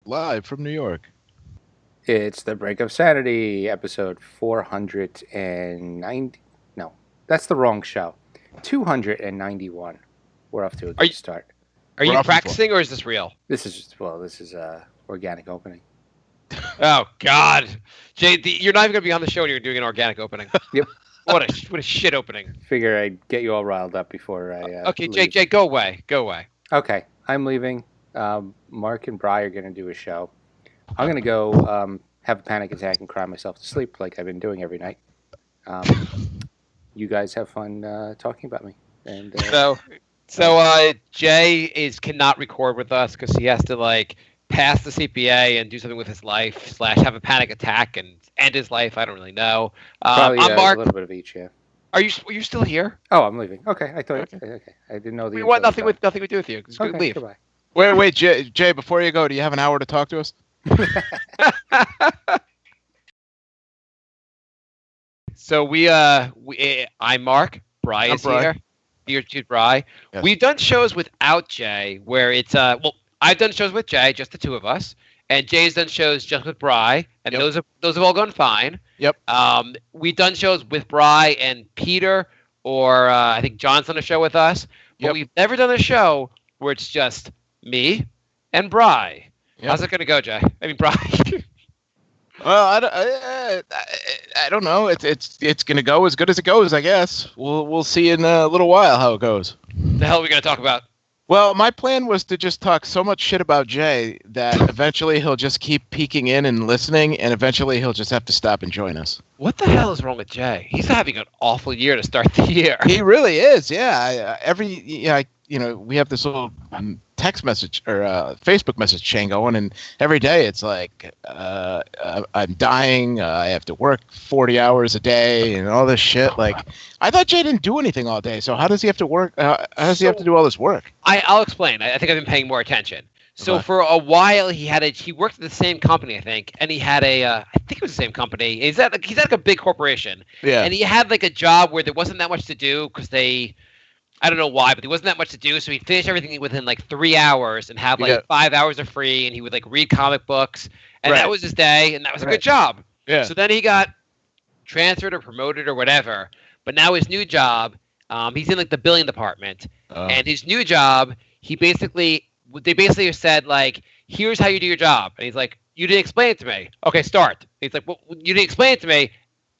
live from New York. It's the Break of Sanity, episode 490. No, that's the wrong show. 291. We're off to a Are good you start. are We're you off in practicing or is this real? This is organic opening. Oh God, Jay, you're not even gonna be on the show and you're doing an organic opening. Yep. What a shit opening. Figure I'd get you all riled up before I Okay, leave. Jay, go away. Okay, I'm leaving. Marc and Bri are going to do a show. I'm going to go have a panic attack and cry myself to sleep like I've been doing every night. You guys have fun talking about me. And So Jay cannot record with us because he has to pass the CPA and do something with his life / have a panic attack and end his life. I don't really know. probably I'm a Mark. little bit of each, yeah. Are you still here? Oh, I'm leaving. Okay, I thought. Okay. Okay, I didn't know the. We intro want was nothing to do with you. Just done. Okay, leave. goodbye. Wait, Jay, before you go, do you have an hour to talk to us? So I'm Mark. Bri is Bri. here. Dear to Bri. Yes. We've done shows without Jay, where it's I've done shows with Jay, just the two of us, and Jay's done shows just with Bri, and Yep. those have all gone fine. Yep. We've done shows with Bri and Peter, or I think John's done a show with us, but Yep. we've never done a show where it's just me and Bri. Yep. How's it gonna go, Jay? I mean, Bri. Well, I don't know. It's gonna go as good as it goes, I guess. We'll see in a little while how it goes. The hell are we gonna talk about? Well, my plan was to just talk so much shit about Jay that eventually he'll just keep peeking in and listening, and eventually he'll just have to stop and join us. What the hell is wrong with Jay? He's having an awful year to start the year. He really is, yeah. We have this little text message or Facebook message chain going, and every day it's like, I'm dying. I have to work 40 hours a day and all this shit. Like, I thought Jay didn't do anything all day, so how does he have to work? How does he have to do all this work? I'll explain. I think I've been paying more attention. So Okay. for a while he worked at the same company, I think, and he had I think it was the same company. He's at like a big corporation, Yeah. and he had like a job where there wasn't that much to do because I don't know why, but there wasn't that much to do. So he'd finish everything within like 3 hours and have like Yeah. 5 hours of free, and he would like read comic books, and Right. that was his day, and that was a Right. good job. Yeah. So then he got transferred or promoted or whatever. But now his new job, he's in like the billing department, and his new job, they basically said like, here's how you do your job, and he's like, you didn't explain it to me. Okay, start. He's like, well, you didn't explain it to me.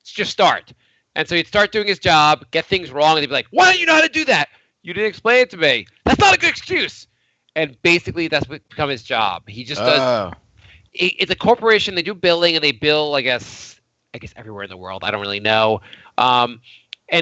Just start. And so he'd start doing his job, get things wrong, and he'd be like, why don't you know how to do that? You didn't explain it to me. That's not a good excuse. And basically, that's become his job. He just does. Oh. It's a corporation. They do billing, and they bill, I guess everywhere in the world. I don't really know. And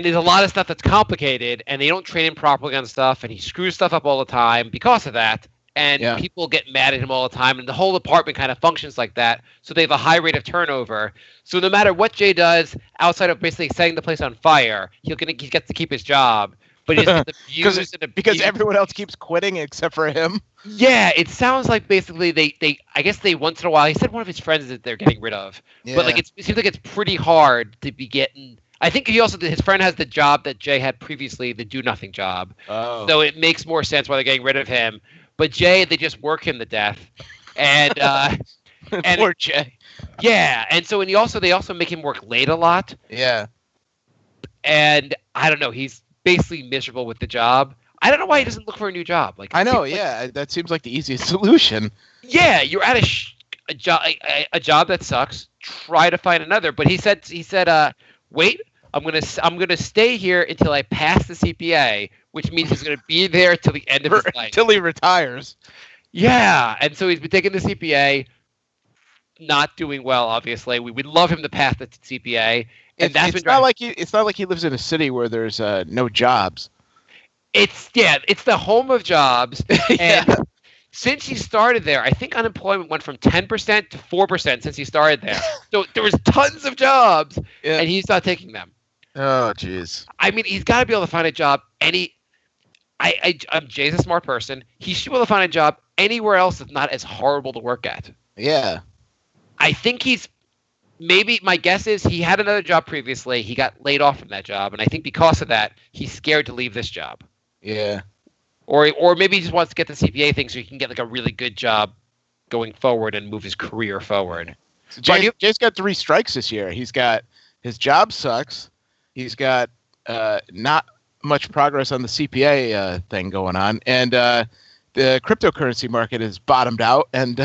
there's a lot of stuff that's complicated, and they don't train him properly on stuff, and he screws stuff up all the time because of that. And Yeah. people get mad at him all the time, and the whole department kind of functions like that. So they have a high rate of turnover. So no matter what Jay does, outside of basically setting the place on fire, he gets to keep his job. But he just gets abused and Because abused. everyone else keeps quitting except for him. Yeah, it sounds like basically I guess they once in a while, he said one of his friends that they're getting rid of. Yeah. But like it seems like it's pretty hard to be getting. I think his friend has the job that Jay had previously, the do nothing job. Oh. So it makes more sense why they're getting rid of him. But Jay, they just work him to death. And and Poor Jay. yeah, and so they also make him work late a lot. Yeah. And I don't know, he's basically miserable with the job. I don't know why he doesn't look for a new job. Like I it know, seems like- yeah. That seems like the easiest solution. Yeah, you're at a job that sucks. Try to find another. But he said, wait, I'm gonna stay here until I pass the CPA, which means he's gonna be there till the end of his life. Until he retires. Yeah, and so he's been taking the CPA, not doing well. Obviously, we would love him to pass the CPA, and that's been It's not like he lives in a city where there's no jobs. It's the home of jobs, Yeah. and since he started there, I think unemployment went from 10% to 4% since he started there. So there was tons of jobs, Yeah. and he's not taking them. Oh, jeez. I mean, he's got to be able to find a job. I'm Jay's a smart person. He should be able to find a job anywhere else that's not as horrible to work at. Yeah. I think maybe my guess is he had another job previously. He got laid off from that job, and I think because of that, he's scared to leave this job. Yeah. Or maybe he just wants to get the CPA thing so he can get like a really good job going forward and move his career forward. So Jay's got 3 strikes this year. He's got his job sucks. He's got not much progress on the CPA thing going on, and the cryptocurrency market is bottomed out, and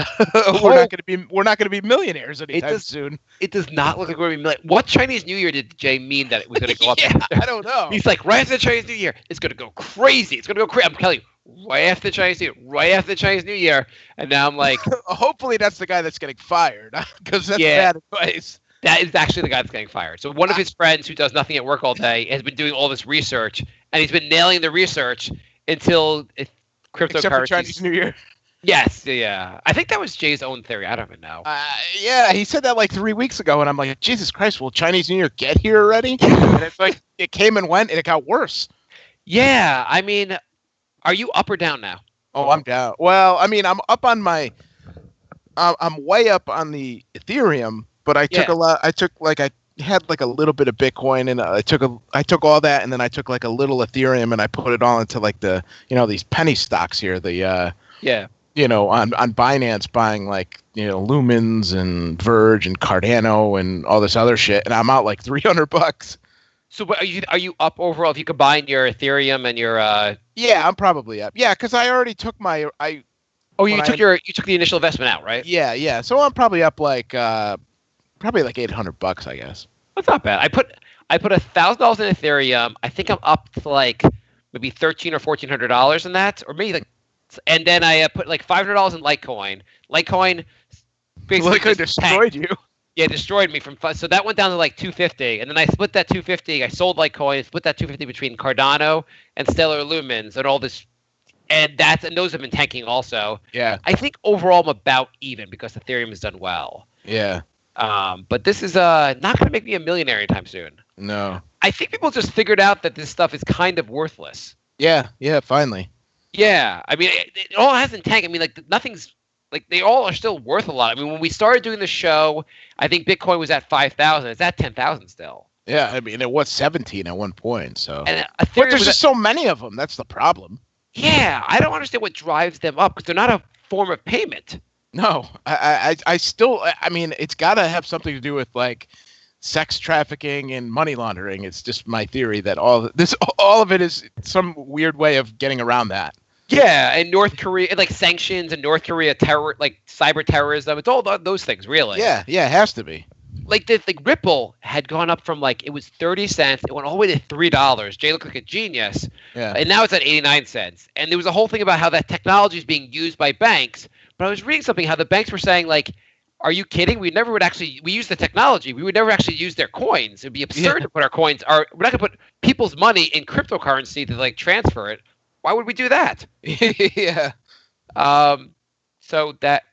we're not going to be millionaires anytime soon. It does not look like we're going to be millionaires. What Chinese New Year did Jay mean that it was going to go up? I don't know. He's like, right after the Chinese New Year, it's going to go crazy. It's going to go crazy. I'm telling you, right after the Chinese New Year, and now I'm like, hopefully that's the guy that's getting fired, because that's bad advice. That is actually the guy that's getting fired. So one of his friends who does nothing at work all day has been doing all this research, and he's been nailing the research until cryptocurrency. Except for Chinese New Year. Yes, yeah. I think that was Jay's own theory. I don't even know. Yeah, he said that like 3 weeks ago, and I'm like, Jesus Christ, will Chinese New Year get here already? And it's like, it came and went, and it got worse. Yeah, I mean, are you up or down now? Oh, I'm down. Well, I mean, I'm up on my... I'm way up on the Ethereum, but I took a lot... I had like a little bit of Bitcoin, and I took all that, and then I took like a little Ethereum, and I put it all into like the, these penny stocks here, on Binance, buying like, Lumens and Verge and Cardano and all this other shit, and I'm out like $300. So are you up overall if you combine your Ethereum and your Yeah, I'm probably up. Yeah, because I already took my you took the initial investment out, right? Yeah. So I'm probably up like probably like $800, I guess. That's not bad. I put $1,000 in Ethereum. I think I'm up to like maybe $1,300 or $1,400 in that, or maybe like, and then I put like $500 in Litecoin. Litecoin basically destroyed you. Yeah, it destroyed me so that went down to like 250, and then I split that 250. I sold Litecoin, split that 250 between Cardano and Stellar Lumens and all this, and those have been tanking also. Yeah, I think overall I'm about even because Ethereum has done well. Yeah. But this is not going to make me a millionaire anytime soon. No. I think people just figured out that this stuff is kind of worthless. Yeah, finally. Yeah, I mean, it all hasn't tanked. I mean, like, nothing's, like, they all are still worth a lot. I mean, when we started doing the show, I think Bitcoin was at 5,000. It's at 10,000 still. Yeah, I mean, it was 17 at one point, so. And but there's just so many of them. That's the problem. Yeah, I don't understand what drives them up, because they're not a form of payment. No, I still, I mean, it's got to have something to do with, like, sex trafficking and money laundering. It's just my theory that all of it is some weird way of getting around that. Yeah, and North Korea, and like sanctions, and North Korea terror, like cyber terrorism. It's all those things, really. Yeah, it has to be. Like the Ripple had gone up from like, it was 30 cents, it went all the way to $3. Jay looked like a genius. Yeah. And now it's at 89 cents. And there was a whole thing about how that technology is being used by banks. But I was reading something how the banks were saying, like, are you kidding? We use the technology. We would never actually use their coins. It'd be absurd to put our coins, we're not going to put people's money in cryptocurrency to like transfer it. Why would we do that? Yeah. So that,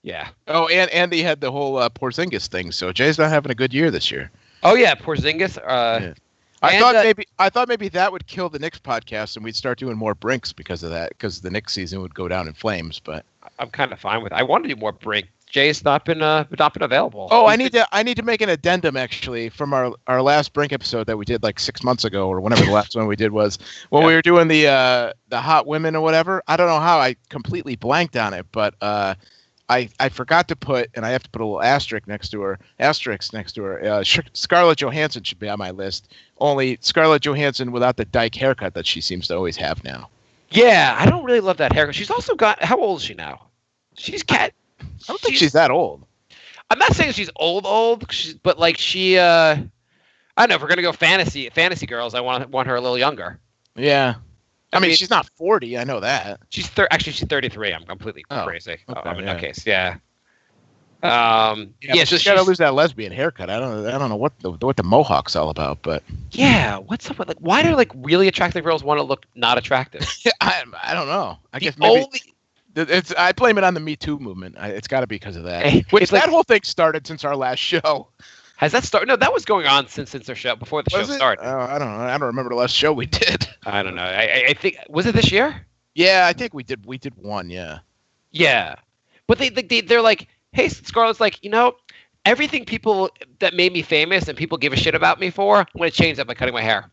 yeah. Oh, and he had the whole Porzingis thing. So Jay's not having a good year this year. Oh yeah, Porzingis. Yeah. I thought maybe that would kill the Knicks podcast and we'd start doing more Brinks because of that, because the Knicks season would go down in flames. But I'm kind of fine with it. I want to do more Brink. Jay's not been available. Oh, I need to make an addendum actually from our last Brink episode that we did like 6 months ago or whenever the last one we did was when we were doing the hot women or whatever. I don't know how I completely blanked on it, but I forgot to put, and I have to put a little asterisk next to her. Scarlett Johansson should be on my list. Only Scarlett Johansson without the dyke haircut that she seems to always have now. Yeah, I don't really love that haircut. She's also got, how old is she now? She's cat. I don't think she's that old. I'm not saying she's old, but like she, I don't know. If we're gonna go fantasy girls, I want her a little younger. Yeah, I mean she's not 40. I know that. She's 33. I'm completely crazy. Okay, I'm in that case. Yeah. So she's got to lose that lesbian haircut. I don't know what the mohawk's all about, but yeah, what's up with, like, why do like really attractive girls want to look not attractive? I don't know. I guess maybe. I blame it on the Me Too movement. It's got to be because of that. Which that whole thing started since our last show. Has that started? No, that was going on since our show, before the show started. I don't know. I don't remember the last show we did. I don't know. I think, was it this year? Yeah, I think we did one. Yeah. Yeah, but they're like, hey, Scarlett's like, everything people that made me famous and people give a shit about me for, I'm going to change that by cutting my hair.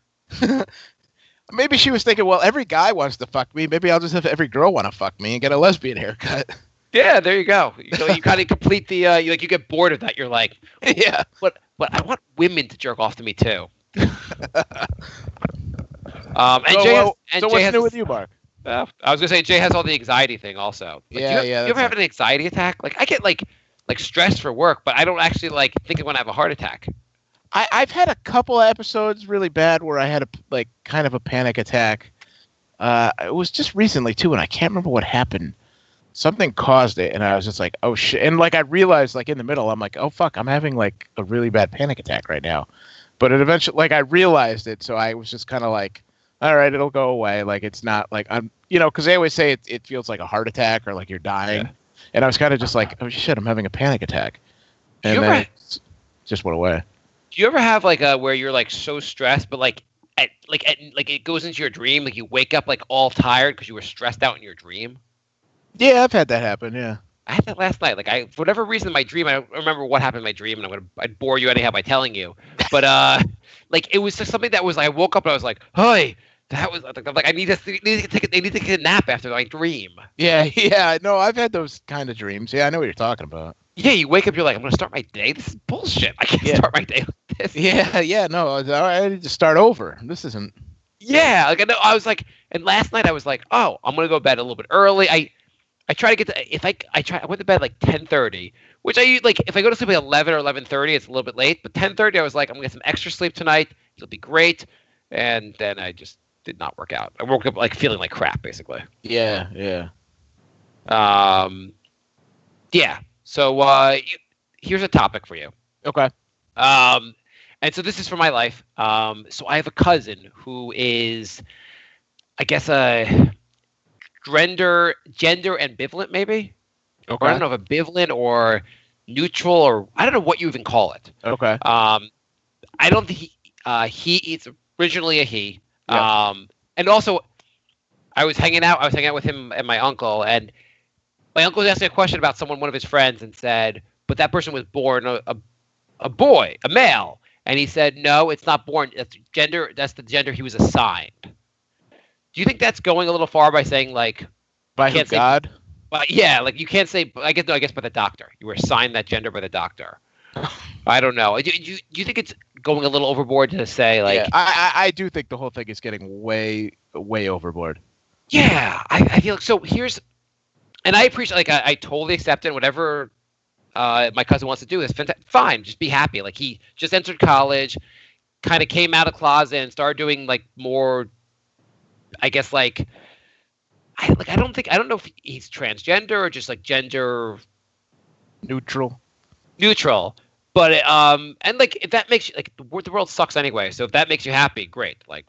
Maybe she was thinking, well, every guy wants to fuck me. Maybe I'll just have every girl want to fuck me and get a lesbian haircut. Yeah, there you go. So you kind of complete the you get bored of that. You're like, Yeah. but I want women to jerk off to me too. So what's new with you, Mark? I was gonna say Jay has all the anxiety thing also. Like, Yeah, do yeah. you ever have an anxiety attack? Like I get like stressed for work, but I don't actually like think I'm gonna have a heart attack. I've had a couple of episodes really bad where I had a kind of a panic attack. It was just recently too, and I can't remember what happened. Something caused it, and I was just like, oh shit. And like I realized like in the middle, I'm like, oh fuck, I'm having like a really bad panic attack right now. But it eventually, like, I realized it, so I was just kind of like, all right, it'll go away. Like, it's not like I'm, because they always say it feels like a heart attack or like you're dying. Yeah. And I was kind of just like, oh shit, I'm having a panic attack. And then it just went away. Do you ever have like where you're like so stressed, but like it goes into your dream, like you wake up like all tired because you were stressed out in your dream? Yeah, I've had that happen. Yeah. I had that last night. Like for whatever reason in my dream, I don't remember what happened in my dream, and I'd bore you anyhow by telling you. But like it was just something that was like I woke up and I was like, "Hey, that was like I need to take a nap after my dream." Yeah. No, I've had those kind of dreams. Yeah, I know what you're talking about. Yeah, you wake up, you're like, "I'm gonna start my day. This is bullshit. I can't start my day like this." Yeah. No, I need to start over. This isn't. Yeah, like I know. I was like, and last night I was like, "Oh, I'm gonna go to bed a little bit early." I try to get to I went to bed like 10:30, which I like if I go to sleep at 11 or 11:30, it's a little bit late. But 10:30, I was like, I'm gonna get some extra sleep tonight. It'll be great. And then I just did not work out. I woke up like feeling like crap, basically. Yeah. Yeah. So here's a topic for you. Okay. And so this is for my life. So I have a cousin who is, I guess, gender ambivalent, maybe. Okay. Or I don't know if ambivalent or neutral or I don't know what you even call it. Okay. I don't think he's originally a he. Yeah. And also, I was hanging out with him and my uncle, and my uncle was asking a question about one of his friends, and said, "But that person was born a boy, a male," and he said, "No, it's not born. That's gender. That's the gender he was assigned." Do you think that's going a little far by saying like by who, God? Yeah, like you can't say. I guess by the doctor. You were assigned that gender by the doctor. I don't know. Do you think it's going a little overboard to say like? Yeah, I do think the whole thing is getting way overboard. Yeah, I feel like so. Here's, and I appreciate like I totally accept it. Whatever my cousin wants to do is fine. Just be happy. Like he just entered college, kind of came out of the closet and started doing like more. I guess I don't know if he's transgender or just like gender neutral, but and like if that makes you like the world sucks anyway, so if that makes you happy, great. Like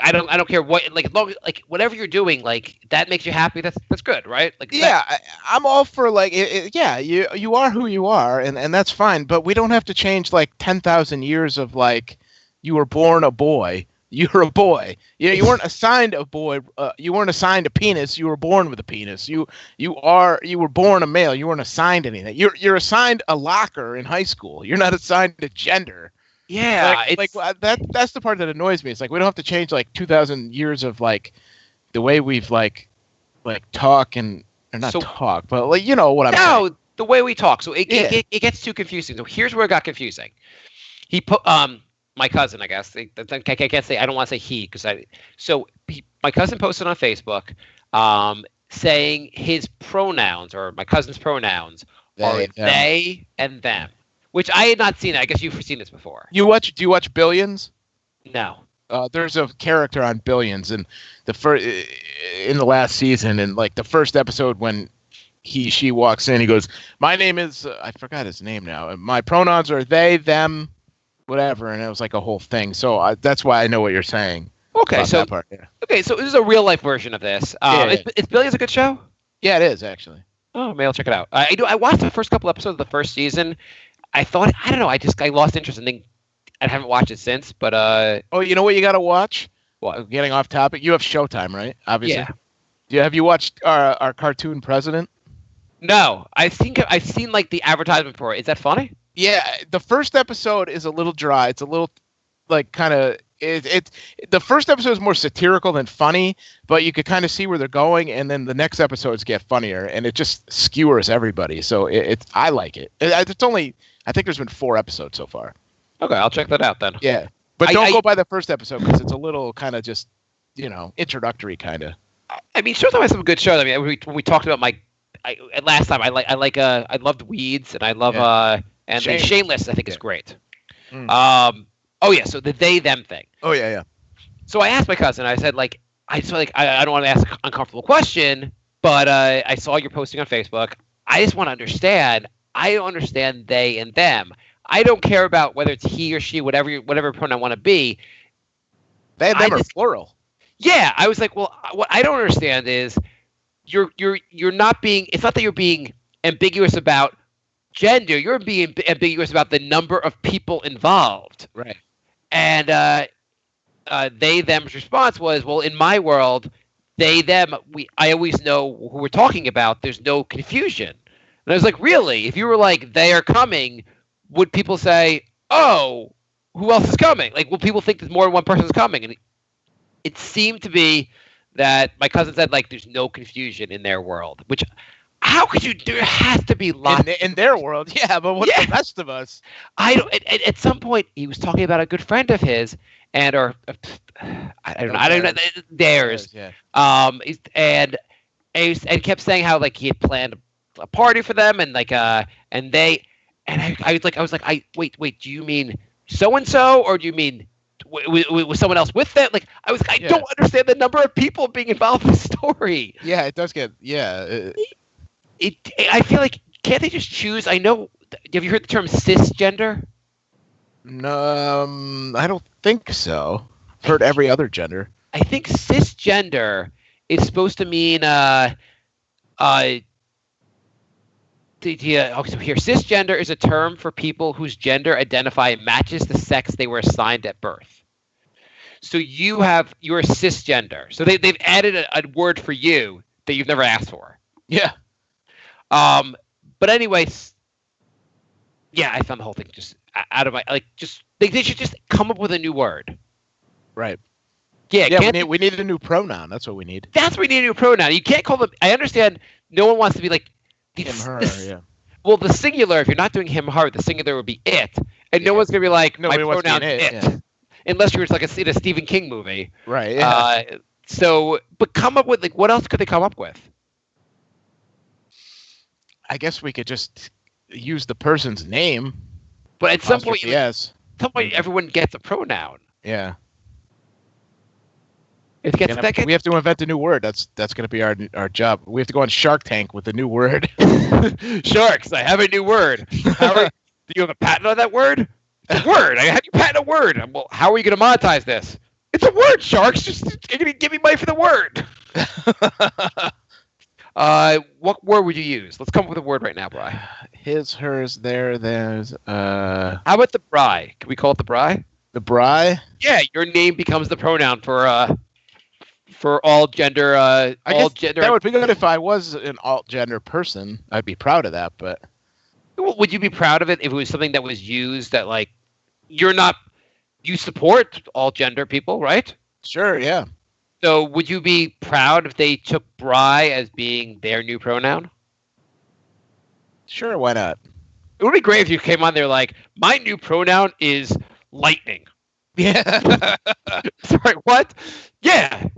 I don't care what as long as like whatever you're doing, like that makes you happy, that's good, right? Like yeah, I'm all for like yeah, you are who you are, and that's fine, but we don't have to change like 10,000 years of like you were born a boy. You're a boy. You weren't assigned a boy. You weren't assigned a penis. You were born with a penis. You were born a male. You weren't assigned anything. You're assigned a locker in high school. You're not assigned a gender. Yeah, that's the part that annoys me. It's like we don't have to change like 2,000 years of like the way we've like talk and or not talk, but like you know what I'm saying. No, the way we talk. So it gets too confusing. So here's where it got confusing. He put my cousin, I guess. I can't say. I don't want to say he because my cousin posted on Facebook, saying his pronouns or my cousin's pronouns are they and them, which I had not seen. I guess you've seen this before. Do you watch Billions? No. There's a character on Billions, and in the last season, and like the first episode when she walks in, he goes, "My name is I forgot his name now. My pronouns are they, them." Whatever, and it was like a whole thing. So that's why I know what you're saying. Okay, so part, yeah. Okay, so this is a real life version of this. Is Billions a good show? Yeah, it is actually. Oh, maybe I'll check it out. I watched the first couple episodes of the first season. I thought I don't know. I lost interest and I haven't watched it since. But oh, you know what you got to watch? What? Getting off topic. You have Showtime, right? Obviously. Yeah. Have you watched our cartoon president? No, I think I've seen like the advertisement for it. Is that funny? Yeah, the first episode is a little dry. It's a little like kind of The first episode is more satirical than funny, but you could kind of see where they're going, and then the next episodes get funnier, and it just skewers everybody. So I like it. It's only, I think there's been 4 episodes so far. Okay, I'll check that out then. Yeah, but don't go by the first episode because it's a little kind of just introductory kind of. I mean, Showtime has some good shows. I mean, when we talked about last time, I loved Weeds, and I love and Shameless. I think is great. Oh yeah, so the they them thing. Oh yeah. So I asked my cousin. I said I don't want to ask an uncomfortable question, but I saw you're posting on Facebook. I just want to understand. I don't understand they and them. I don't care about whether it's he or she, whatever pronoun I want to be. They and them are plural. Yeah, I was like, well, what I don't understand is you're not being. It's not that you're being ambiguous about gender. You're being ambiguous about the number of people involved. Right. And they them's response was, well, in my world, they them. I always know who we're talking about. There's no confusion. And I was like, really? If you were like, they are coming, would people say, oh, who else is coming? Like, will people think that more than one person is coming? And it seemed to be that my cousin said, like, there's no confusion in their world. Which, how could you? There has to be lots in their world. Yeah, but what the rest of us? I don't. At some point, he was talking about a good friend of his, I don't know. Theirs. Yeah. And kept saying how like he had planned a party for them, and like and they, and I was like, wait, do you mean so and so, or do you mean was someone else with them? Like I don't understand the number of people being involved in the story. Yeah, it does get I feel like, can't they just choose? I know. Have you heard the term cisgender? No, I don't think so. I've heard every other gender. I think cisgender is supposed to mean so here, cisgender is a term for people whose gender identify matches the sex they were assigned at birth. So you're cisgender. So they've added a word for you that you've never asked for. Yeah. But anyways, yeah, I found the whole thing just out of my they should just come up with a new word. Right. Yeah. We need a new pronoun. That's what we need. That's what we need, a new pronoun. You can't call them. I understand. No one wants to be like him, her. Yeah. Well, the singular. If you're not doing him, her, the singular would be it, and no one's gonna be like my pronoun it. Yeah. Unless you're like in a Stephen King movie. Right. Yeah. But come up with what else could they come up with? I guess we could just use the person's name. But at some point, everyone gets a pronoun. Yeah. We have to invent a new word. That's going to be our job. We have to go on Shark Tank with a new word. Sharks, I have a new word. Do you have a patent on that word? A word. How do you patent a word? Well, how are you going to monetize this? It's a word, Sharks. Just give me money for the word. What word would you use? Let's come up with a word right now, Bri. His, hers, theirs. How about the Bri? Can we call it the Bri? The Bri? Yeah, your name becomes the pronoun for all gender. That would be good if I was an alt gender person. I'd be proud of that, but would you be proud of it if it was something that was used that like you support all gender people, right? Sure, yeah. So would you be proud if they took Bri as being their new pronoun? Sure, why not? It would be great if you came on there like, my new pronoun is lightning. Yeah. Sorry, what? Yeah.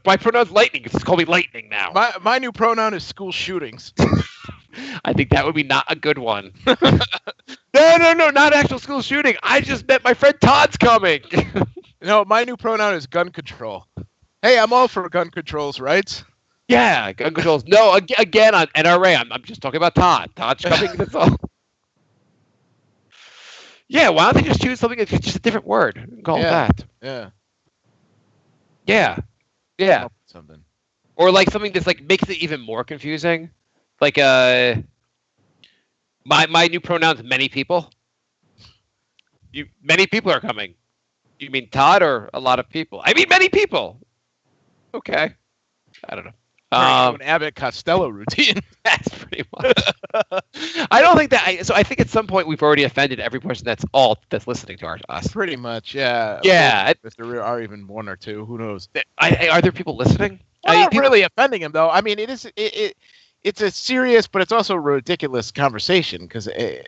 My pronoun's lightning. Just call me lightning now. My new pronoun is school shootings. I think that would be not a good one. No, not actual school shooting. I just met my friend Todd's coming. No, my new pronoun is gun control. Hey, I'm all for gun control's rights. Yeah, gun controls. No, again on NRA. I'm just talking about Todd. Todd's coming. That's all. Yeah, why don't they just choose something that's just a different word? Call it that. Yeah. Yeah. Something. Or like something that's like makes it even more confusing. Like my new pronoun's many people. Many people are coming. You mean Todd or a lot of people? I mean many people. Okay. I don't know. An Abbott Costello routine. That's pretty much. I don't think that. So I think at some point we've already offended every person that's listening to us. Pretty much, yeah. Yeah. If there are even one or two, who knows? Are there people listening? Well, not really offending him though. I mean, it's a serious, but it's also a ridiculous conversation because there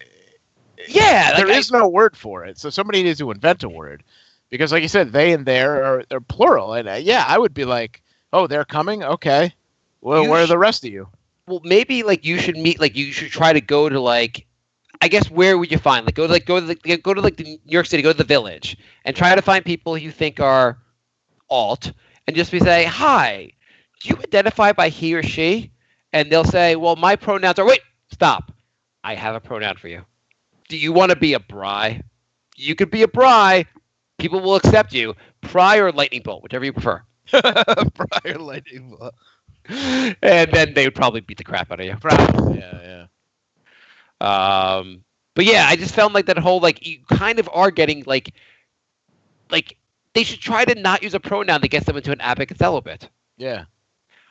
is no word for it. So somebody needs to invent a word because, like you said, they and they're plural. And I would be like, oh, they're coming. Okay. Well, where are the rest of you? Well, maybe you should meet. You should try to go to I guess where would you find go to the New York City, go to the Village, and try to find people you think are alt, and just say, hi, do you identify by he or she? And they'll say, well, my pronouns are. Wait, stop. I have a pronoun for you. Do you want to be a Bri? You could be a Bri. People will accept you. Pry or lightning bolt, whichever you prefer. Pry or lightning bolt. And then they would probably beat the crap out of you. Probably, yeah. But yeah, I just found that whole you kind of are getting like they should try to not use a pronoun that gets them into an Abbott Costello bit. Yeah.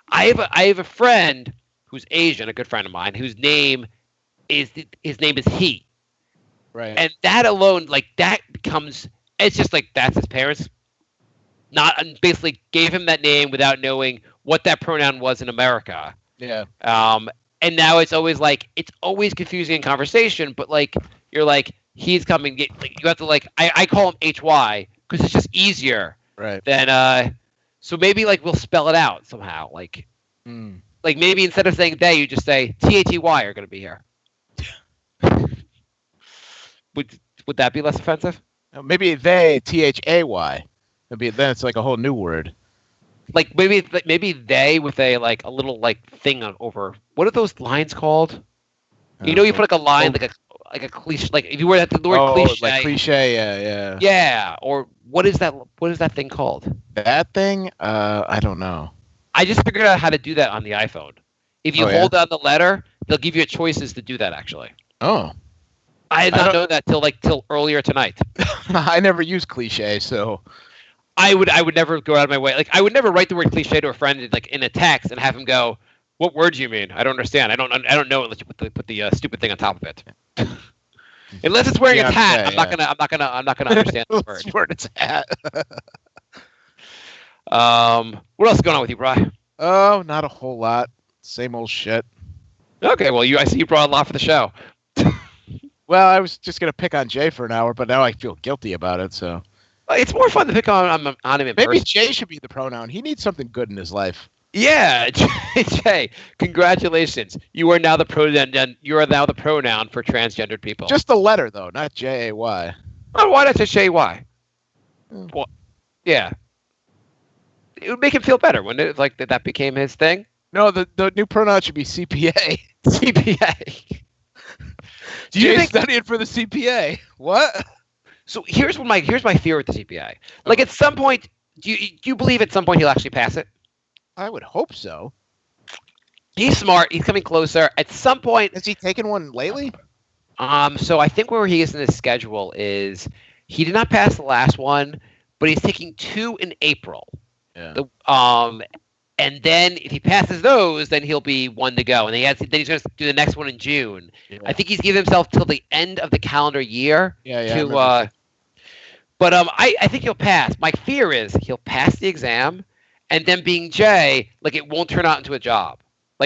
I have a friend who's Asian, a good friend of mine, whose name is he. Right. And that alone, that becomes, it's just that's his parents basically gave him that name without knowing what that pronoun was in America. Yeah. And now it's always it's always confusing in conversation, but you're he's coming. You have to I call him HY because it's just easier. Right. Than so maybe we'll spell it out somehow. Maybe instead of saying they, you just say THEY are going to be here. Would that be less offensive? Maybe they THAY. Then it's a whole new word. Maybe they with a a little thing over. What are those lines called? You put a line like a cliche, if you were at the word cliche. Like cliche, yeah. Yeah, or what is that? What is that thing called? That thing? I don't know. I just figured out how to do that on the iPhone. If you hold down the letter, they'll give you choices to do that. Actually. Oh. I had not known that till earlier tonight. I never use cliche, so. I would never go out of my way. I would never write the word cliche to a friend in a text and have him go, "What word do you mean? I don't understand. I don't know unless you put the stupid thing on top of it." Unless it's wearing its hat, I'm not gonna understand the word. It's wearing its hat. What else is going on with you, Bri? Oh, not a whole lot. Same old shit. Okay, well, I see you brought a lot for the show. Well, I was just gonna pick on Jay for an hour, but now I feel guilty about it. So it's more fun to pick on him in Maybe person. Jay should be the pronoun. He needs something good in his life. Yeah, Jay, congratulations. You are now the pronoun. You are now the pronoun for transgendered people. Just the letter, though, not JAY. Oh, why not just say Y? Well, yeah. It would make him feel better, wouldn't it? That became his thing. No, the new pronoun should be CPA. CPA. Do you think studying for the CPA? What? So here's my fear with the CPA. At some point, do you believe at some point he'll actually pass it? I would hope so. He's smart. He's coming closer. At some point, has he taken one lately? So I think where he is in his schedule is he did not pass the last one, but he's taking 2 in April. Yeah. And then if he passes those, then he'll be 1 to go, and then he's going to do the next one in June. Yeah. I think he's given himself till the end of the calendar year. Yeah. But I think he'll pass. My fear is he'll pass the exam, and then being Jay, it won't turn out into a job.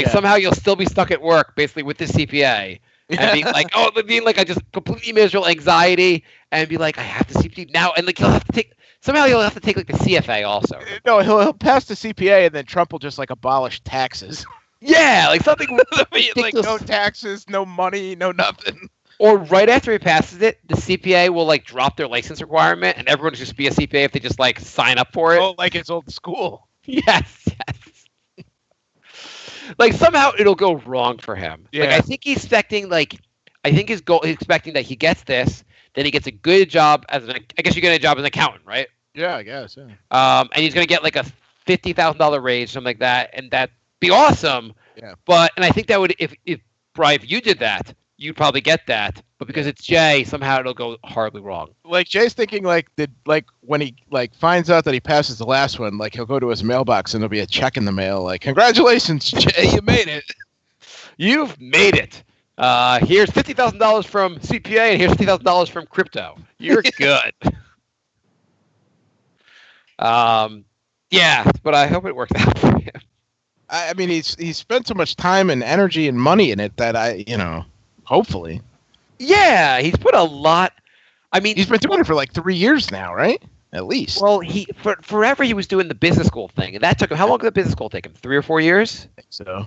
Somehow you'll still be stuck at work, basically with the CPA, and being I just completely miserable anxiety, and be I have to CPA now, and he'll have to take. Somehow he'll have to take the CFA also. No, he'll pass the CPA, and then Trump will just abolish taxes. Yeah, something no taxes, no money, no nothing. Or right after he passes it, the CPA will drop their license requirement, and everyone will just be a CPA if they just sign up for it. Oh, like it's old school. Yes. Somehow it'll go wrong for him. Yeah. I think he's expecting his goal is expecting that he gets this, then he gets a good job I guess you get a job as an accountant, right? Yeah, I guess. Yeah. And he's gonna get a $50,000 raise, something like that, and that'd be awesome. Yeah. And I think that would if Bri, if you did that, you'd probably get that. But because it's Jay, somehow it'll go horribly wrong. Like Jay's thinking when he finds out that he passes the last one, like he'll go to his mailbox and there'll be a check in the mail, like congratulations, Jay, you made it. You've made it. Here's $50,000 from CPA and here's $50,000 from crypto. You're good. Yeah, but I hope it works out for him. I mean, he's spent so much time and energy and money in it that hopefully. Yeah, he's put a lot. I mean, he's been doing it for like 3 years now, right? At least. Well, forever he was doing the business school thing, and that took him. How long did the business school take him? 3 or 4 years. I think so.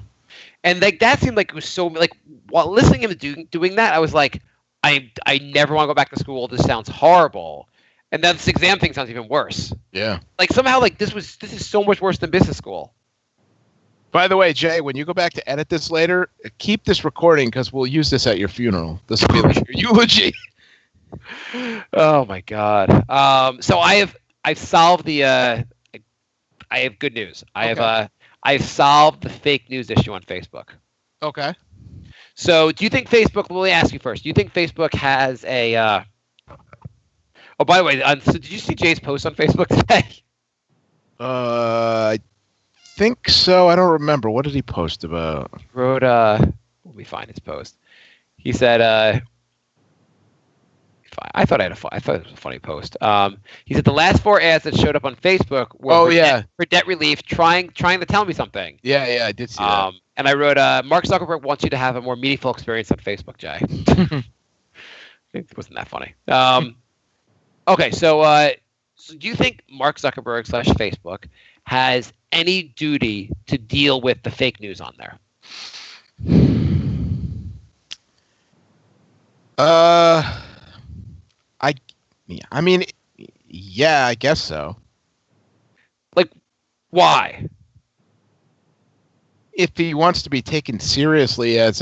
And that seemed like it was so like while listening to him doing that, I was like, I never want to go back to school. This sounds horrible. And then this exam thing sounds even worse. Yeah. Like somehow like this is so much worse than business school. By the way, Jay, when you go back to edit this later, keep this recording because we'll use this at your funeral. This will be like your eulogy. Oh my God. So I've solved the. I have good news. Okay. I've solved the fake news issue on Facebook. Okay. So do you think Facebook? Let me ask you first. Do you think Facebook has a? Oh, by the way, so did you see Jay's post on Facebook today? I think so. I don't remember. What did he post about? He wrote, let me find his post. He said, I thought it was a funny post. He said the last 4 ads that showed up on Facebook were for debt relief, trying to tell me something. Yeah, I did see that. And I wrote, Mark Zuckerberg wants you to have a more meaningful experience on Facebook, Jay. It wasn't that funny. Okay, so do you think Mark Zuckerberg / Facebook has any duty to deal with the fake news on there? I mean, yeah, I guess so. Like, why? If he wants to be taken seriously as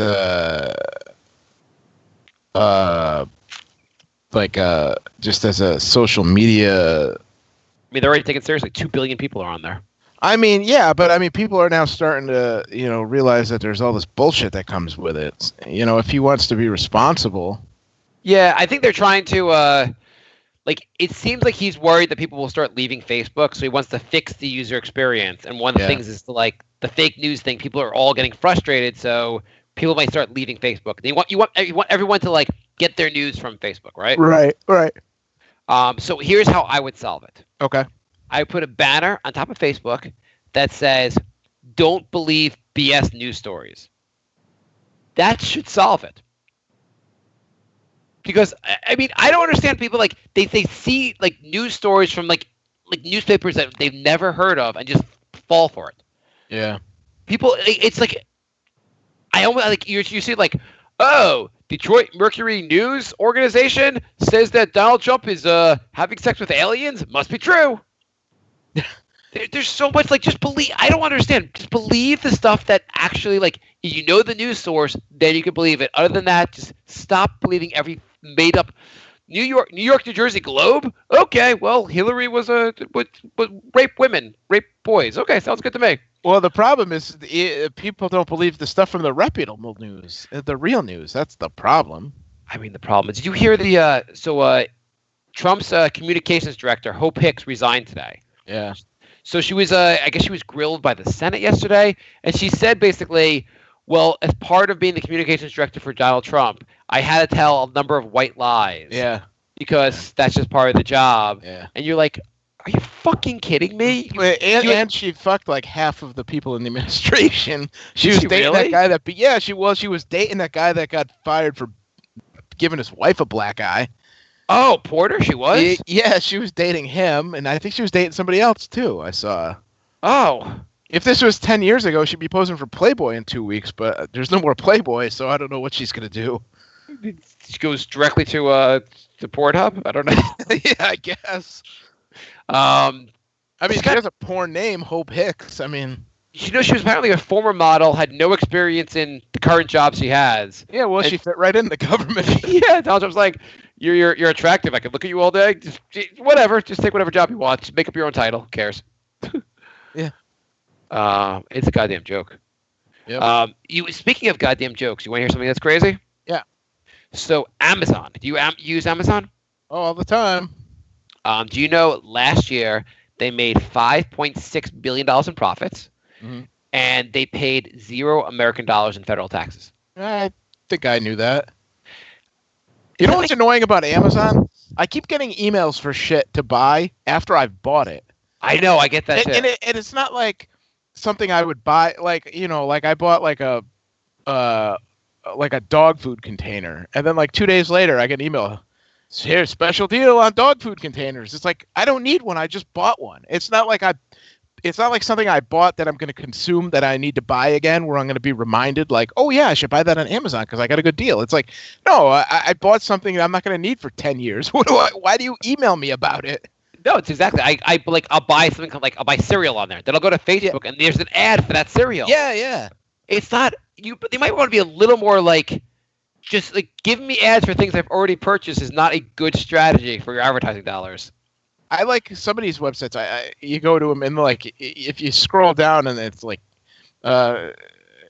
just as a social media. I mean, they're already taken seriously. 2 billion people are on there. I mean, yeah, but I mean, people are now starting to, realize that there's all this bullshit that comes with it. If he wants to be responsible. Yeah, I think they're trying to, it seems like he's worried that people will start leaving Facebook, so he wants to fix the user experience. And one of the things is the fake news thing. People are all getting frustrated, so people might start leaving Facebook. You want everyone to get their news from Facebook, right? Right. So here's how I would solve it. Okay. I put a banner on top of Facebook that says, "Don't believe BS news stories." That should solve it. Because I mean, I don't understand people they see news stories from like newspapers that they've never heard of and just fall for it. Yeah. People, it's like I almost you see oh, Detroit Mercury News Organization says that Donald Trump is having sex with aliens. Must be true. There's so much just believe. I don't understand. Just believe the stuff that actually the news source, then you can believe it. Other than that, just stop believing every made up New York, New Jersey Globe. Okay, well, Hillary would rape women, rape boys. Okay, sounds good to me. Well, the problem is people don't believe the stuff from the reputable news, the real news. That's the problem. I mean, the problem is, did you hear Trump's communications director, Hope Hicks, resigned today? Yeah. So she was, I guess she was grilled by the Senate yesterday, and she said basically, well, as part of being the communications director for Donald Trump, I had to tell a number of white lies. Yeah. Because that's just part of the job. Yeah. And you're like, are you fucking kidding me? And she fucked half of the people in the administration. She was dating really? that guy she was dating that guy that got fired for giving his wife a black eye. Oh, Porter, she was? Yeah, she was dating him, and I think she was dating somebody else, too, I saw. Oh. If this was 10 years ago, she'd be posing for Playboy in 2 weeks, but there's no more Playboy, so I don't know what she's going to do. She goes directly to Pornhub? I don't know. Yeah, I guess. I mean, she has a porn name, Hope Hicks. I mean... She was apparently a former model, had no experience in the current job she has. Yeah, well, she fit right in the government. Yeah, Donald Trump's like, you're attractive. I could look at you all day. Just whatever. Just take whatever job you want. Just make up your own title. Who cares? Yeah. It's a goddamn joke. Yep. Speaking of goddamn jokes, you want to hear something that's crazy? Yeah. So Amazon. Do you use Amazon? Oh, all the time. Do you know last year they made $5.6 billion in profits, Mhm. and they paid $0 American dollars in federal taxes? I think I knew that. You know what's annoying about Amazon? I keep getting emails for shit to buy after I've bought it. I know, I get that too. And it's not like something I would buy. Like, you know, like I bought like a dog food container, and then like 2 days later I get an email. Here's special deal on dog food containers. It's like I don't need one. I just bought one. It's not like something I bought that I'm going to consume that I need to buy again, where I'm going to be reminded like, oh yeah, I should buy that on Amazon because I got a good deal. It's like, no, I bought something that I'm not going to need for 10 years. Why do you email me about it? No, it's exactly. I'll buy something like I'll buy cereal on there. Then I'll go to Facebook and there's an ad for that cereal. Yeah. It's not you. But they might want to be a little more like, just like giving me ads for things I've already purchased is not a good strategy for your advertising dollars. I like some of these websites. You go to them and like if you scroll down and it's like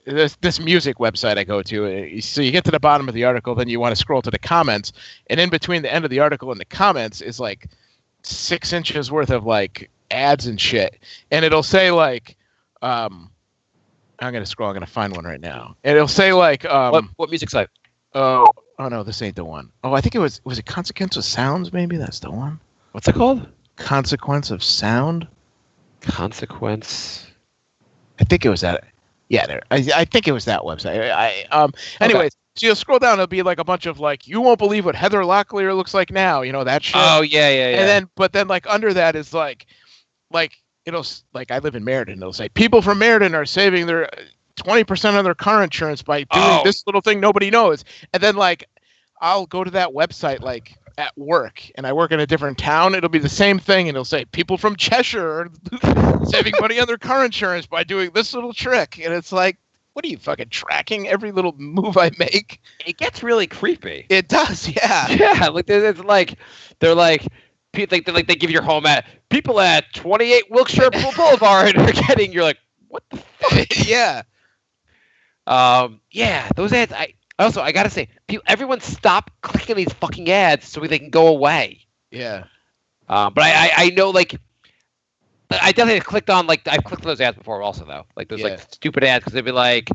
this music website I go to. So you get to the bottom of the article, then you want to scroll to the comments, and in between the end of the article and the comments is like 6 inches worth of like ads and shit, and it'll say like I'm gonna scroll. I'm gonna find one right now, and it'll say like what music site? Oh no, this ain't the one. Oh, I think it was it Consequence of Sounds? Maybe that's the one. What's it called? Consequence of Sound. Consequence. I think it was that. Yeah, there. I think it was that website. Anyways, Okay. So you'll scroll down. It'll be like a bunch of like, you won't believe what Heather Locklear looks like now. You know that shit. Oh yeah. And then like under that is like it'll like I live in Meriden. It'll say people from Meriden are saving their 20% of their car insurance by doing this little thing nobody knows. And then like I'll go to that website like at work, and I work in a different town. It'll be the same thing, and it'll say people from Cheshire are saving money on their car insurance by doing this little trick. And it's like, what are you fucking tracking every little move I make? It gets really creepy. It does, yeah. Yeah, like it's like they're like they give your home at people at 28 Wilkeshire Boulevard are getting. You're like, what the fuck? Yeah. Yeah, those ads. I gotta say, everyone stop clicking these fucking ads so they can go away. Yeah. But I know like I definitely clicked on like I've clicked on those ads before also though, like those like stupid ads because they'd be like,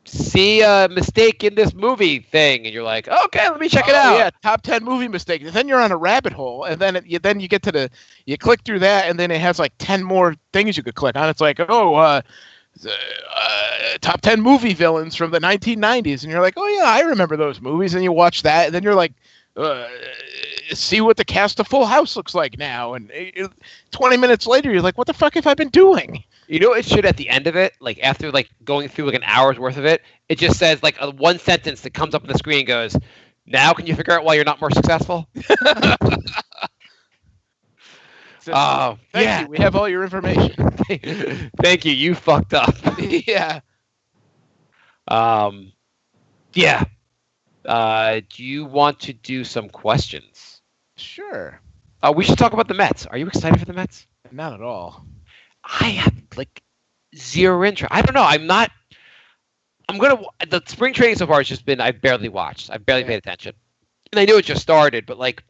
see a mistake in this movie thing, and you're like, okay, let me check it out. Yeah, top 10 movie mistakes. And then you're on a rabbit hole, and then you get to you click through that, and then it has like 10 more things you could click on. It's like, top 10 movie villains from the 1990s, and you're like, oh yeah, I remember those movies, and you watch that, and then you're like, see what the cast of Full House looks like now, and 20 minutes later you're like, what the fuck have I been doing? You know, it should at the end of it, like after like going through like an hour's worth of it, it just says like one sentence that comes up on the screen and goes, now can you figure out why you're not more successful? Oh, thank you. We have all your information. Thank you. You fucked up. Yeah. Yeah. Do you want to do some questions? Sure. We should talk about the Mets. Are you excited for the Mets? Not at all. I have like zero interest. I don't know. I'm not. The spring training so far has just been. I've barely watched. I've barely paid attention, and I know it just started, but like.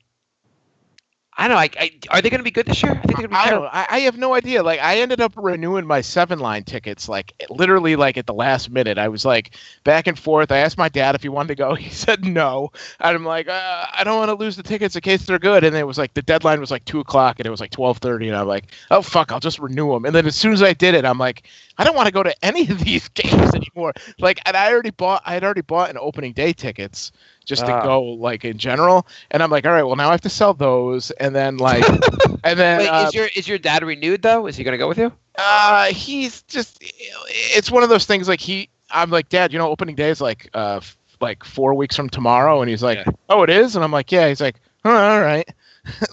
I don't know. Are they going to be good this year? I think they're going to be terrible. I have no idea. Like, I ended up renewing my 7-line tickets, like, literally, like, at the last minute. I was, like, back and forth. I asked my dad if he wanted to go. He said no. And I'm like, I don't want to lose the tickets in case they're good. And it was, like, the deadline was, like, 2 o'clock, and it was, like, 12:30. And I'm like, oh, fuck, I'll just renew them. And then as soon as I did it, I'm like, I don't want to go to any of these games anymore. Like, and I had already bought an opening day tickets just to go, like, in general. And I'm like, all right, well, now I have to sell those. And then, like, and then. Wait, is your dad renewed, though? Is he going to go with you? He's just, it's one of those things, like, I'm like, Dad, you know, opening day is, like 4 weeks from tomorrow. And he's like, oh, it is? And I'm like, yeah. He's like, oh, all right.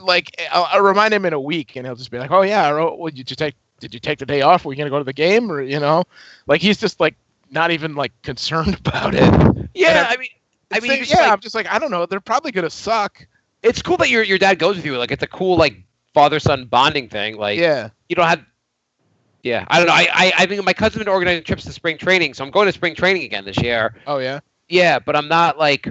Like, I'll remind him in a week, and he'll just be like, oh, yeah, did you take the day off? Were you going to go to the game? Or, you know, like, he's just, like, not even, like, concerned about it. Yeah, I'm just like, I don't know. They're probably gonna suck. It's cool that your dad goes with you. Like, it's a cool like father-son bonding thing. Like, you don't have. Yeah, I don't know. I think my cousin's been organizing trips to spring training, so I'm going to spring training again this year. Oh yeah. Yeah, but I'm not like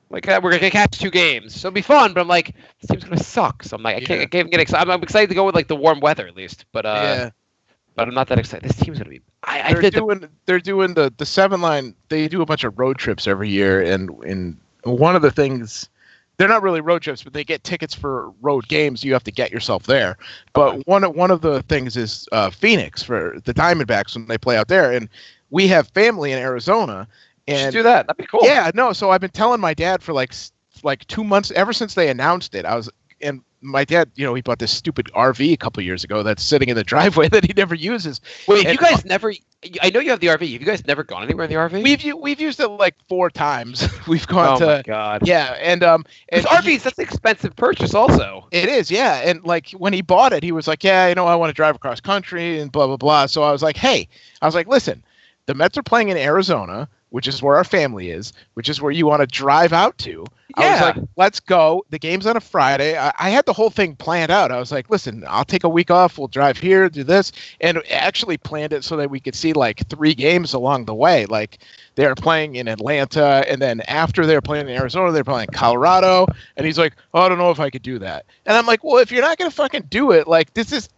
we're gonna catch 2 games, so it'll be fun. But I'm like, this team's gonna suck. So I'm like, I can't even get excited. I'm excited to go with like the warm weather at least, but but I'm not that excited. This team's gonna be. They're doing the 7 line. They do a bunch of road trips every year, and one of the things. They're not really road trips, but they get tickets for road games. You have to get yourself there. But one of the things is Phoenix for the Diamondbacks when they play out there, and we have family in Arizona. And you should do that. That'd be cool. Yeah, no. So I've been telling my dad for like 2 months, ever since they announced it. And my dad, he bought this stupid RV a couple of years ago that's sitting in the driveway that he never uses. Wait, you guys never? I know you have the RV. Have you guys never gone anywhere in the RV? We've used it like 4 times. We've gone to. Oh my god. Yeah, and RVs, that's an expensive purchase, also. It is, yeah. And like when he bought it, he was like, "Yeah, I want to drive across country and blah blah blah." So I was like, "Listen, the Mets are playing in Arizona, which is where our family is, which is where you want to drive out to." Yeah. I was like, let's go. The game's on a Friday. I had the whole thing planned out. I was like, listen, I'll take a week off. We'll drive here, do this. And actually planned it so that we could see like 3 games along the way. Like they were playing in Atlanta. And then after they were playing in Arizona, they were playing in Colorado. And he's like, oh, I don't know if I could do that. And I'm like, well, if you're not going to fucking do it, like this is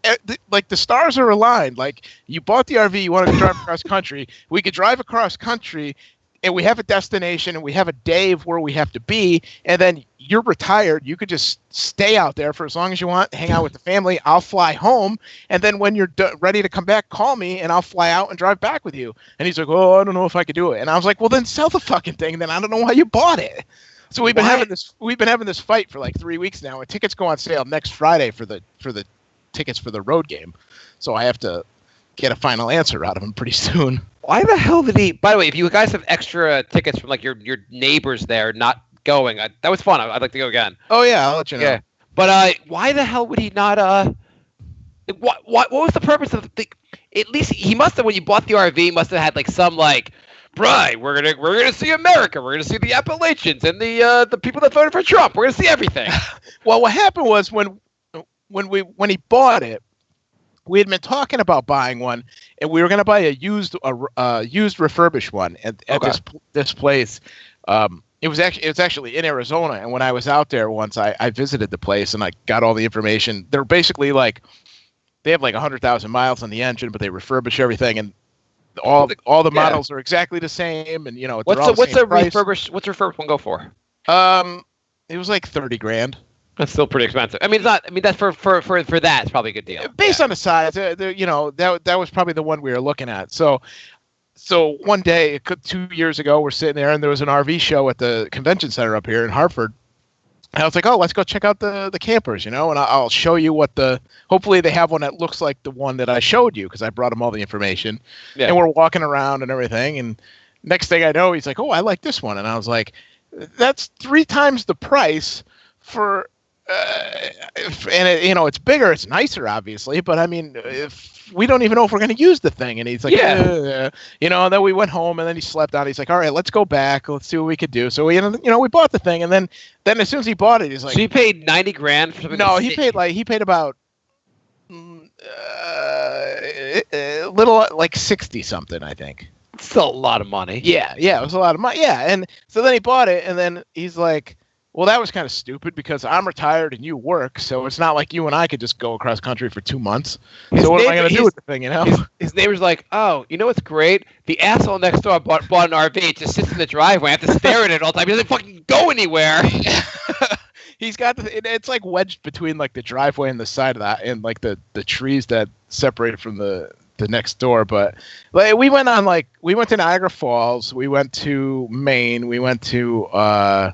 like the stars are aligned. Like you bought the RV, you wanted to drive across country. We could drive across country. And we have a destination and we have a day of where we have to be. And then you're retired. You could just stay out there for as long as you want, hang out with the family. I'll fly home. And then when you're ready to come back, call me and I'll fly out and drive back with you. And he's like, oh, I don't know if I could do it. And I was like, well, then sell the fucking thing. Then I don't know why you bought it. So we've been having this fight for like 3 weeks now. And tickets go on sale next Friday for the tickets for the road game. So I have to get a final answer out of him pretty soon. Why the hell did he? By the way, if you guys have extra tickets from like your neighbors there not going, that was fun. I'd like to go again. Oh yeah, I'll let you know. Yeah, but why the hell would he not? What was the purpose of the? At least he must have, when you bought the RV, must have had like some like, Bri, we're gonna see America. We're gonna see the Appalachians and the people that voted for Trump. We're gonna see everything. Well, what happened was when he bought it. We had been talking about buying one, and we were going to buy a used refurbished one at this place. It was actually in Arizona, and when I was out there once, I visited the place and I got all the information. They're basically like they have like 100,000 miles on the engine, but they refurbish everything, and all the models are exactly the same. And what's a refurbished one go for? It was like $30,000. That's still pretty expensive. I mean, it's not. I mean, that's for that. It's probably a good deal. Based on the size, that was probably the one we were looking at. So one day, 2 years ago, we're sitting there, and there was an RV show at the convention center up here in Hartford. And I was like, oh, let's go check out the campers, and I'll show you hopefully they have one that looks like the one that I showed you because I brought him all the information. Yeah. And we're walking around and everything, and next thing I know, he's like, oh, I like this one, and I was like, that's 3 times the price for. It's bigger, it's nicer, obviously, but I mean, if we don't even know if we're going to use the thing, and he's like, and then we went home, and then he slept on. He's like, all right, let's go back, let's see what we could do. So we bought the thing, and then as soon as he bought it, he's like, so he paid $90,000 for something. No, he paid about a little like 60 something, I think. It's still a lot of money. Yeah, it was a lot of money. Yeah, and so then he bought it, and then he's like, well, that was kind of stupid because I'm retired and you work, so it's not like you and I could just go across country for 2 months. So what am I going to do with the thing, His neighbor's like, oh, you know what's great? The asshole next door bought an RV. It just sits in the driveway. I have to stare at it all the time. He doesn't fucking go anywhere. He's got it's like wedged between like the driveway and the side of that, and like the trees that separate it from the next door. But like, we went to Niagara Falls. We went to Maine. We went to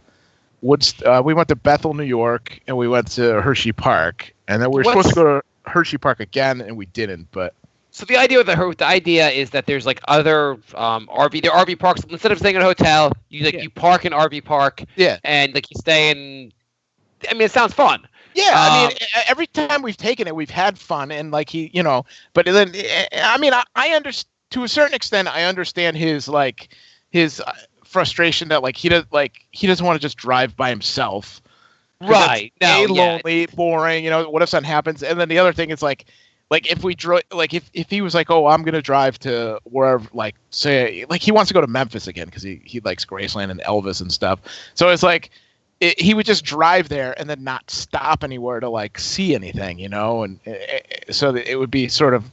we went to Bethel, New York, and we went to Hershey Park, and then we were supposed to go to Hershey Park again, and we didn't. But so the idea is that there's like other RV parks. Instead of staying in a hotel, you park in RV park, and like you stay in. I mean, it sounds fun. Yeah, I mean, every time we've taken it, we've had fun, and like but then I mean, I understand to a certain extent. I understand his frustration that like he doesn't want to just drive by himself, right? Lonely, boring. What if something happens? And then the other thing is like like if we drove, like if he was like, oh, I'm gonna drive to wherever, like say, like he wants to go to Memphis again because he likes Graceland and Elvis and stuff. So it's like he would just drive there and then not stop anywhere to like see anything, and so that it would be sort of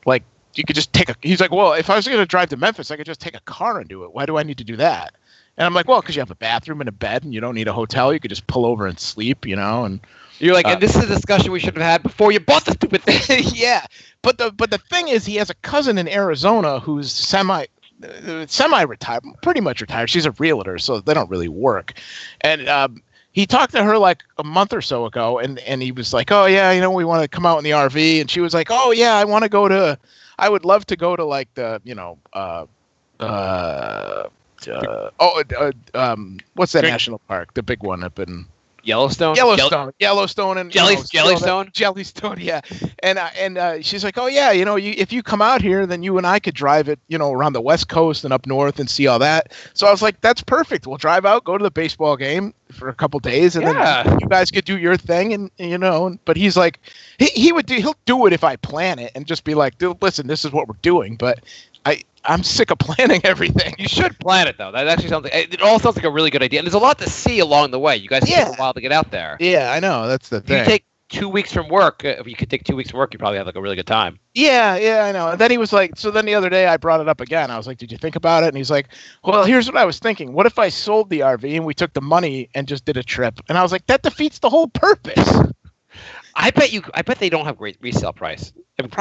like you could just take a. He's like, well, if I was gonna drive to Memphis, I could just take a car and do it. Why do I need to do that? And I'm like, well, because you have a bathroom and a bed, and you don't need a hotel. You could just pull over and sleep, and you're like, and this is a discussion we should have had before you bought the stupid thing. Yeah, but the thing is, he has a cousin in Arizona who's semi-retired, pretty much retired. She's a realtor, so they don't really work. And he talked to her like a month or so ago, and he was like, oh yeah, we want to come out in the RV, and she was like, oh yeah, I would love to go to like the what's that national park? The big one up in Yellowstone, and Jellystone, yeah. And she's like, oh yeah, if you come out here, then you and I could drive it, around the West Coast and up north and see all that. So I was like, that's perfect. We'll drive out, go to the baseball game for a couple days, and then you guys could do your thing, and But he's like, he'll do it if I plan it and just be like, dude, listen, this is what we're doing, but I'm sick of planning everything. You should plan it, though. That actually sounds like it all sounds like a really good idea. And there's a lot to see along the way. You guys take a while to get out there. Yeah, I know. That's the thing. If you take 2 weeks from work, if you could take 2 weeks from work, you probably have like a really good time. Yeah, I know. And then he was like, so then the other day I brought it up again. I was like, did you think about it? And he's like, well, here's what I was thinking. What if I sold the RV and we took the money and just did a trip? And I was like, that defeats the whole purpose. I bet they don't have great resale price.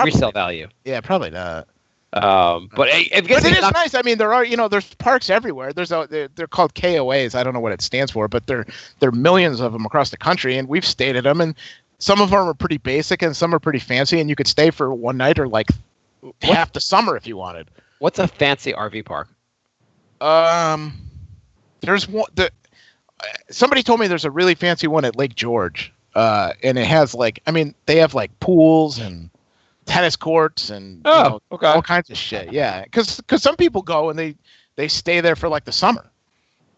Resale value. Yeah, probably not. But it is nice. I mean, there are, there's parks everywhere. They're called KOAs. I don't know what it stands for, but there are millions of them across the country, and we've stayed at them. And some of them are pretty basic, and some are pretty fancy. And you could stay for one night or like half the summer if you wanted. What's a fancy RV park? There's one. Somebody told me there's a really fancy one at Lake George, and it has they have like pools and tennis courts and all kinds of shit. Yeah, because some people go and they stay there for like the summer.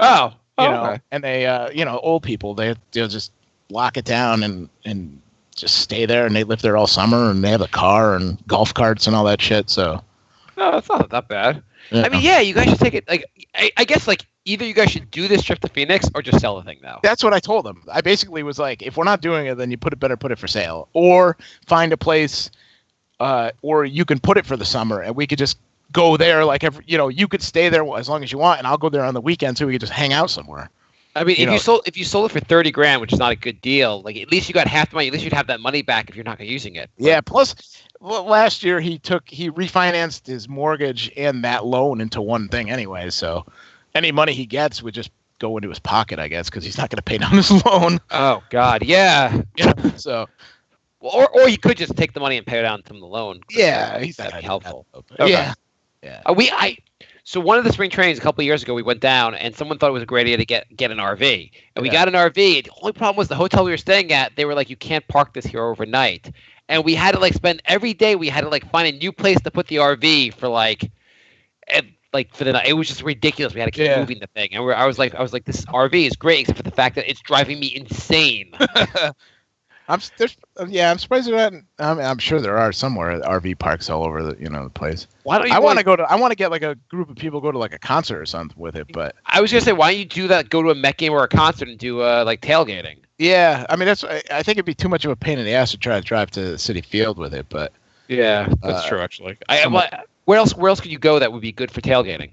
Okay. And they old people they'll just lock it down and just stay there, and they live there all summer, and they have a car and golf carts and all that shit. So no, that's not that bad. Yeah. I mean, yeah, you guys should take it. Like, I guess like either you guys should do this trip to Phoenix or just sell the thing now. That's what I told them. I basically was like, if we're not doing it, then you better put it for sale, or find a place. Or you can put it for the summer, and we could just go there. Like you could stay there as long as you want, and I'll go there on the weekend so we could just hang out somewhere. I mean, if you sold it for $30,000, which is not a good deal, like at least you got half the money. At least you'd have that money back if you're not using it. Yeah. Plus, last year he refinanced his mortgage and that loan into one thing anyway. So any money he gets would just go into his pocket, I guess, because he's not going to pay down his loan. Oh God, yeah. So. Or you could just take the money and pay down some of the loan. Yeah, that'd be helpful. Okay. Yeah. So one of the spring trainings a couple of years ago, we went down, and someone thought it was a great idea to get an RV, and we got an RV. The only problem was the hotel we were staying at. They were like, you can't park this here overnight, and we had to spend every day. We had to find a new place to put the RV for for the night. It was just ridiculous. We had to keep moving the thing, and I was like, this RV is great, except for the fact that it's driving me insane. I'm surprised there aren't. I'm sure there are somewhere RV parks all over the place. Why don't you? I want to get like a group of people go to like a concert or something with it. But I was gonna say, why don't you do that? Go to a Met game or a concert and do tailgating. Yeah, I mean I think it'd be too much of a pain in the ass to try to drive to City Field with it. But yeah, that's true actually. Where else could you go that would be good for tailgating?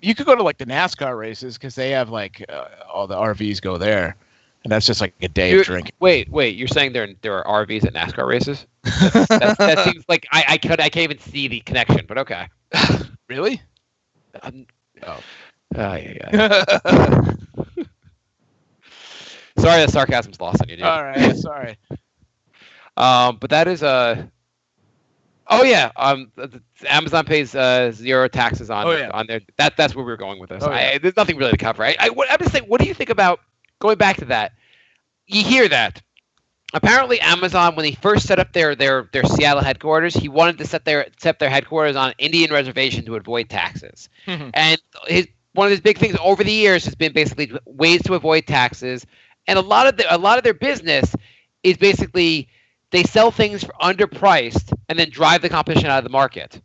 You could go to like the NASCAR races because they have all the RVs go there. And that's just like a day of drinking. Wait! You're saying there are RVs at NASCAR races? That seems like I can't even see the connection. But okay. Really? Yeah. Sorry, the sarcasm's lost on you, dude. All right, sorry. But that is Oh yeah. Amazon pays 0 taxes on there. That's where we were going with this. There's nothing really to cover. I'm just saying. What do you think about? Going back to that, you hear that. Apparently, Amazon, when they first set up their Seattle headquarters, he wanted to set their headquarters on an Indian reservation to avoid taxes. Mm-hmm. And one of his big things over the years has been basically ways to avoid taxes. And a lot of their business is basically they sell things for underpriced and then drive the competition out of the market.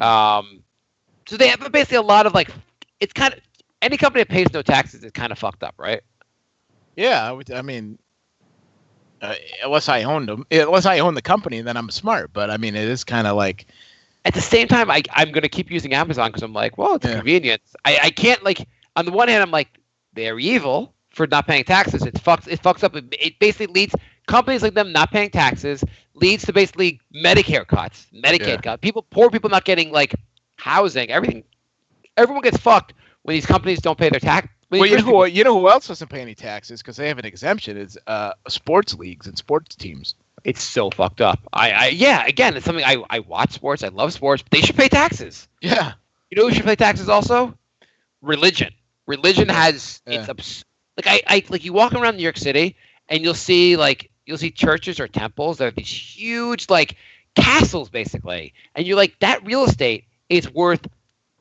So they have basically a lot of like, it's kind of, any company that pays no taxes is kind of fucked up, right? Yeah, I mean, unless I own the company, then I'm smart. But I mean, it is kind of like. At the same time, I'm going to keep using Amazon because I'm like, well, it's convenience. I can't, like, on the one hand, I'm like, they're evil for not paying taxes. It fucks up. It basically leads, companies like them not paying taxes leads to basically Medicare cuts, Medicaid cuts. Poor people not getting, like, housing, everything. Everyone gets fucked when these companies don't pay their tax. Well, you know who else doesn't pay any taxes because they have an exemption? Is sports leagues and sports teams. It's so fucked up. Again, it's something I watch sports. I love sports. But they should pay taxes. Yeah. You know who should pay taxes also? Religion. Religion has it's like you walk around New York City and you'll see churches or temples that are these huge like castles basically, and you're like, that real estate is worth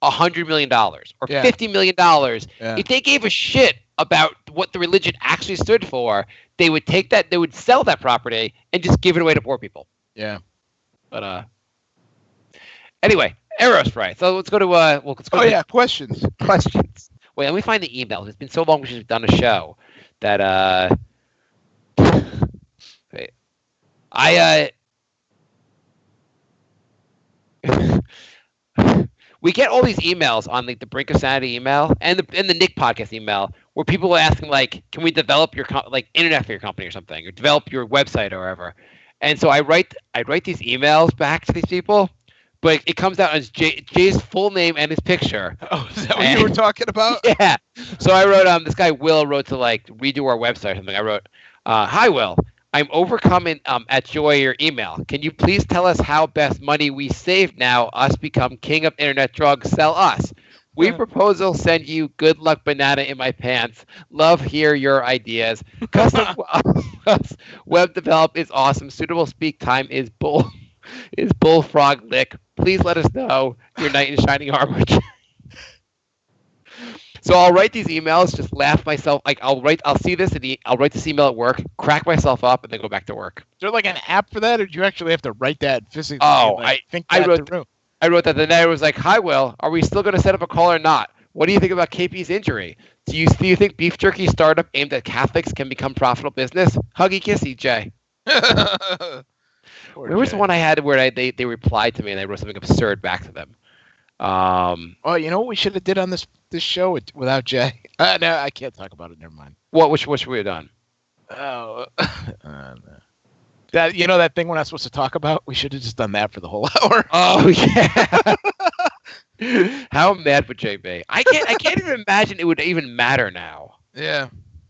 $100 million or $50 million. If they gave a shit about what the religion actually stood for, they would take that, they would sell that property and just give it away to poor people. Yeah. But anyway, Aerospray. So let's go to questions. Questions. Wait, let me find the emails. It's been so long since we've done a show that wait. We get all these emails on like the Brink of Sanity email and the Nick podcast email where people are asking like, can we develop your internet for your company or something, or develop your website or whatever. And so I write these emails back to these people, but it comes out as Jay's full name and his picture. Oh, is that what you were talking about? Yeah. So I wrote this guy Will wrote to like redo our website or something. I wrote, hi Will. I'm overcoming at joy your email. Can you please tell us how best money we save now, us become king of internet drugs, sell us? We proposal send you good luck banana in my pants. Love hear your ideas. Custom web develop is awesome. Suitable speak time is bullfrog lick. Please let us know your knight in shining armor. So I'll write these emails, just laugh myself. Like I'll see this, and I'll write this email at work, crack myself up, and then go back to work. Is there like an app for that, or do you actually have to write that physically? Oh, I wrote that. The night was like, "Hi, Will. Are we still going to set up a call or not? What do you think about KP's injury? Do you think beef jerky startup aimed at Catholics can become profitable business? Huggy kissy, Jay." Where was the one I had where they replied to me and I wrote something absurd back to them? Oh, you know what we should have did on this show without Jay? No, I can't talk about it. Never mind. What should we have done? Oh, that thing we're not supposed to talk about. We should have just done that for the whole hour. Oh yeah. How mad would Jay be? I can't even imagine it would even matter now. Yeah.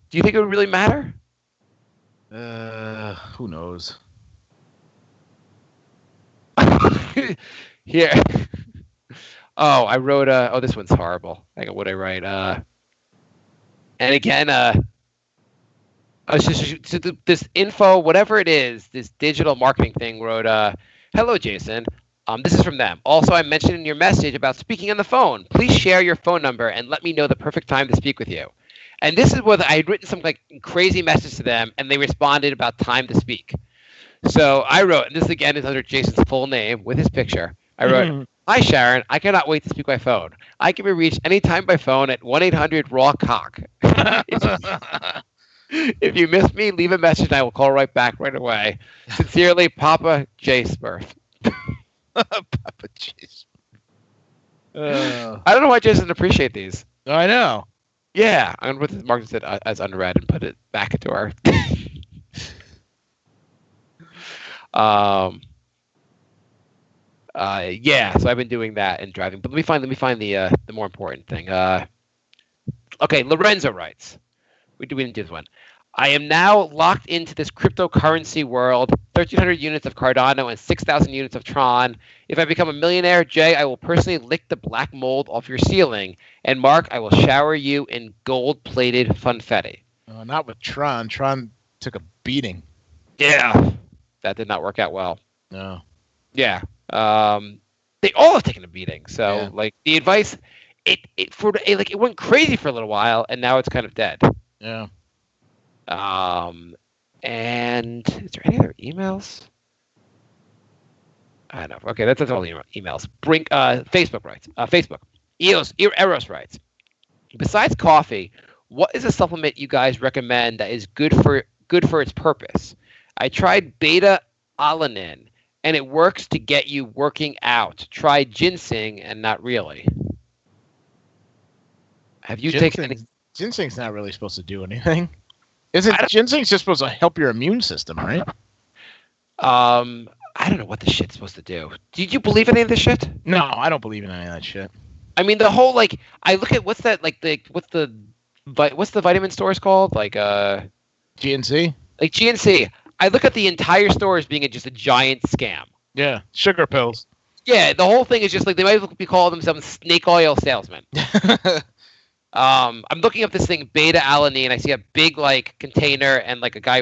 Do you think it would really matter? Who knows? Here. Oh, I wrote this one's horrible. Hang on, what I write? And again, this info, whatever it is, this digital marketing thing wrote, hello, Jason. This is from them. Also, I mentioned in your message about speaking on the phone. Please share your phone number and let me know the perfect time to speak with you. And this is what I had written some like crazy message to them, and they responded about time to speak. So I wrote, and this again is under Jason's full name with his picture. I wrote, hi, Sharon. I cannot wait to speak by phone. I can be reached anytime by phone at 1-800-RAW-COCK. If you miss me, leave a message and I will call right back right away. Sincerely, Papa J. Smurf. Papa J. Smurf. I don't know why Jason doesn't appreciate these. I know. Yeah. I'm going to put this mark it as unread and put it back into our... Yeah, so I've been doing that and driving. But let me find the more important thing. Okay, Lorenzo writes. We didn't do this one. I am now locked into this cryptocurrency world. 1,300 units of Cardano and 6,000 units of Tron. If I become a millionaire, Jay, I will personally lick the black mold off your ceiling. And Mark, I will shower you in gold-plated funfetti. Not with Tron. Tron took a beating. Yeah, that did not work out well. No. Yeah. They all have taken a beating. So like the advice, it went crazy for a little while, and now it's kind of dead. Yeah. And is there any other emails? I know. Okay, that's all the emails. Facebook writes. Facebook. Eros writes. Besides coffee, what is a supplement you guys recommend that is good for its purpose? I tried beta alanine, and it works to get you working out. Try ginseng, and not really. Have you taken any? Ginseng's not really supposed to do anything. Is it? Ginseng's just supposed to help your immune system, right? I don't know what this shit's supposed to do. Did you believe any of this shit? No, I don't believe in any of that shit. I mean, the whole I look at what's the vitamin stores called? GNC? Like GNC. I look at the entire store as being just a giant scam. Yeah, sugar pills. Yeah, the whole thing is just they might be calling themselves snake oil salesmen. I'm looking up this thing, beta alanine. I see a big container and a guy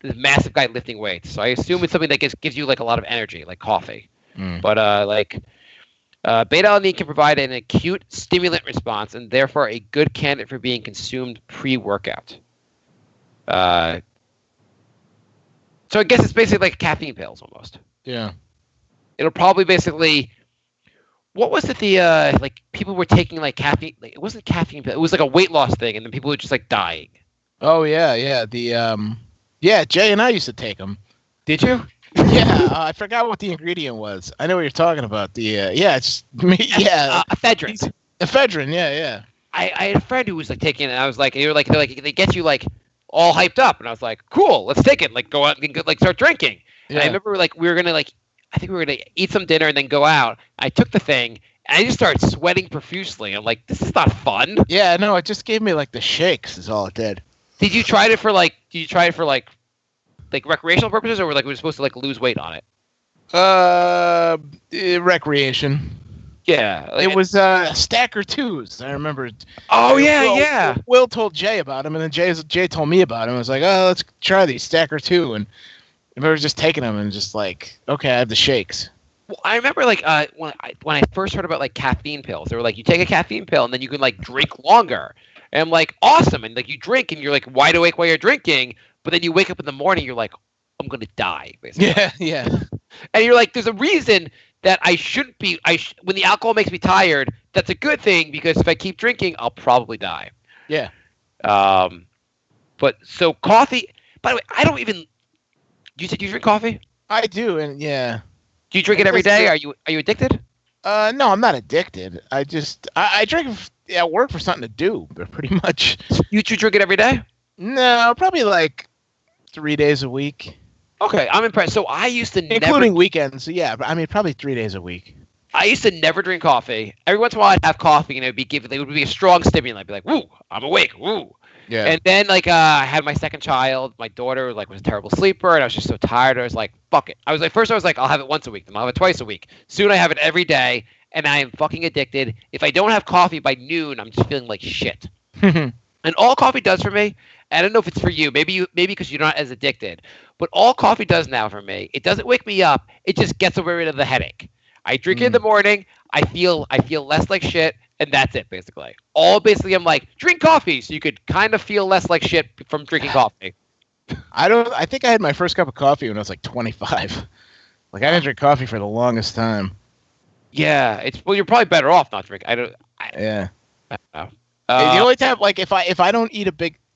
this massive guy lifting weights. So I assume it's something that gives you a lot of energy, like coffee. But beta alanine can provide an acute stimulant response and therefore a good candidate for being consumed pre-workout. So I guess it's basically like caffeine pills almost. Yeah. It'll probably basically. What was it? The people were taking caffeine. It wasn't caffeine pill. It was a weight loss thing, and then people were just dying. Oh yeah. Jay and I used to take them. Did you? Yeah, I forgot what the ingredient was. I know what you're talking about. It's ephedrine. Ephedrine, yeah. I had a friend who was taking it, and I was like, they get you all hyped up, and I was like, cool, let's take it. Go out and start drinking. Yeah. And I remember we were gonna I think we were gonna eat some dinner and then go out. I took the thing and I just started sweating profusely. I'm like, this is not fun. Yeah, no, it just gave me the shakes. Is all it did. Did you try it for recreational purposes, or we were supposed to lose weight on it? Recreation. Yeah, it was Stacker 2s. I remember. Oh yeah. Will told Jay about him, and then Jay told me about him. I was like, oh, let's try these Stacker 2, and I remember just taking them and just okay, I have the shakes. Well, I remember when I first heard about caffeine pills, they were you take a caffeine pill and then you can drink longer, and I'm like, awesome, and you drink and you're wide awake while you're drinking, but then you wake up in the morning, you're like, I'm gonna die, basically. Yeah. And you're there's a reason that I shouldn't be. When the alcohol makes me tired, that's a good thing because if I keep drinking, I'll probably die. Yeah. But so coffee. By the way, I don't even. You said you drink coffee? I do, and yeah. Do you drink it every day? Are you addicted? No, I'm not addicted. I drink at work for something to do, but pretty much. You drink it every day? No, probably 3 days a week. Okay, I'm impressed. So I used to including weekends. So yeah, I mean probably 3 days a week. I used to never drink coffee. Every once in a while I'd have coffee and it would be a strong stimulant. I'd be like, woo, I'm awake, woo. Yeah. And then I had my second child. My daughter was a terrible sleeper, and I was just so tired. I was like, fuck it. First I was like, I'll have it once a week, then I'll have it twice a week. Soon I have it every day, and I am fucking addicted. If I don't have coffee by noon, I'm just feeling like shit. And all coffee does for me, I don't know if it's for you, maybe because you're not as addicted, but all coffee does now for me, it doesn't wake me up. It just gets rid of the headache. I drink it in the morning. I feel less like shit, and that's it basically. Basically, I'm like, drink coffee, so you could kind of feel less like shit from drinking coffee. I think I had my first cup of coffee when I was 25. I didn't drink coffee for the longest time. Yeah, you're probably better off not drinking. I don't know. The only time, if I don't eat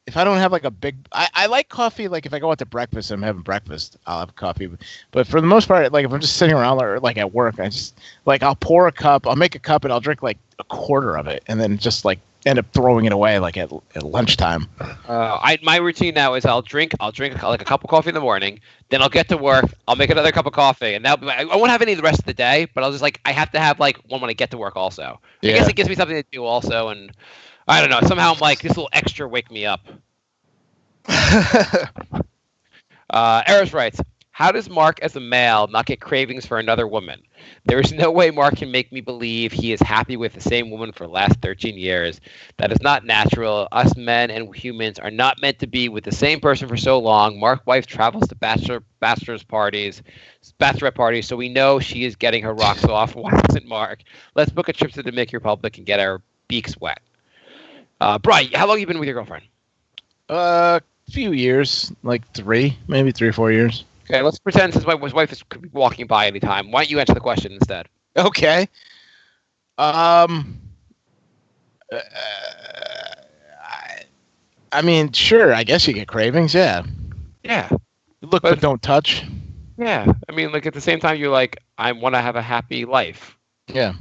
if I don't have a big, I like coffee. If I go out to breakfast and I'm having breakfast, I'll have coffee. But for the most part, if I'm just sitting around or at work, I just I'll pour a cup, I'll make a cup, and I'll drink a quarter of it, and then just end up throwing it away at lunchtime. My routine now is I'll drink a cup of coffee in the morning, then I'll get to work, I'll make another cup of coffee, and I won't have any the rest of the day, but I'll just I have to have one when I get to work also. Yeah. I guess it gives me something to do also, and I don't know. Somehow I'm this will extra wake me up. Eris writes, how does Mark as a male not get cravings for another woman? There is no way Mark can make me believe he is happy with the same woman for the last 13 years. That is not natural. Us men and humans are not meant to be with the same person for so long. Mark's wife travels to bachelorette parties, so we know she is getting her rocks off. Why doesn't Mark? Let's book a trip to the Dominican Republic and get our beaks wet. Bri, how long have you been with your girlfriend? Few years, maybe 3 or 4 years. Okay, let's pretend his wife could be walking by any time. Why don't you answer the question instead? Okay. I mean, sure. I guess you get cravings. Yeah. Yeah. Look, but don't touch. Yeah. I mean, like at the same time, you're like, I want to have a happy life. Yeah.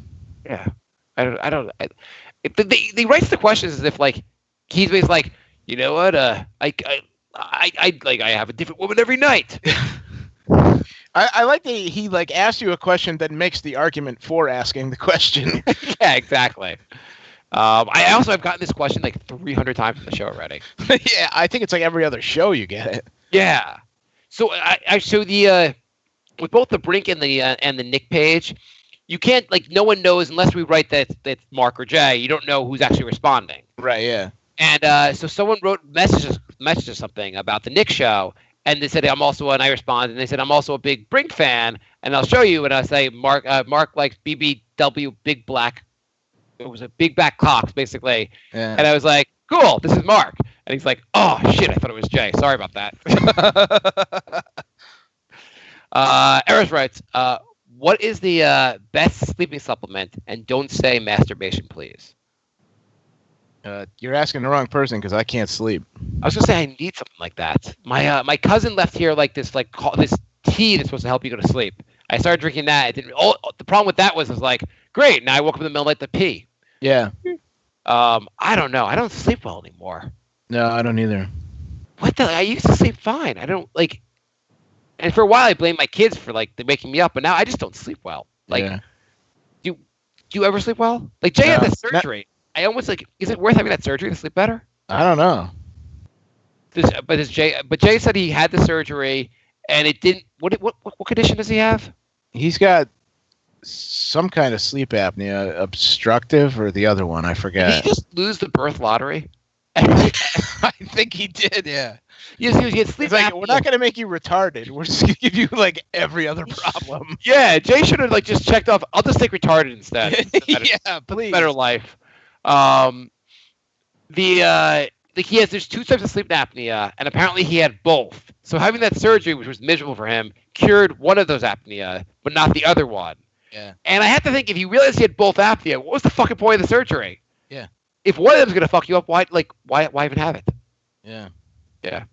Yeah. I don't. They writes the questions as if like he's always like, you know what? I have a different woman every night. I like that he like asks you a question that makes the argument for asking the question. Yeah, exactly. I also have gotten this question like 300 times on the show already. Yeah, I think it's like every other show you get it. Yeah. So I show the with both the Brink and the Nick page, you can't like no one knows unless we write that that's Mark or Jay. You don't know who's actually responding. Right. Yeah. And so someone wrote messages something about the Nick show, and they said I'm also, and I responded, and they said I'm also a big Brink fan, and I'll show you, and I say Mark likes BBW big black. It was a big back clocks basically, Yeah. and I was like, cool, this is Mark, and he's like, oh shit, I thought it was Jay. Sorry about that. Eris writes, what is the best sleeping supplement? And don't say masturbation, please. You're asking the wrong person because I can't sleep. I was gonna say I need something like that. My cousin left here like this this tea that's supposed to help you go to sleep. I started drinking that. It didn't. Oh, the problem with that was like, great. Now I woke up in the middle of the night to pee. Yeah. I don't know. I don't sleep well anymore. No, I don't either. What the? I used to sleep fine. I don't like. And for a while, I blamed my kids for like waking me up, but now I just don't sleep well. Like, Yeah. do you ever sleep well? Like Jay had the surgery. I almost like. Is it worth having that surgery to sleep better? I don't know. But Jay said he had the surgery and it didn't. What condition does he have? He's got some kind of sleep apnea, obstructive, or the other one. I Did forget. he just lose the birth lottery? I think he did. Yeah. Yes, he had sleep It's like apnea. we're not going to make you retarded. We're just going to give you like every other problem. Yeah, Jay should have like just checked off. I'll just take retarded instead. Yeah, please. Better life. There's two types of sleep apnea, and apparently he had both. So having that surgery, which was miserable for him, cured one of those apnea, but not the other one. Yeah. And I have to think, if you realized he had both apnea, what was the fucking point of the surgery? Yeah. If one of them's gonna fuck you up, why even have it? Yeah. Yeah.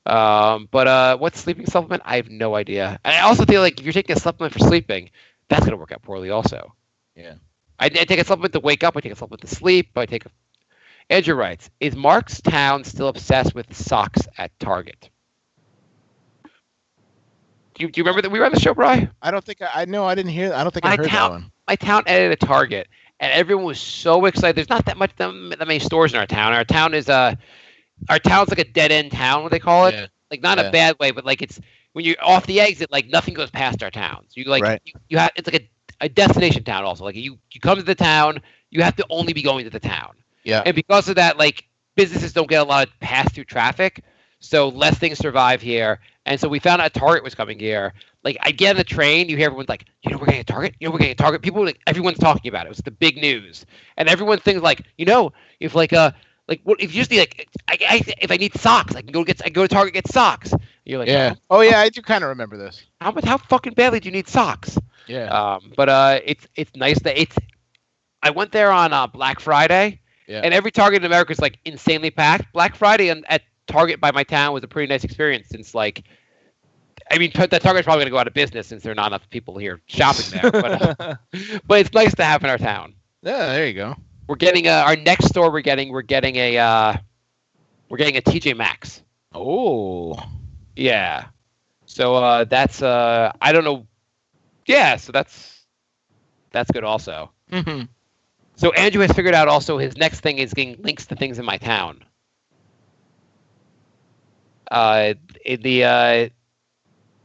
But what sleeping supplement? I have no idea. And I also feel like if you're taking a supplement for sleeping, that's gonna work out poorly also. Yeah. I take a supplement to wake up. I take a supplement to sleep. Andrew writes, is Mark's town still obsessed with socks at Target? Do you remember that we were on the show, Bri? I don't think I know. I didn't hear. I don't think I heard that one. My town edited a Target, and everyone was so excited. There's not that many stores in our town. Our town's like a dead end town. What they call it? Yeah. Like not in a bad way, but like it's when you're off the exit, like nothing goes past our town. So you like Right. you have it's like a destination town also. Like you come to the town, you have to only be going to the town. Yeah. And because of that, like businesses don't get a lot of pass through traffic, so less things survive here. And so we found out Target was coming here. Like I get on the train, you hear everyone's like, we're getting a Target. We're getting a Target. People like everyone's talking about it. It was the big news, and everyone thinks like, if what if you just need like if I need socks, I go to Target get socks. And you're like, Yeah. Oh yeah, I do kind of remember this. how fucking badly do you need socks? Yeah. But it's nice that I went there on Black Friday. Yeah. And every Target in America is like insanely packed. Black Friday at Target by my town was a pretty nice experience since that Target's probably going to go out of business since there are not enough people here shopping there. But it's nice to have in our town. Yeah, there you go. We're getting our next store. We're getting a TJ Maxx. Oh. Yeah. So that's I don't know. Yeah. So that's good also. Mm-hmm. So Andrew has figured out also his next thing is getting links to things in my town.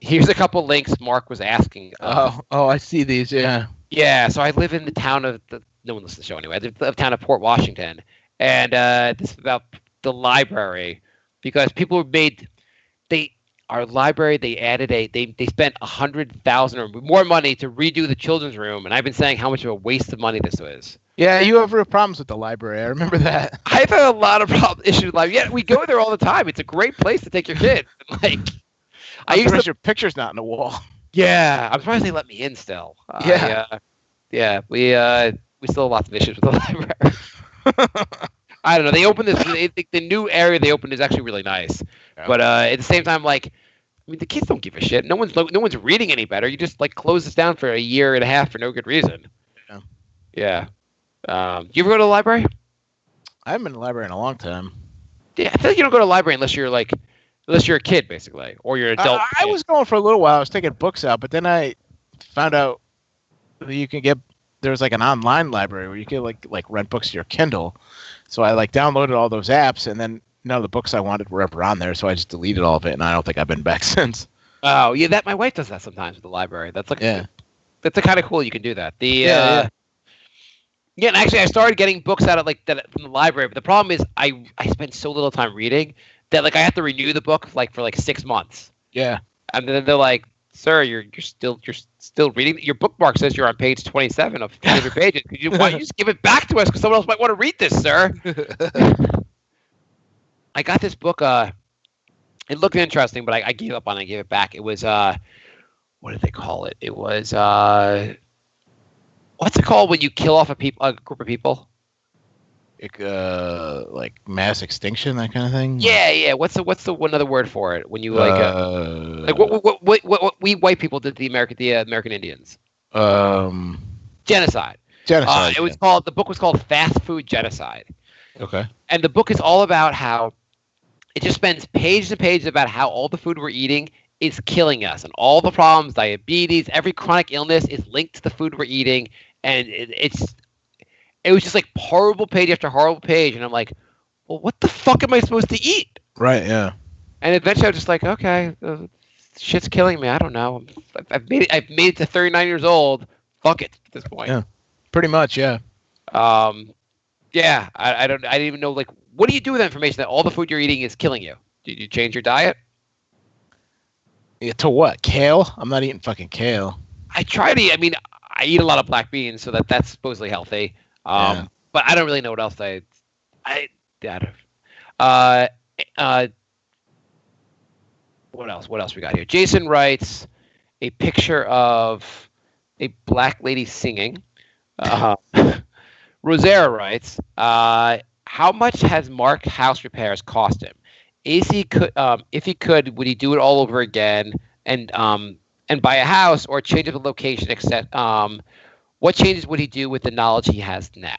Here's a couple links Mark was asking. Oh, I see these. Yeah. Yeah, so I live in the town of no one listens to the show anyway. I live in the town of Port Washington, and this is about the library because people our library they added they spent $100,000 or more money to redo the children's room, and I've been saying how much of a waste of money this was. Yeah, you have real problems with the library. I remember that. I've had a lot of issues with library. Yeah, we go there all the time. It's a great place to take your kids. Like, I used to. Your picture's not in the wall. Yeah, I'm surprised they let me in still. Yeah. We still have lots of issues with the library. I don't know. They opened this. The new area they opened is actually really nice, but at the same time, like, I mean, the kids don't give a shit. No one's reading any better. You just like close this down for a year and a half for no good reason. Yeah. Do you ever go to the library? I haven't been to the library in a long time. Yeah, I feel like you don't go to the library unless you're a kid, basically, or you're an adult. I was going for a little while. I was taking books out, but then I found out that you can get. There's like an online library where you can like rent books to your Kindle. So I like downloaded all those apps, and then none of the books I wanted were ever on there. So I just deleted all of it, and I don't think I've been back since. Oh yeah, that my wife does that sometimes with the library. That's like that's kind of cool. You can do that. Yeah, and actually, I started getting books out of like that from the library, but the problem is I spend so little time reading that like I have to renew the book like for like 6 months. Yeah, and then they're like, "Sir, you're still reading. Your bookmark says you're on page 27 of 200 pages. Why don't you just give it back to us because someone else might want to read this, sir?" I got this book. It looked interesting, but I gave up on it. I gave it back. It was what did they call it? It was what's it called when you kill off a group of people? Like mass extinction, that kind of thing. Yeah. What's the one other word for it? When you like what we white people did to the American Indians? Genocide. Genocide. It was called. The book was called Fast Food Genocide. Okay. And the book is all about how it just spends pages and pages about how all the food we're eating is killing us, and all the problems, diabetes, every chronic illness is linked to the food we're eating, and it was just like horrible page after horrible page, and I'm like, well, what the fuck am I supposed to eat? Right. Yeah. And eventually I was just like, okay, shit's killing me. I don't know. I've made it to 39 years old. Fuck it at this point. Yeah. Pretty much. Yeah. Yeah. I didn't even know, like, what do you do with that information that all the food you're eating is killing you? Did you change your diet? Yeah, to what? Kale? I'm not eating fucking kale. I try to eat. I mean, I eat a lot of black beans, so that's supposedly healthy. But I don't really know what else what else we got here? Jason writes a picture of a black lady singing. Rosera writes, how much has Mark house repairs cost him? If he could, would he do it all over again and buy a house or change up the location? Except, what changes would he do with the knowledge he has now?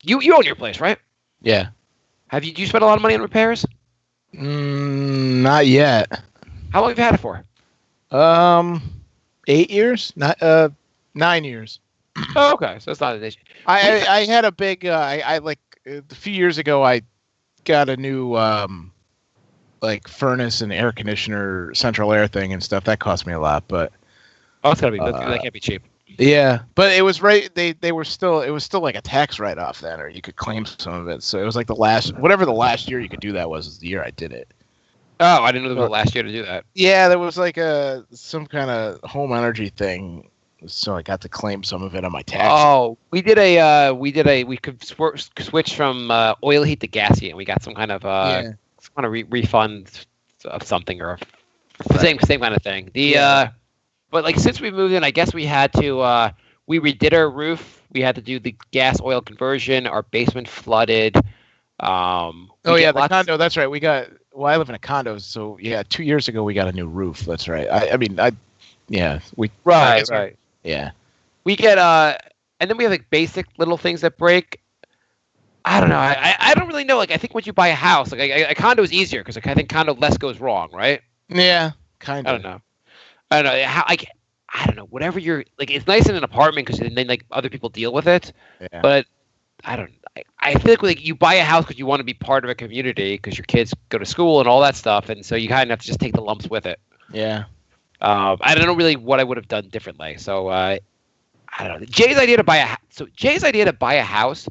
You own your place, right? Yeah. Do you spend a lot of money on repairs? Not yet. How long have you had it for? 8 years? 9 years. Oh, okay. So it's not an issue. I had a big. I like a few years ago. I got a new like furnace and air conditioner, central air thing and stuff. That cost me a lot, but it's gotta be. That can't be cheap. Yeah, but it was right. They were still. It was still like a tax write-off then, or you could claim some of it. So it was like the last year you could do that was the year I did it. Oh, I didn't know there was the last year to do that. Yeah, there was like some kind of home energy thing. So I got to claim some of it on my tax. Oh, we could switch from oil heat to gas heat, and we got some kind of refund of something or same kind of thing. But like since we moved in, I guess we had to we redid our roof. We had to do the gas oil conversion. Our basement flooded. The condo. That's right. I live in a condo, so yeah. 2 years ago we got a new roof. That's right. Right. Yeah. We get and then we have like basic little things that break. I don't know. I don't really know. Like I think once you buy a house, like a condo is easier because like, I think condo less goes wrong, right? Yeah, kind of. I don't know. I don't know. Whatever you're like, it's nice in an apartment because then like other people deal with it. Yeah. But I don't. I feel like you buy a house because you want to be part of a community because your kids go to school and all that stuff, and so you kind of have to just take the lumps with it. Yeah. I don't know really what I would have done differently. So I don't know. Jay's idea to buy a house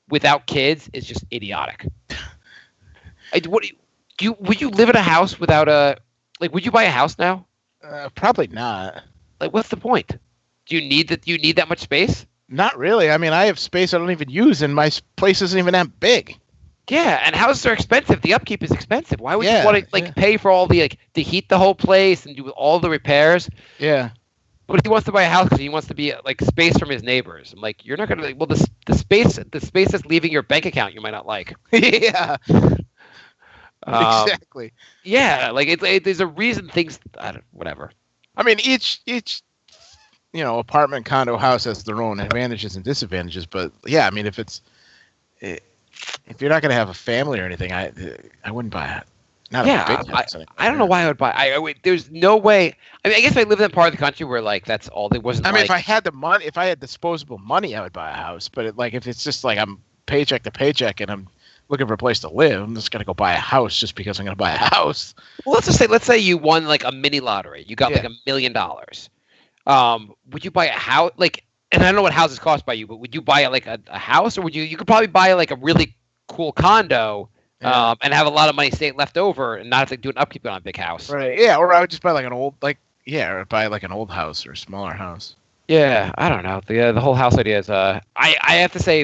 without kids is just idiotic. Would you live in a house without would you buy a house now? Probably not. Like, what's the point? Do you need that much space? Not really. I mean, I have space I don't even use, and my place isn't even that big. Yeah, and houses are expensive. The upkeep is expensive. Why would you Yeah, want to yeah. pay for all the to heat the whole place and do all the repairs? Yeah. But he wants to buy a house because he wants to be space from his neighbors. I'm like, you're not gonna. Well, the space that's leaving your bank account, you might not like. Yeah. Exactly. Yeah, there's a reason things. I don't. Whatever. I mean, each apartment, condo, house has their own advantages and disadvantages. But yeah, I mean, if you're not going to have a family or anything, I wouldn't buy it. Not a big house. I don't know why I would buy. There's no way. I mean, I guess if I lived in a part of the country where that's all there wasn't. I mean, if I had the money, if I had disposable money, I would buy a house. But if it's just like I'm paycheck to paycheck and I'm looking for a place to live, I'm just going to go buy a house just because I'm going to buy a house. Well, let's say you won a mini lottery. You got $1 million. Would you buy a house? And I don't know what houses cost by you, but would you buy a house, or would you could probably buy a really cool condo and have a lot of money left over and not have to do an upkeep on a big house? Right. Yeah. Or I would just buy an old or buy an old house or a smaller house. Yeah. I don't know. The whole house idea is I have to say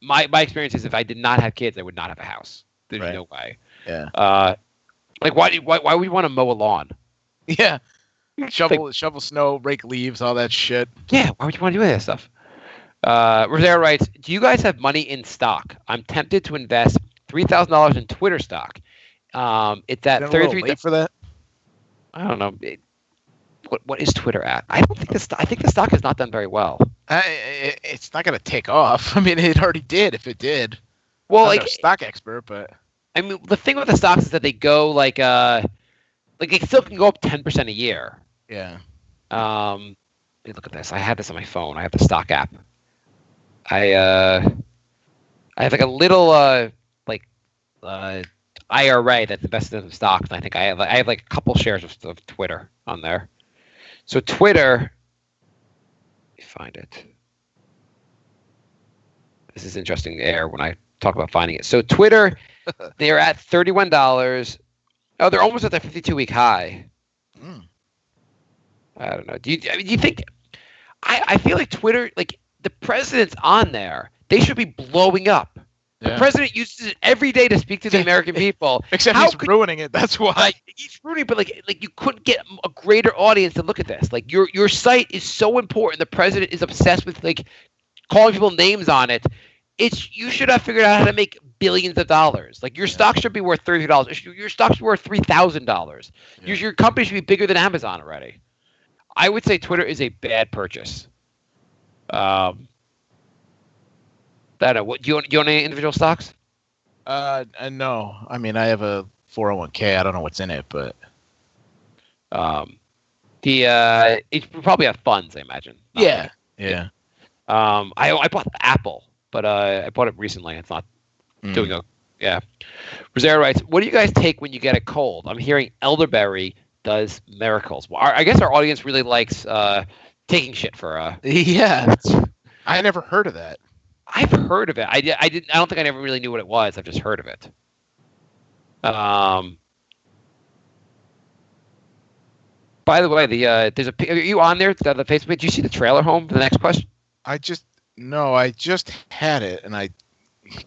my experience is if I did not have kids, I would not have a house. There's no way. Yeah. Why would you want to mow a lawn? Yeah. Shovel snow, rake leaves, all that shit. Yeah, why would you want to do that stuff? Rosero writes, do you guys have money in stock? I'm tempted to invest $3,000 in Twitter stock. It's at 33 late for that. I don't know. What is Twitter at? I think the stock has not done very well. It's not going to take off. I mean, it already did. If it did, well, I'm not a stock expert, but I mean, the thing with the stocks is that they go it still can go up 10% a year. Yeah. Let me look at this. I have this on my phone. I have the stock app. I have a little IRA that's invested in stocks. And I think I have a couple shares of Twitter on there. So Twitter, let me find it. This is interesting air when I talk about finding it. So Twitter, they're at $31. Oh, they're almost at the 52-week high. I don't know. Do you think? I feel like Twitter, the president's on there. They should be blowing up. Yeah. The president uses it every day to speak to the American people. Except he's ruining it. That's why. He's ruining it, but you couldn't get a greater audience to look at this. Your site is so important. The president is obsessed with calling people names on it. You should have figured out how to make billions of dollars. Your stock should be worth $30. Your stock should be worth $3,000. Yeah. Your company should be bigger than Amazon already. I would say Twitter is a bad purchase. I don't know. Do you own any individual stocks? No. I mean, I have a 401k. I don't know what's in it, but you probably have funds, I imagine. Yeah. I bought Apple, but I bought it recently. It's not doing yeah. Rosero writes, what do you guys take when you get a cold? I'm hearing elderberry does miracles. Well, I guess our audience really likes taking shit for yeah. I never heard of that. I've heard of it. I don't think I never really knew what it was. I've just heard of it. By the way, there's are you on there? The Facebook page? Did you see the trailer home for the next question? I just had it and I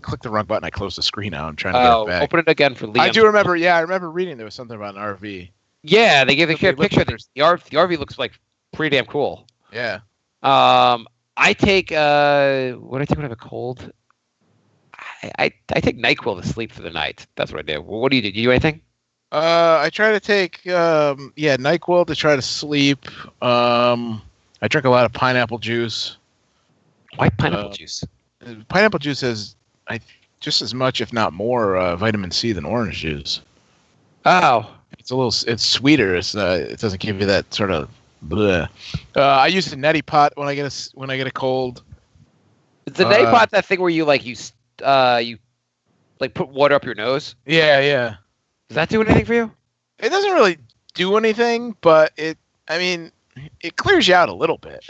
clicked the wrong button. I closed the screen out. I'm trying to get it back. Open it again for Liam. I do remember. Yeah, I remember reading there was something about an RV. Yeah, they gave a picture. The RV looks pretty damn cool. Yeah. I take what do I take when I have a cold? I take NyQuil to sleep for the night. That's what I do. What do you do? Do you do anything? I try to take NyQuil to try to sleep. I drink a lot of pineapple juice. Why pineapple juice? Pineapple juice has just as much, if not more, vitamin C than orange juice. Oh. It's sweeter. It doesn't give you that sort of bleh. I use a neti pot when I get a cold. Is the neti pot that thing where you put water up your nose? Yeah. Does that do anything for you? It doesn't really do anything, but it clears you out a little bit.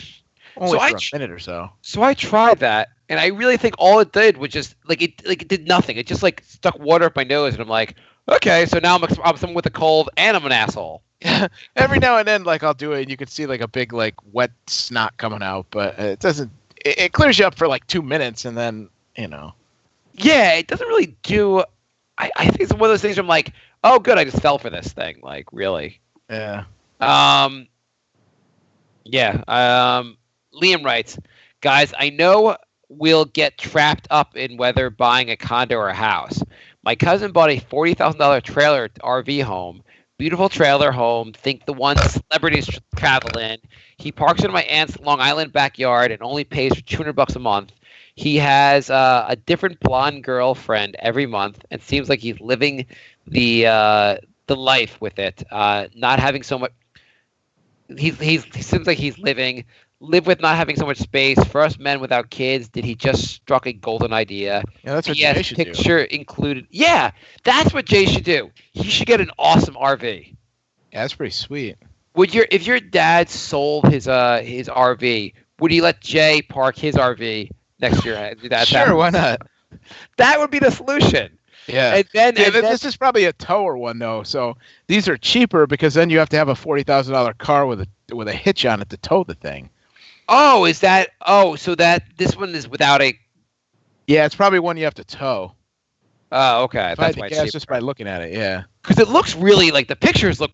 Only for a minute or so. So I tried that, and I really think all it did was just it did nothing. It just stuck water up my nose, and I'm like, okay, so now I'm someone with a cold, and I'm an asshole. Every now and then, I'll do it, and you can see a big wet snot coming out, but it doesn't. It clears you up for 2 minutes, and then Yeah, it doesn't really do. I think it's one of those things where I'm like, oh, good, I just fell for this thing. Like, really. Yeah. Um, yeah. Liam writes, guys, I know we'll get trapped up in whether buying a condo or a house. My cousin bought a $40,000 trailer RV home. Beautiful trailer home. Think the one celebrities travel in. He parks in my aunt's Long Island backyard and only pays for $200 a month. He has a different blonde girlfriend every month and seems like he's living the life with it. Not having so much. He seems like he's live with not having so much space. For us men without kids, did he just struck a golden idea? Yeah, that's what PS Jay should do. picture included. Yeah, that's what Jay should do. He should get an awesome RV. Yeah, that's pretty sweet. If your dad sold his RV, would he let Jay park his RV next to your dad's Sure, house? why not? That would be the solution. Yeah. And then, Yeah, and then this is probably a tower one though, so these are cheaper because then you have to have a $40,000 car with a hitch on it to tow the thing. oh, is that so that this one is without a Yeah, it's probably one you have to tow. oh, okay. If I had That's to why guess it's just by looking at it, yeah. because it looks really like the pictures look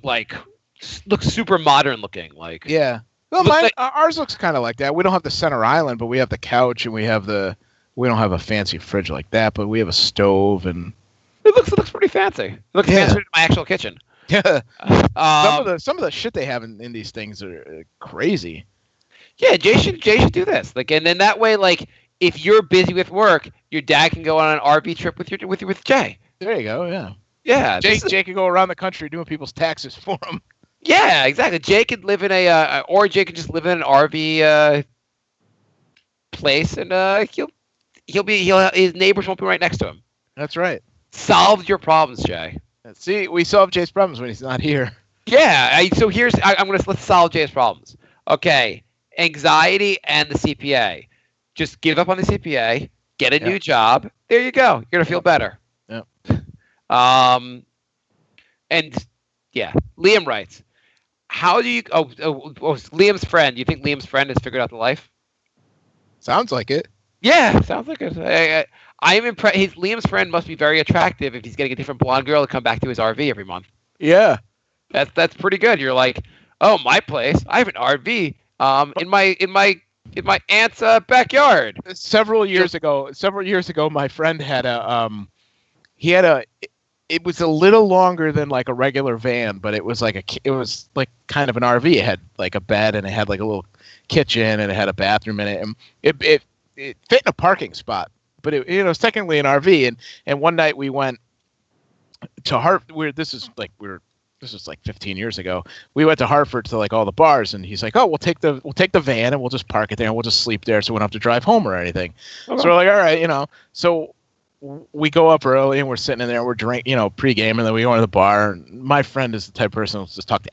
super modern looking. Like Yeah. Well, Looks like- ours looks kind of like that. We don't have the center island, but we have the couch and we don't have a fancy fridge like that, but we have a stove and it looks pretty fancy. It looks Yeah. fancier than my actual kitchen. yeah. Um, Some of the shit they have in these things are crazy. yeah, Jay should do this. Like, and then that way, like, if you're busy with work, your dad can go on an RV trip with Jay. There you go. Yeah. Yeah, Jay could go around the country doing people's taxes for him. yeah, exactly. Jay could live in or Jay could just live in an RV place, and his neighbors won't be right next to him. That's right. Solved your problems, Jay. See, we solve Jay's problems when he's not here. Yeah. Let's solve Jay's problems. Okay, anxiety and the CPA. Just give up on the CPA. Get a new job. There you go. You're gonna feel better. Yeah. And yeah, Liam writes, "How do you? Liam's friend. Do you think Liam's friend has figured out the life? Sounds like it. Yeah, sounds like it. I'm impressed. Liam's friend must be very attractive if he's getting a different blonde girl to come back to his RV every month. Yeah. That's pretty good. You're like, oh, my place. I have an RV. In my aunt's backyard. Several years ago, my friend had it was a little longer than like a regular van, but it was like kind of an RV. It had like a bed and it had like a little kitchen and it had a bathroom in it, and it fit in a parking spot. But it was technically an RV, and one night we went to Hartford. This was like 15 years ago. We went to Hartford to like all the bars, and he's like, "Oh, we'll take the van and we'll just park it there and we'll just sleep there, so we don't have to drive home or anything." Okay. So we're like, "All right, So we go up early and we're sitting in there, we're drinking, pregame, and then we go into the bar. And my friend is the type of person who'll just talk to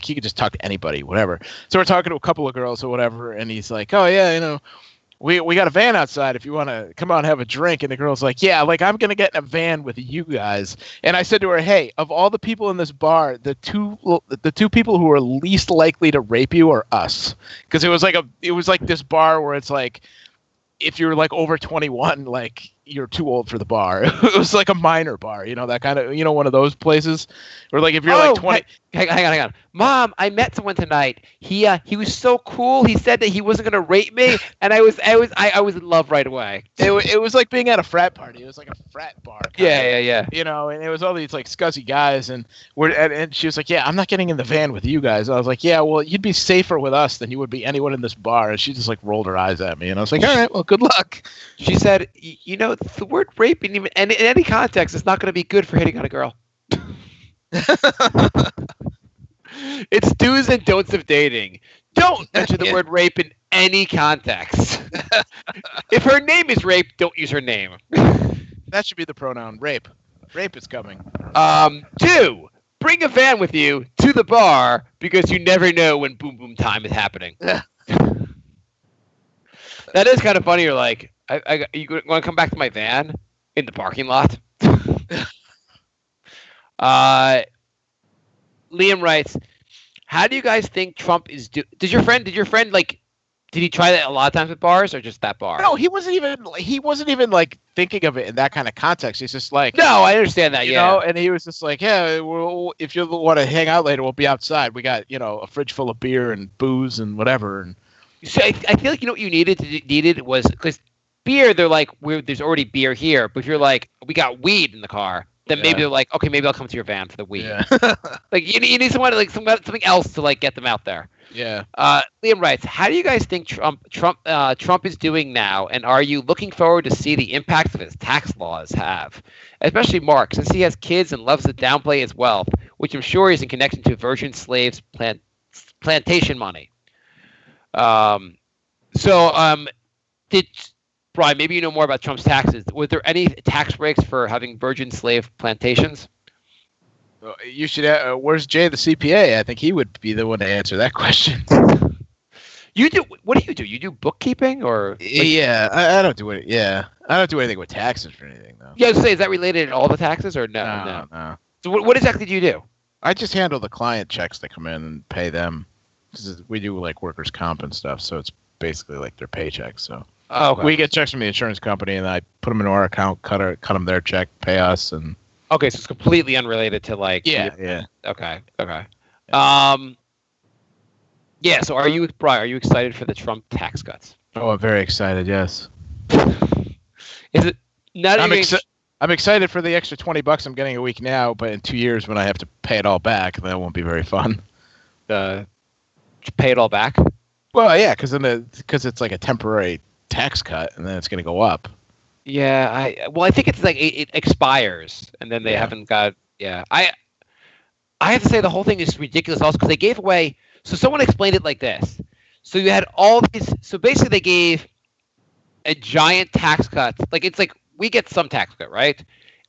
he could just talk to anybody, whatever. So we're talking to a couple of girls or whatever, and he's like, "Oh yeah, we got a van outside if you want to come out and have a drink." And the girl's like, "Yeah, like I'm going to get in a van with you guys." And I said to her, "Hey, of all the people in this bar, the two people who are least likely to rape you are us." Because it was like this bar where it's like, if you're like over 21, like you're too old for the bar. It was like a minor bar, that kind of, one of those places where like if you're like 20. Hang on. Mom, I met someone tonight. He was so cool. He said that he wasn't gonna rape me, and I was in love right away. It was like being at a frat party. It was like a frat bar. Yeah. And it was all these like scuzzy guys, and she was like, "Yeah, I'm not getting in the van with you guys." And I was like, "Yeah, well, you'd be safer with us than you would be anyone in this bar." And she just like rolled her eyes at me, and I was like, "All right, well, good luck." She said, the word rape in any context is not going to be good for hitting on a girl. It's do's and don'ts of dating. Don't mention the word rape in any context. If her name is rape, don't use her name. That should be the pronoun rape. Rape is coming. 2, bring a van with you to the bar because you never know when boom boom time is happening. That is kind of funny. You're like, you want to come back to my van in the parking lot? Liam writes, how do you guys think Trump is Did your friend like Did he try that a lot of times with bars or just that bar? No, he wasn't even like thinking of it in that kind of context. He's just like, No, I understand that. you Yeah. know, and he was just like, yeah, if you want to hang out later, we'll be outside. We got, a fridge full of beer and booze and whatever. And So I feel like what you needed was because beer, they're like, there's already beer here, but if you're like, we got weed in the car, then maybe they're like, okay, maybe I'll come to your van for the weed. Yeah. Like you need someone like something else to like get them out there. Yeah. Liam writes, how do you guys think Trump is doing now, and are you looking forward to see the impacts of his tax laws have? Especially Mark, since he has kids and loves to downplay his wealth, which I'm sure is in connection to virgin slaves plantation money. Did Brian, maybe you know more about Trump's taxes. Was there any tax breaks for having virgin slave plantations? You should. Where's Jay, the CPA? I think he would be the one to answer that question. You do. What do you do? You do bookkeeping, or? Yeah, I don't do it. Yeah, I don't do anything with taxes or anything though. Yeah, I was gonna say, is that related to all the taxes or no? No. So what exactly do you do? I just handle the client checks that come in and pay them. We do like workers' comp and stuff, so it's basically like their paychecks. So we get checks from the insurance company, and I put them into our account, cut them their check, pay us, and. Okay, so it's completely unrelated to like. Yeah. Okay. Yeah. So are you excited for the Trump tax cuts? Oh, I'm very excited. Yes. Is it not? I'm excited for the extra $20 I'm getting a week now, but in 2 years when I have to pay it all back, that won't be very fun. Pay it all back? Well, yeah, because it's like a temporary tax cut, and then it's going to go up. Yeah, I think it's like it expires, and then they haven't got. Yeah, I have to say the whole thing is ridiculous. Also, because they gave away. So someone explained it like this. So you had all these. So basically, they gave a giant tax cut. Like it's like we get some tax cut, right?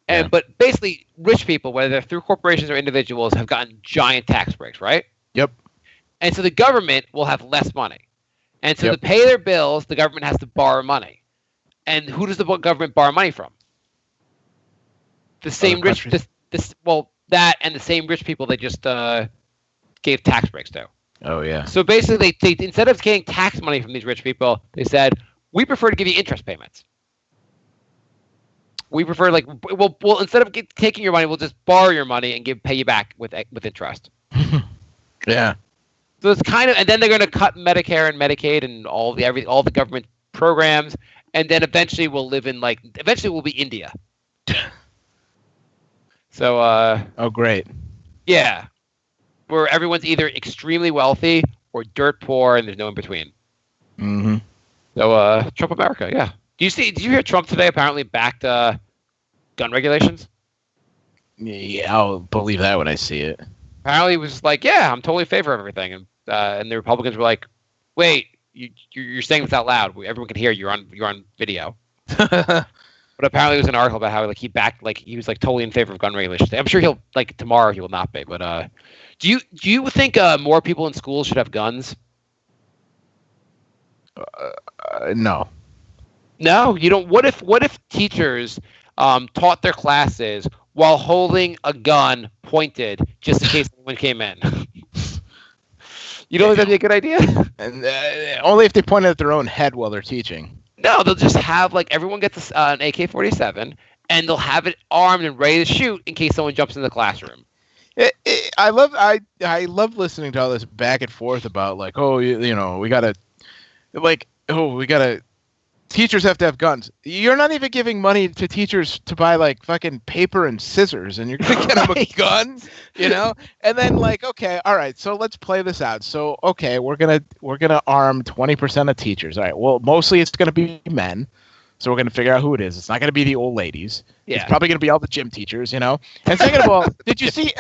But basically, rich people, whether they're through corporations or individuals, have gotten giant tax breaks, right? Yep. And so the government will have less money, and so to pay their bills, the government has to borrow money. And who does the government borrow money from? The same rich, that and the same rich people they just gave tax breaks to. Oh yeah. So basically, they instead of getting tax money from these rich people, they said we prefer to give you interest payments. We prefer we'll instead of taking your money, we'll just borrow your money and pay you back with interest. Yeah. So it's kind of, and then they're going to cut Medicare and Medicaid and all the government programs. And then eventually we'll be India. So oh great. Yeah. Where everyone's either extremely wealthy or dirt poor and there's no in between. Mm-hmm. So Trump America, yeah. Did you hear Trump today apparently backed gun regulations? Yeah, I'll believe that when I see it. Apparently he was like, yeah, I'm totally in favor of everything. And the Republicans were like, wait, you're saying this out loud. Everyone can hear you're on video. But apparently, there was an article about how he backed, he was totally in favor of gun regulations. I'm sure he'll tomorrow he will not be. But do you think more people in schools should have guns? No. No, you don't. What if teachers taught their classes while holding a gun pointed just in case anyone came in? You don't think that'd be a good idea? And only if they point at their own head while they're teaching. No, they'll just have everyone gets an AK-47, and they'll have it armed and ready to shoot in case someone jumps in the classroom. I love listening to all this back and forth about we gotta teachers have to have guns. You're not even giving money to teachers to buy fucking paper and scissors, and you're gonna get them a gun, And then okay, all right, so let's play this out. So okay, we're gonna arm 20% of teachers. All right, well mostly it's gonna be men, so we're gonna figure out who it is. It's not gonna be the old ladies. Yeah. It's probably gonna be all the gym teachers, And second of all, did you see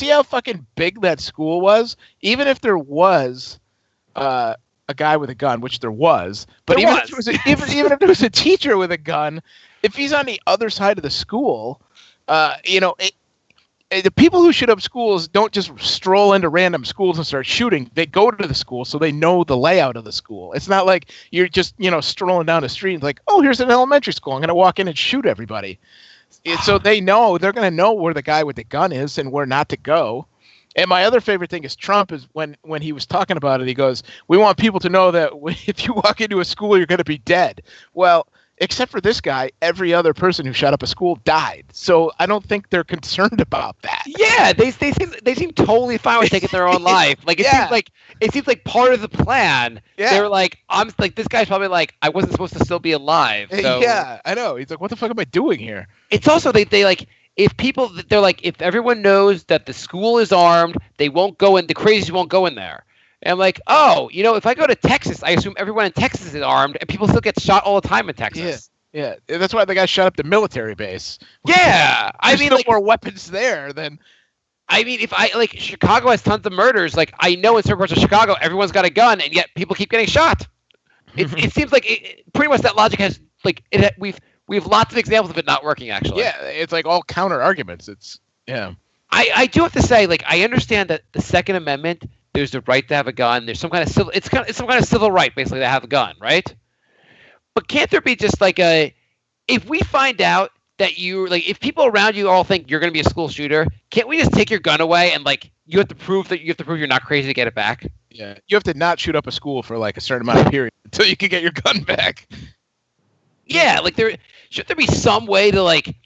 how fucking big that school was? Even if there was a guy with a gun, which there was, but even if there was a teacher with a gun, if he's on the other side of the school, the people who shoot up schools don't just stroll into random schools and start shooting. They go to the school so they know the layout of the school. It's not like you're just strolling down the street and oh, here's an elementary school. I'm going to walk in and shoot everybody. So they know they're going to know where the guy with the gun is and where not to go. And my other favorite thing is Trump is when he was talking about it, he goes, "We want people to know that if you walk into a school, you're going to be dead." Well, except for this guy, every other person who shot up a school died. So I don't think they're concerned about that. Yeah, they seem totally fine with taking their own life. Like it seems like part of the plan. Yeah. They were like, I'm like, this guy's probably like, I wasn't supposed to still be alive. So. Yeah, I know. He's like, what the fuck am I doing here? It's also they like, if people, they're like, if everyone knows that the school is armed, they won't go in. The crazies won't go in there. And I'm like, oh, if I go to Texas, I assume everyone in Texas is armed, and people still get shot all the time in Texas. Yeah. That's why the guy shot up the military base. Yeah, I mean, no more weapons there than. I mean, if Chicago has tons of murders. Like, I know in certain parts of Chicago, everyone's got a gun, and yet people keep getting shot. It seems like pretty much that logic has we have lots of examples of it not working, actually. Yeah, it's like all counter arguments. I do have to say, like, I understand that the Second Amendment, there's the right to have a gun. There's some kind of civil. It's some kind of civil right, basically, to have a gun, right? But can't there be just like if we find out that if people around you all think you're going to be a school shooter, can't we just take your gun away and like you have to prove you're not crazy to get it back? Yeah, you have to not shoot up a school for like a certain amount of period until you can get your gun back. Yeah, like should there be some way to like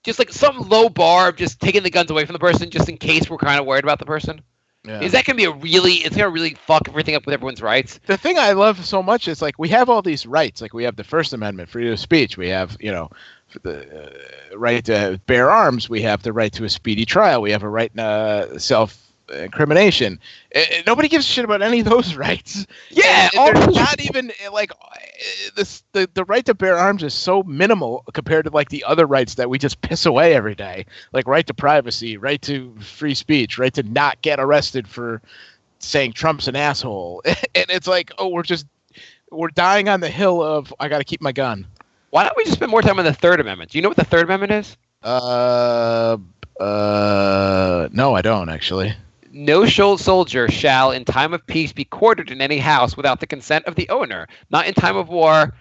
just like some low bar of just taking the guns away from the person just in case we're kind of worried about the person? Yeah. Is that going to be it's going to really fuck everything up with everyone's rights? The thing I love so much is like we have all these rights. Like we have the First Amendment, freedom of speech. We have, the right to bear arms. We have the right to a speedy trial. We have a right to self-incrimination. Nobody gives a shit about any of those rights. Yeah, they're not even like the right to bear arms is so minimal compared to like the other rights that we just piss away every day, like right to privacy, right to free speech, right to not get arrested for saying Trump's an asshole. And it's like, oh, we're dying on the hill of I got to keep my gun. Why don't we just spend more time on the Third Amendment? Do you know what the Third Amendment is? No, I don't actually. No soldier shall, in time of peace, be quartered in any house without the consent of the owner, not in time of war,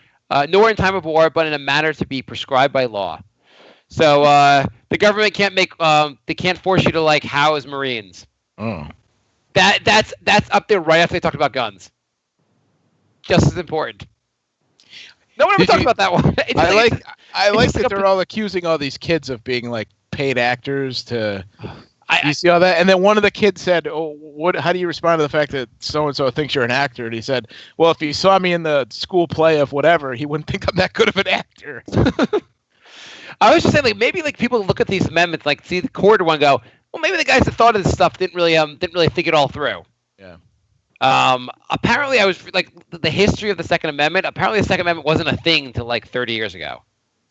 nor in time of war, but in a manner to be prescribed by law. So the government can't they can't force you to like house Marines. Oh. That's up there right after they talked about guns. Just as important. No one ever talks about that one. I like that they're all accusing all these kids of being like paid actors to. You see all that? And then one of the kids said, "Oh, how do you respond to the fact that so and so thinks you're an actor?" And he said, "Well, if he saw me in the school play of whatever, he wouldn't think I'm that good of an actor." I was just saying, like maybe like people look at these amendments, like see the quarter one, go, well, maybe the guys that thought of this stuff didn't really think it all through. Yeah. Apparently, I was like the history of the Second Amendment. Apparently, the Second Amendment wasn't a thing till like 30 years ago.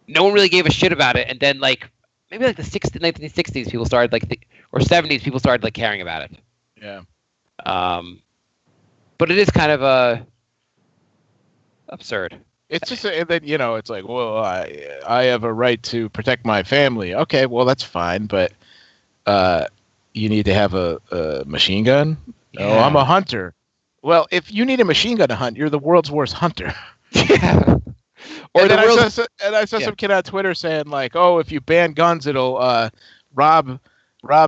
No one really gave a shit about it, and then like maybe like the 1960s, people started or 70s, people started like caring about it. Yeah. But it is kind of absurd. It's just and then it's like, well, I have a right to protect my family. Okay, well that's fine, but you need to have a machine gun. Yeah. Oh, I'm a hunter. Well, if you need a machine gun to hunt, you're the world's worst hunter. Yeah. I saw some kid on Twitter saying like, "Oh, if you ban guns, it'll rob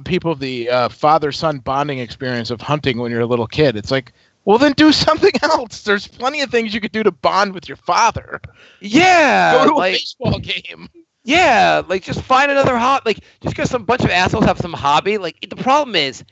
people of the father-son bonding experience of hunting when you're a little kid." It's like, well, then do something else. There's plenty of things you could do to bond with your father. Yeah, go to a baseball game. Yeah, like just find another hobby. Like just because some bunch of assholes have some hobby. Like the problem is,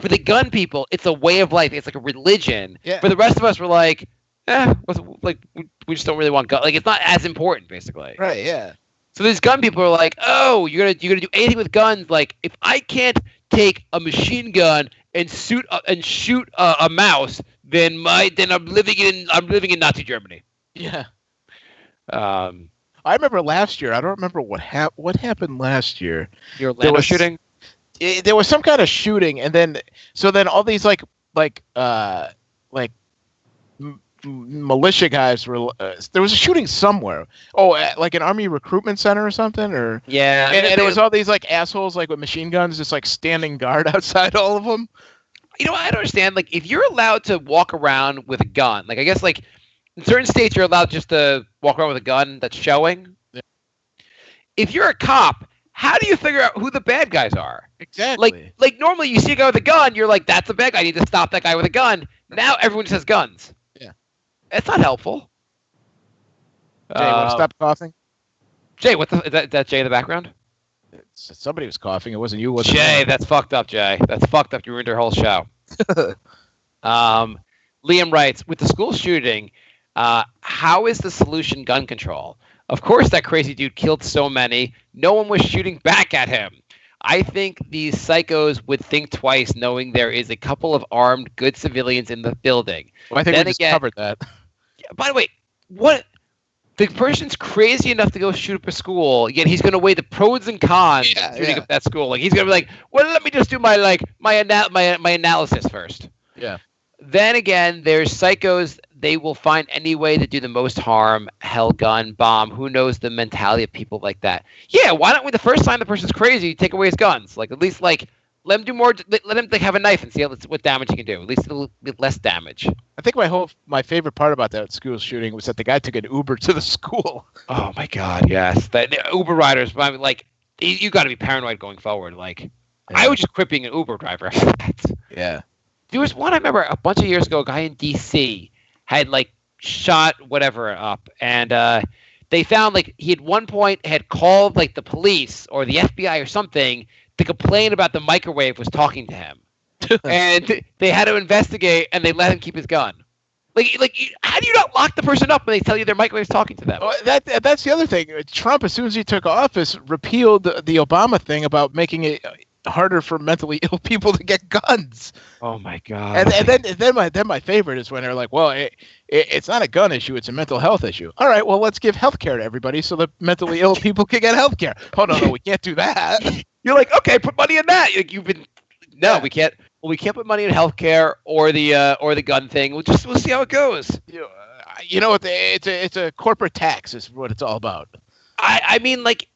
for the gun people, it's a way of life. It's like a religion. Yeah. For the rest of us, we're like, we just don't really want guns. Like it's not as important, basically. Right. Yeah. So these gun people are like, oh, you're gonna do anything with guns. Like if I can't take a machine gun and shoot a mouse, then I'm living in Nazi Germany. Yeah. I remember last year. I don't remember what happened last year. Your Orlando shooting. There was some kind of shooting, and then all these militia guys were. There was a shooting somewhere. Oh, like an army recruitment center or something, or yeah. And there was all these like assholes like with machine guns just like standing guard outside all of them. I don't understand. Like, if you're allowed to walk around with a gun, like I guess like in certain states you're allowed just to walk around with a gun that's showing. Yeah. If you're a cop, how do you figure out who the bad guys are? Exactly. Like normally you see a guy with a gun, you're like, that's a bad guy. I need to stop that guy with a gun. Now everyone just has guns. Yeah. It's not helpful. Jay, want to stop coughing? Jay, is that Jay in the background? Somebody was coughing. It wasn't you. Wasn't Jay, me. that's fucked up, Jay. That's fucked up. You ruined our whole show. Liam writes, with the school shooting, how is the solution gun control? Of course, that crazy dude killed so many. No one was shooting back at him. I think these psychos would think twice knowing there is a couple of armed, good civilians in the building. Well, I think we just covered that. By the way, what? The person's crazy enough to go shoot up a school, yet he's going to weigh the pros and cons of shooting up that school. Like he's going to be like, well, let me just do my analysis first. Yeah. Then again, there's psychos. They will find any way to do the most harm. Hell, gun, bomb. Who knows the mentality of people like that? Yeah. Why don't we? The first time the person's crazy, take away his guns. Like at least let him do more. Let him have a knife and see what damage he can do. At least it'll be less damage. I think my favorite part about that school shooting was that the guy took an Uber to the school. Oh my God, yes. The Uber riders, I mean, like, you got to be paranoid going forward. Like, yeah. I would just quit being an Uber driver after that. Yeah. There was one I remember a bunch of years ago. A guy in D.C. had like shot whatever up, and they found like he at one point had called like the police or the FBI or something to complain about the microwave was talking to him. And they had to investigate, and they let him keep his gun. Like, how do you not lock the person up when they tell you their microwave's talking to them? Well, that's the other thing. Trump, as soon as he took office, repealed the Obama thing about making it harder for mentally ill people to get guns. Oh my God! And then my favorite is when they're like, well, it's not a gun issue; it's a mental health issue. All right, well, let's give health care to everybody so that mentally ill people can get health care. Hold on, no, we can't do that. You're like, okay, put money in that. Like, we can't. Well, we can't put money in healthcare or the gun thing. We'll see how it goes. You know, it's a corporate tax is what it's all about. I mean, like,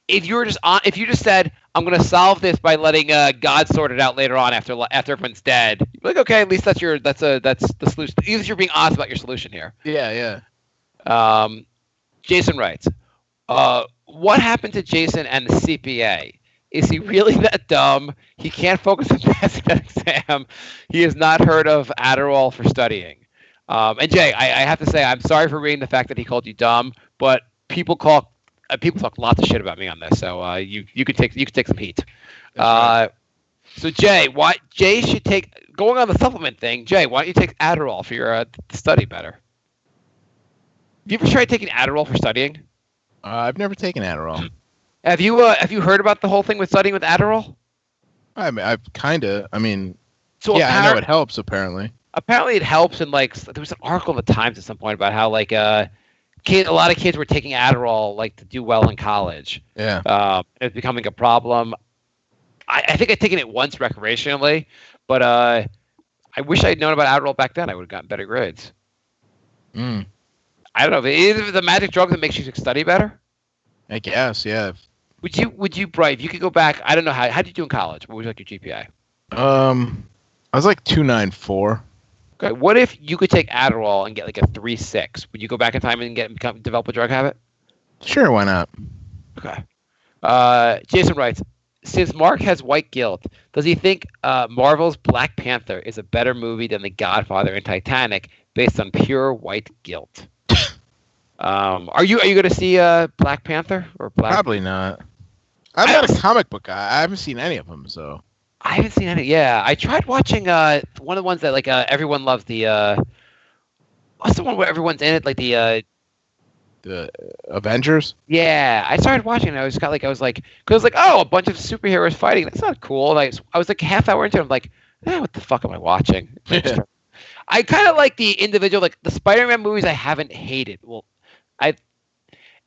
if you just said, I'm going to solve this by letting God sort it out later on after everyone's dead. You're like, okay, at least that's the solution. At least you're being honest about your solution here. Yeah. Jason writes, what happened to Jason and the CPA? Is he really that dumb? He can't focus on passing that exam. He has not heard of Adderall for studying. And Jay, I have to say, I'm sorry for reading the fact that he called you dumb, but people talk lots of shit about me on this, so you could take some heat. So Jay should take, going on the supplement thing. Jay, why don't you take Adderall for your study better? Have you ever tried taking Adderall for studying? I've never taken Adderall. Have you heard about the whole thing with studying with Adderall? I mean, so yeah, I know it helps apparently. Apparently it helps, and like there was an article in the Times at some point about how like a lot of kids were taking Adderall like to do well in college. Yeah. It's becoming a problem. I think I'd taken it once recreationally, but I wish I'd known about Adderall back then. I would have gotten better grades. I don't know. Is it the magic drug that makes you study better? I guess, yeah. Would you, Bright, if you could go back, I don't know, how did you do in college? What was like your GPA? I was like 2.94. Okay, what if you could take Adderall and get like a 3.6? Would you go back in time and develop a drug habit? Sure, why not? Okay. Jason writes, since Mark has white guilt, does he think Marvel's Black Panther is a better movie than The Godfather and Titanic based on pure white guilt? Are you going to see Black Panther or Black? Probably not. I'm not a comic book guy. I haven't seen any of them, so. I haven't seen any. Yeah, I tried watching one of the ones that like everyone loves. What's the one where everyone's in it? Like the Avengers. Yeah, I started watching. And I was like, oh, a bunch of superheroes fighting. That's not cool. Like I was like half hour into it. I'm like, what the fuck am I watching? I kind of like the individual, like the Spider-Man movies. I haven't hated. Well,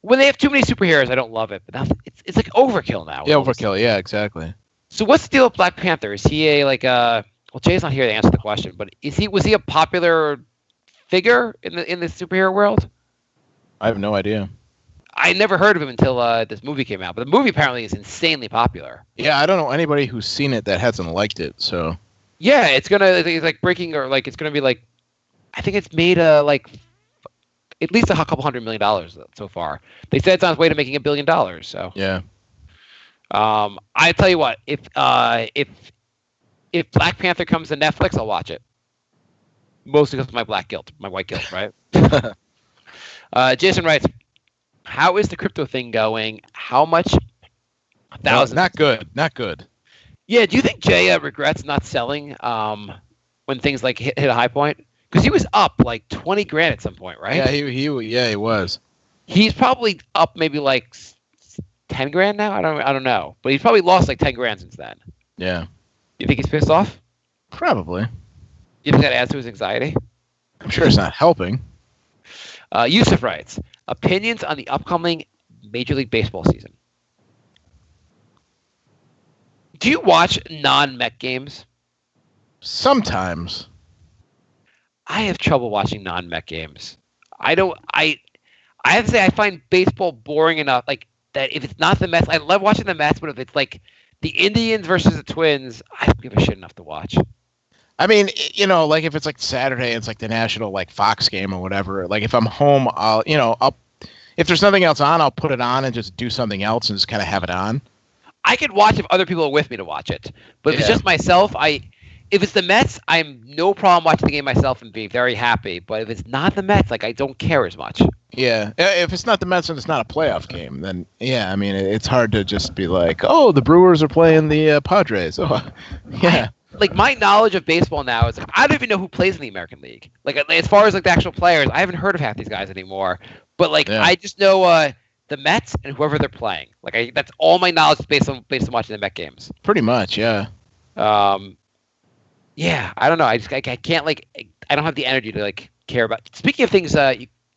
when they have too many superheroes, I don't love it. But now it's like overkill now. Yeah, overkill. Yeah, exactly. So what's the deal with Black Panther? Is he well, Jay's not here to answer the question, but was he a popular figure in the superhero world? I have no idea. I never heard of him until this movie came out, but the movie apparently is insanely popular. Yeah, I don't know anybody who's seen it that hasn't liked it. So yeah, it's like breaking, or like it's gonna be like, I think it's made like at least a couple $100 million so far. They said it's on its way to making $1 billion. So yeah. I tell you what, if Black Panther comes to Netflix, I'll watch it. Mostly because of my white guilt, right? Jason writes, "How is the crypto thing going? How much? Thousands? Not good. Not good. Yeah. Do you think Jay regrets not selling when things like hit a high point? Because he was up like 20 grand at some point, right? Yeah, he was. He's probably up maybe like 10 grand now. I don't know, but he's probably lost like 10 grand since then. Yeah. You think he's pissed off? Probably. You think that adds to his anxiety? I'm sure it's not helping. Yusuf writes, opinions on the upcoming Major League Baseball season. Do you watch non-Met games? Sometimes. I have trouble watching non-Met games. I have to say I find baseball boring enough. Like that, if it's not the Mets, I love watching the Mets. But if it's like the Indians versus the Twins, I don't give a shit enough to watch. I mean, like if it's like Saturday, it's like the national like Fox game or whatever. Like if I'm home, I'll if there's nothing else on, I'll put it on and just do something else and just kind of have it on. I could watch if other people are with me to watch it, but if it's just myself, if it's the Mets, I'm no problem watching the game myself and being very happy. But if it's not the Mets, like I don't care as much. Yeah, if it's not the Mets and it's not a playoff game, then yeah, I mean it's hard to just be like, oh, the Brewers are playing the Padres. Oh, yeah. Like my knowledge of baseball now is like, I don't even know who plays in the American League. Like as far as like the actual players, I haven't heard of half these guys anymore. But like I just know the Mets and whoever they're playing. Like that's all my knowledge is based on watching the Met games. Pretty much, yeah. Yeah, I don't know. I can't like I don't have the energy to like care about. Speaking of things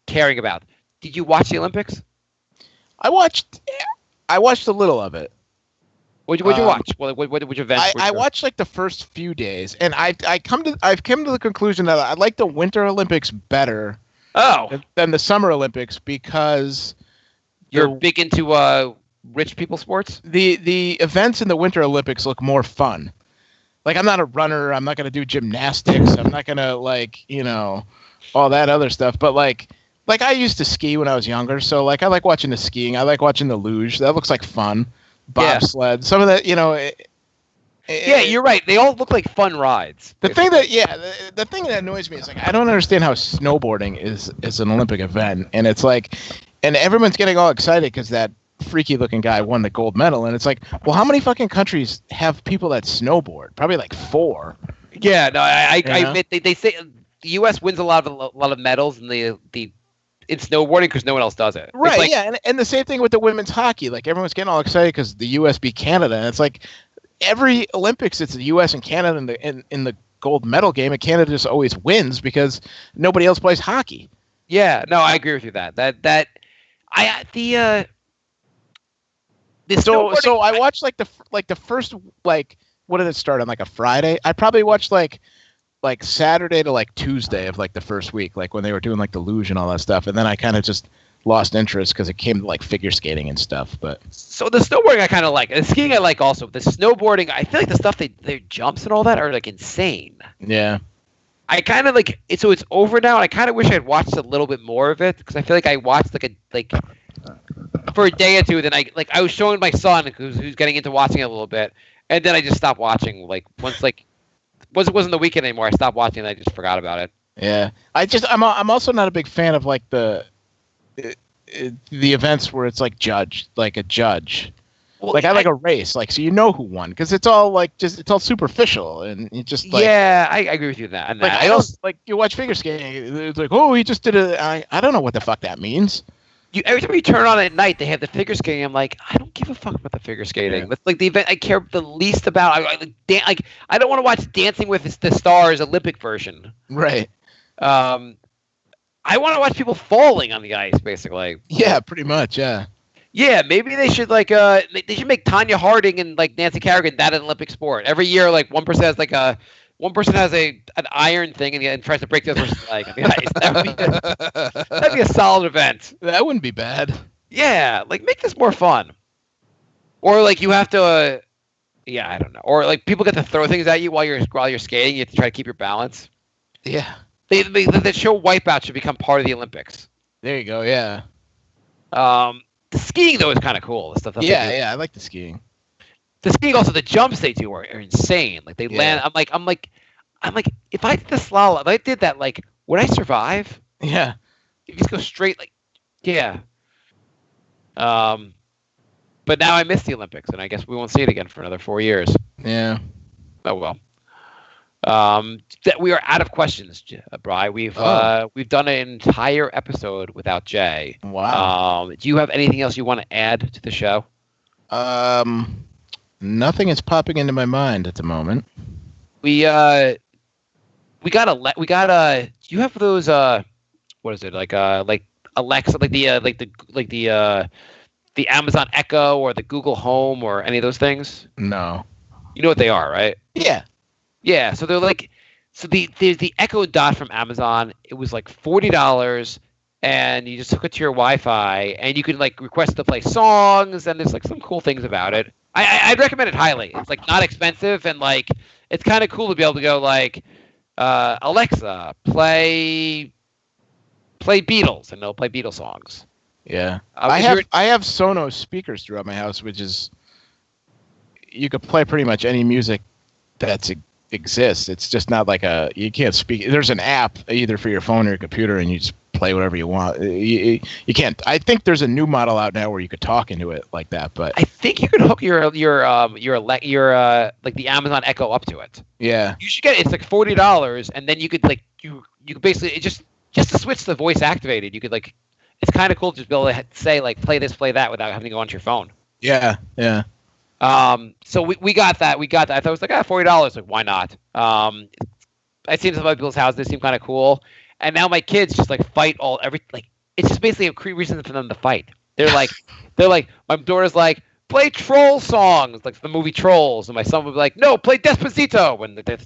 caring about, did you watch the Olympics? I watched a little of it. What'd you watch? Which event? I watched like the first few days, and I've come to the conclusion that I like the Winter Olympics better than the Summer Olympics because you're big into rich people sports. The events in the Winter Olympics look more fun. Like I'm not a runner. I'm not gonna do gymnastics. I'm not gonna all that other stuff. But like I used to ski when I was younger, so like I like watching the skiing. I like watching the luge. That looks like fun. Bobsled. Some of that, yeah, you're right. They all look like fun rides. The thing that annoys me is like I don't understand how snowboarding is an Olympic event, and it's like, and everyone's getting all excited because that freaky looking guy won the gold medal, and it's like, well, how many fucking countries have people that snowboard? Probably like 4. Yeah, no, I admit they say the U.S. wins a lot of medals in in snowboarding because no one else does it. Right, like, yeah, and the same thing with the women's hockey. Like everyone's getting all excited because the U.S. beat Canada, and it's like every Olympics, it's the U.S. and Canada in the gold medal game, and Canada just always wins because nobody else plays hockey. Yeah, no, I agree with you So I watched like the first like what did it start on like a Friday? I probably watched like Saturday to like Tuesday of like the first week, like when they were doing like the luge and all that stuff, and then I kind of just lost interest because it came to like figure skating and stuff. But so the snowboarding I kind of like, the skiing I like also. The snowboarding, I feel like the stuff their jumps and all that are like insane. Yeah, I kind of like it. So it's over now, and I kind of wish I'd watched a little bit more of it because I feel like I watched like for a day or two. Then I was showing my son who's getting into watching it a little bit, and then I just stopped watching. Like once it wasn't the weekend anymore. I stopped watching and I just forgot about it. Yeah, I'm also not a big fan of like the events where it's like a judge. Well, like I like a race, like so who won because it's all it's all superficial and you just like I agree with you on that. Like I also like you watch figure skating, it's like he just did it. I don't know what the fuck that means. Every time you turn on at night, they have the figure skating. I'm like, I don't give a fuck about the figure skating. Yeah. That's like the event I care the least about. I don't want to watch Dancing with the Stars Olympic version. Right. I want to watch people falling on the ice, basically. Yeah, pretty much. Yeah. Yeah, maybe they should they should make Tanya Harding and like Nancy Kerrigan that an Olympic sport. Every year, like one person has an iron thing and tries to break the other person's leg on the ice. That'd be a solid event. That wouldn't be bad. Yeah, like make this more fun. Or like you have to, I don't know. Or like people get to throw things at you while you're skating. You have to try to keep your balance. Yeah. The show Wipeout should become part of the Olympics. There you go. Yeah. The skiing though is kind of cool. The stuff. Yeah, I like the skiing. the skiing also, the jumps they do are insane. Like they land. I'm like, if I did the slalom, if I did that, like, would I survive? Yeah. You just go straight, like, yeah. But now I miss the Olympics, and I guess we won't see it again for another 4 years. Yeah. Oh well. That we are out of questions, Bri. We've done an entire episode without Jay. Wow. Do you have anything else you want to add to the show? Nothing is popping into my mind at the moment. We got do you have those what is it, like Alexa, like the Amazon Echo or the Google Home or any of those things? No. You know what they are, right? Yeah. Yeah, so they're like, there's the Echo Dot from Amazon. It was like $40, and you just hook it to your Wi-Fi, and you can like request to play songs, and there's like some cool things about it. I'd recommend it highly. It's like not expensive, and like it's kind of cool to be able to go like, Alexa, play Beatles, and it'll play Beatles songs. Yeah, I have Sonos speakers throughout my house, which is you could play pretty much any music that exists. It's just not like you can't speak. There's an app either for your phone or your computer, and you just play whatever you want. You can't. I think there's a new model out now where you could talk into it like that. But I think you could hook your like the Amazon Echo up to it. Yeah, you should get it. It's like $40, and then you could like you could basically just to switch the voice activated. You could like, it's kind of cool to just be able to say like play this, play that without having to go onto your phone. Yeah, yeah. So we got that. I thought it was like $40. Like, why not? I've seen some other people's houses. They seem kind of cool. And now my kids just like fight it's just basically a reason for them to fight. They're like, my daughter's like, play troll songs, like the movie Trolls, and my son would be like, no, play Despacito, and they're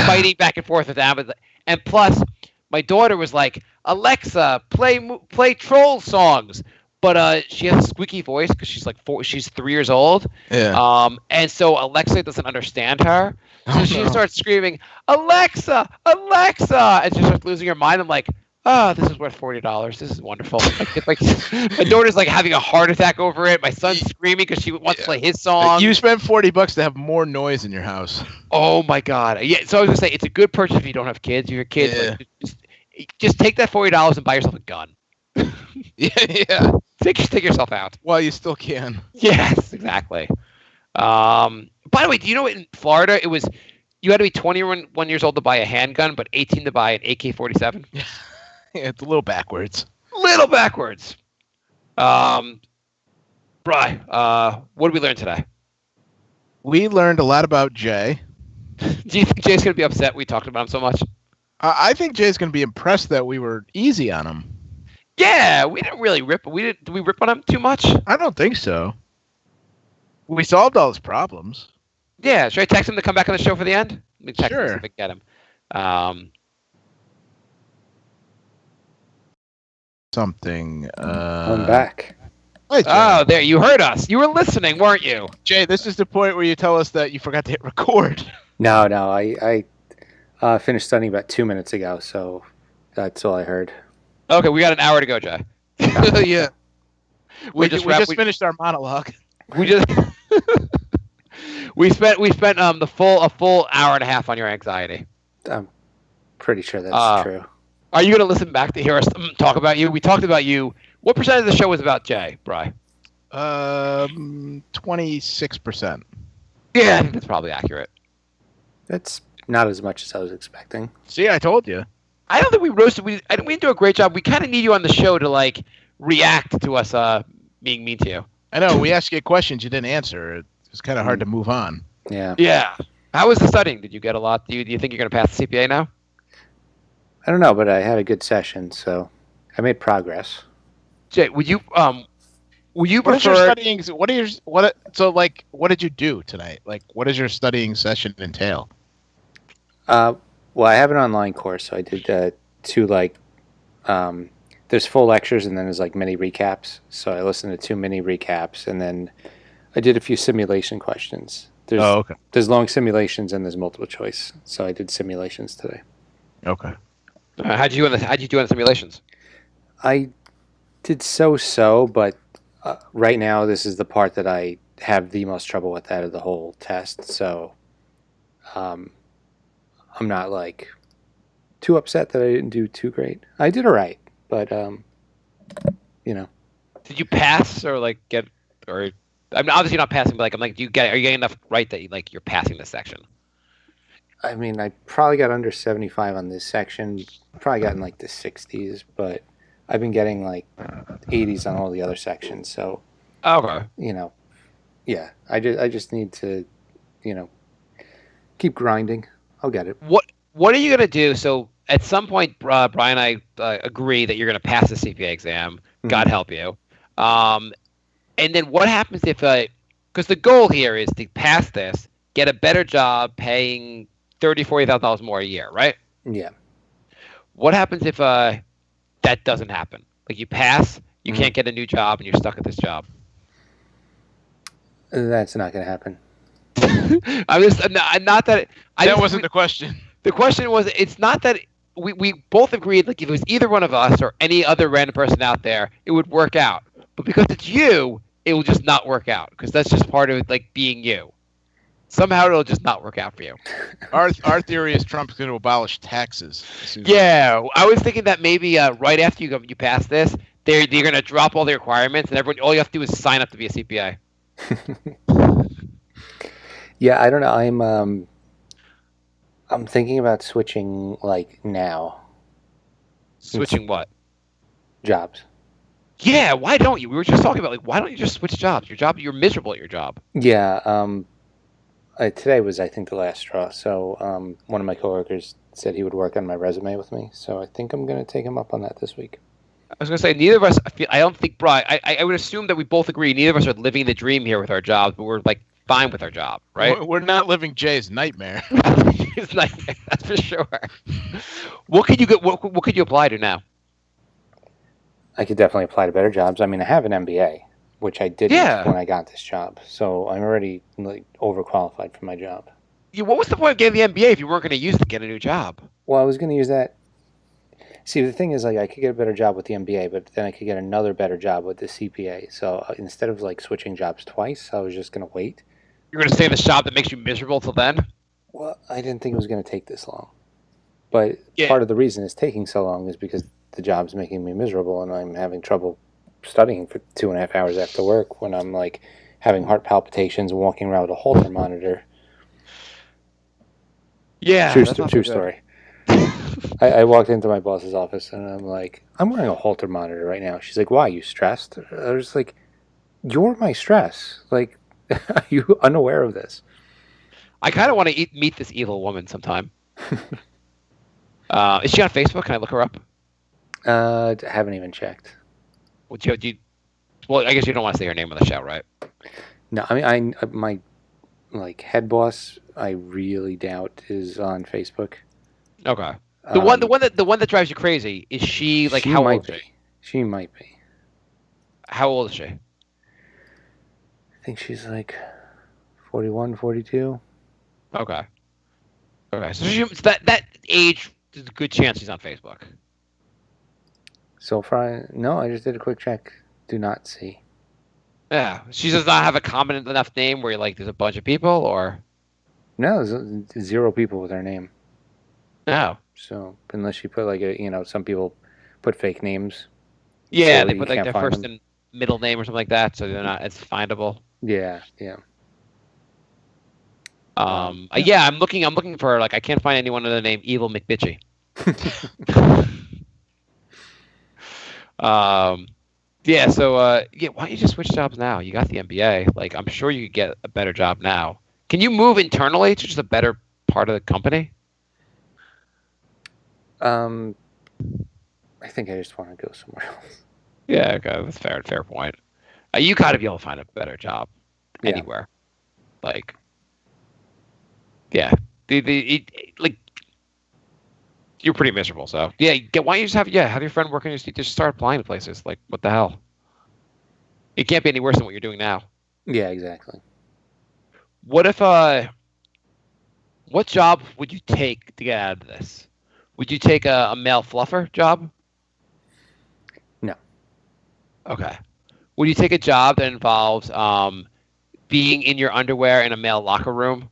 fighting back and forth with Amazon. And plus, my daughter was like, Alexa, play troll songs. But she has a squeaky voice because she's 3 years old. Yeah. And so Alexa doesn't understand her. So she starts screaming, Alexa, Alexa, and she starts losing her mind. I'm like, oh, this is worth $40. This is wonderful. Like my daughter's like having a heart attack over it. My son's screaming because she wants to play his song. You spent $40 to have more noise in your house. Oh my God. Yeah. So I was gonna say it's a good purchase if you don't have kids. If you're kids, like, just take that $40 and buy yourself a gun. Yeah. Take yourself out. Well, you still can. Yes, exactly. By the way, do you know in Florida you had to be 21 years old to buy a handgun, but 18 to buy an AK-47? Yeah, it's a little backwards. Bri, what did we learn today? We learned a lot about Jay. Do you think Jay's going to be upset we talked about him so much? I think Jay's going to be impressed that we were easy on him. Yeah, we didn't really rip. Did we rip on him too much? I don't think so. We solved all his problems. Yeah, should I text him to come back on the show for the end? Let me text him so I can get him. Something. I'm back. Hi, Jay. Oh, there, you heard us. You were listening, weren't you? Jay, this is the point where you tell us that you forgot to hit record. No, I finished studying about 2 minutes ago, so that's all I heard. Okay, we got an hour to go, Jay. Yeah. We just finished our monologue. We just we spent a full hour and a half on your anxiety. I'm pretty sure that's true. Are you going to listen back to hear us talk about you? We talked about you. What percentage of the show was about Jay, Bri? 26%. Yeah, I think that's probably accurate. That's not as much as I was expecting. See, I told you. I don't think we roasted. We didn't do a great job. We kind of need you on the show to like react to us being mean to you. I know. We asked you questions you didn't answer. It's kind of hard to move on. Yeah. Yeah. How was the studying? Did you get a lot? Do you think you're going to pass the CPA now? I don't know, but I had a good session, so I made progress. Jay, would you prefer? What is your studying? What did you do tonight? Like, what does your studying session entail? Well, I have an online course, so I did two there's full lectures and then there's like mini recaps. So I listened to 2 mini recaps and then I did a few simulation questions. There's long simulations and there's multiple choice. So I did simulations today. Okay. How'd you do on the simulations? I did so, but right now this is the part that I have the most trouble with out of the whole test. So I'm not like too upset that I didn't do too great. I did all right, but you know. Did you pass or like get or? I'm obviously not passing, but like I'm like, are you getting enough right that you're passing this section? I mean, I probably got under 75 on this section. Probably got in like the 60s, but I've been getting like 80s on all the other sections. So, Okay. Yeah, I just need to, keep grinding. I'll get it. What are you gonna do? So at some point, Brian and I agree that you're gonna pass the CPA exam. Mm-hmm. God help you. And then what happens if because the goal here is to pass this, get a better job, paying $30,000-$40,000 more a year, right? Yeah. What happens if that doesn't happen? Like you pass, you can't get a new job, and you're stuck at this job. That's not going to happen. I'm just not that. That wasn't the question. The question was, it's not that we both agreed. Like if it was either one of us or any other random person out there, it would work out. But because it's you, it will just not work out because that's just part of like being you. Somehow it'll just not work out for you. Our theory is Trump's going to abolish taxes. Yeah, I was thinking that maybe right after you pass this, they're going to drop all the requirements and all you have to do is sign up to be a CPA. Yeah, I don't know. I'm thinking about switching like now. Switching what? Jobs. Yeah, why don't you? We were just talking about like why don't you just switch jobs? You're miserable at your job. Yeah. Today was I think the last straw. So one of my coworkers said he would work on my resume with me. So I think I'm going to take him up on that this week. I was going to say neither of us. I don't think Brian. I would assume that we both agree. Neither of us are living the dream here with our jobs, but we're like fine with our job, right? We're not living Jay's nightmare. His nightmare, that's for sure. What could you get? What could you apply to now? I could definitely apply to better jobs. I mean, I have an MBA, which I didn't when I got this job, so I'm already like overqualified for my job. Yeah, what was the point of getting the MBA if you weren't going to use it to get a new job? Well, I was going to use that. See, the thing is, like, I could get a better job with the MBA, but then I could get another better job with the CPA. So instead of like switching jobs twice, I was just going to wait. You're going to stay in the shop that makes you miserable till then? Well, I didn't think it was going to take this long. But part of the reason it's taking so long is because the job's making me miserable and I'm having trouble studying for 2.5 hours after work when I'm like having heart palpitations and walking around with a Holter monitor. Yeah. True story. I walked into my boss's office and I'm like, I'm wearing a Holter monitor right now. She's like, why? You stressed? I was like, you're my stress. Like, are you unaware of this? I kind of want to meet this evil woman sometime. Is she on Facebook? Can I look her up? I haven't even checked. Well, I guess you don't want to say her name on the show, right? No, I mean, my like head boss, I really doubt is on Facebook. Okay. The one that drives you crazy is she like how old is she? She might be. How old is she? I think she's like 41, 42. Okay. So that age, there's a good chance she's on Facebook. So far, no. I just did a quick check. Do not see. Yeah, she does not have a common enough name where like there's a bunch of people, or no, there's 0 people with her name. No. So unless you put like some people put fake names. Yeah, so they put like their first and middle name or something like that, so they're not as findable. Yeah. Yeah, I'm looking for like I can't find anyone with the name Evil McBitchy. Yeah, so why don't you just switch jobs now? You got the MBA. Like I'm sure you could get a better job now. Can you move internally to just a better part of the company? I think I just want to go somewhere else. Yeah, okay, that's fair point. You gotta be able to find a better job anywhere. Like, yeah, like you're pretty miserable. So yeah, why don't you just have your friend working your seat? Just start applying to places. Like, what the hell? It can't be any worse than what you're doing now. Yeah, exactly. What if what job would you take to get out of this? Would you take a male fluffer job? No. Okay. Would you take a job that involves being in your underwear in a male locker room,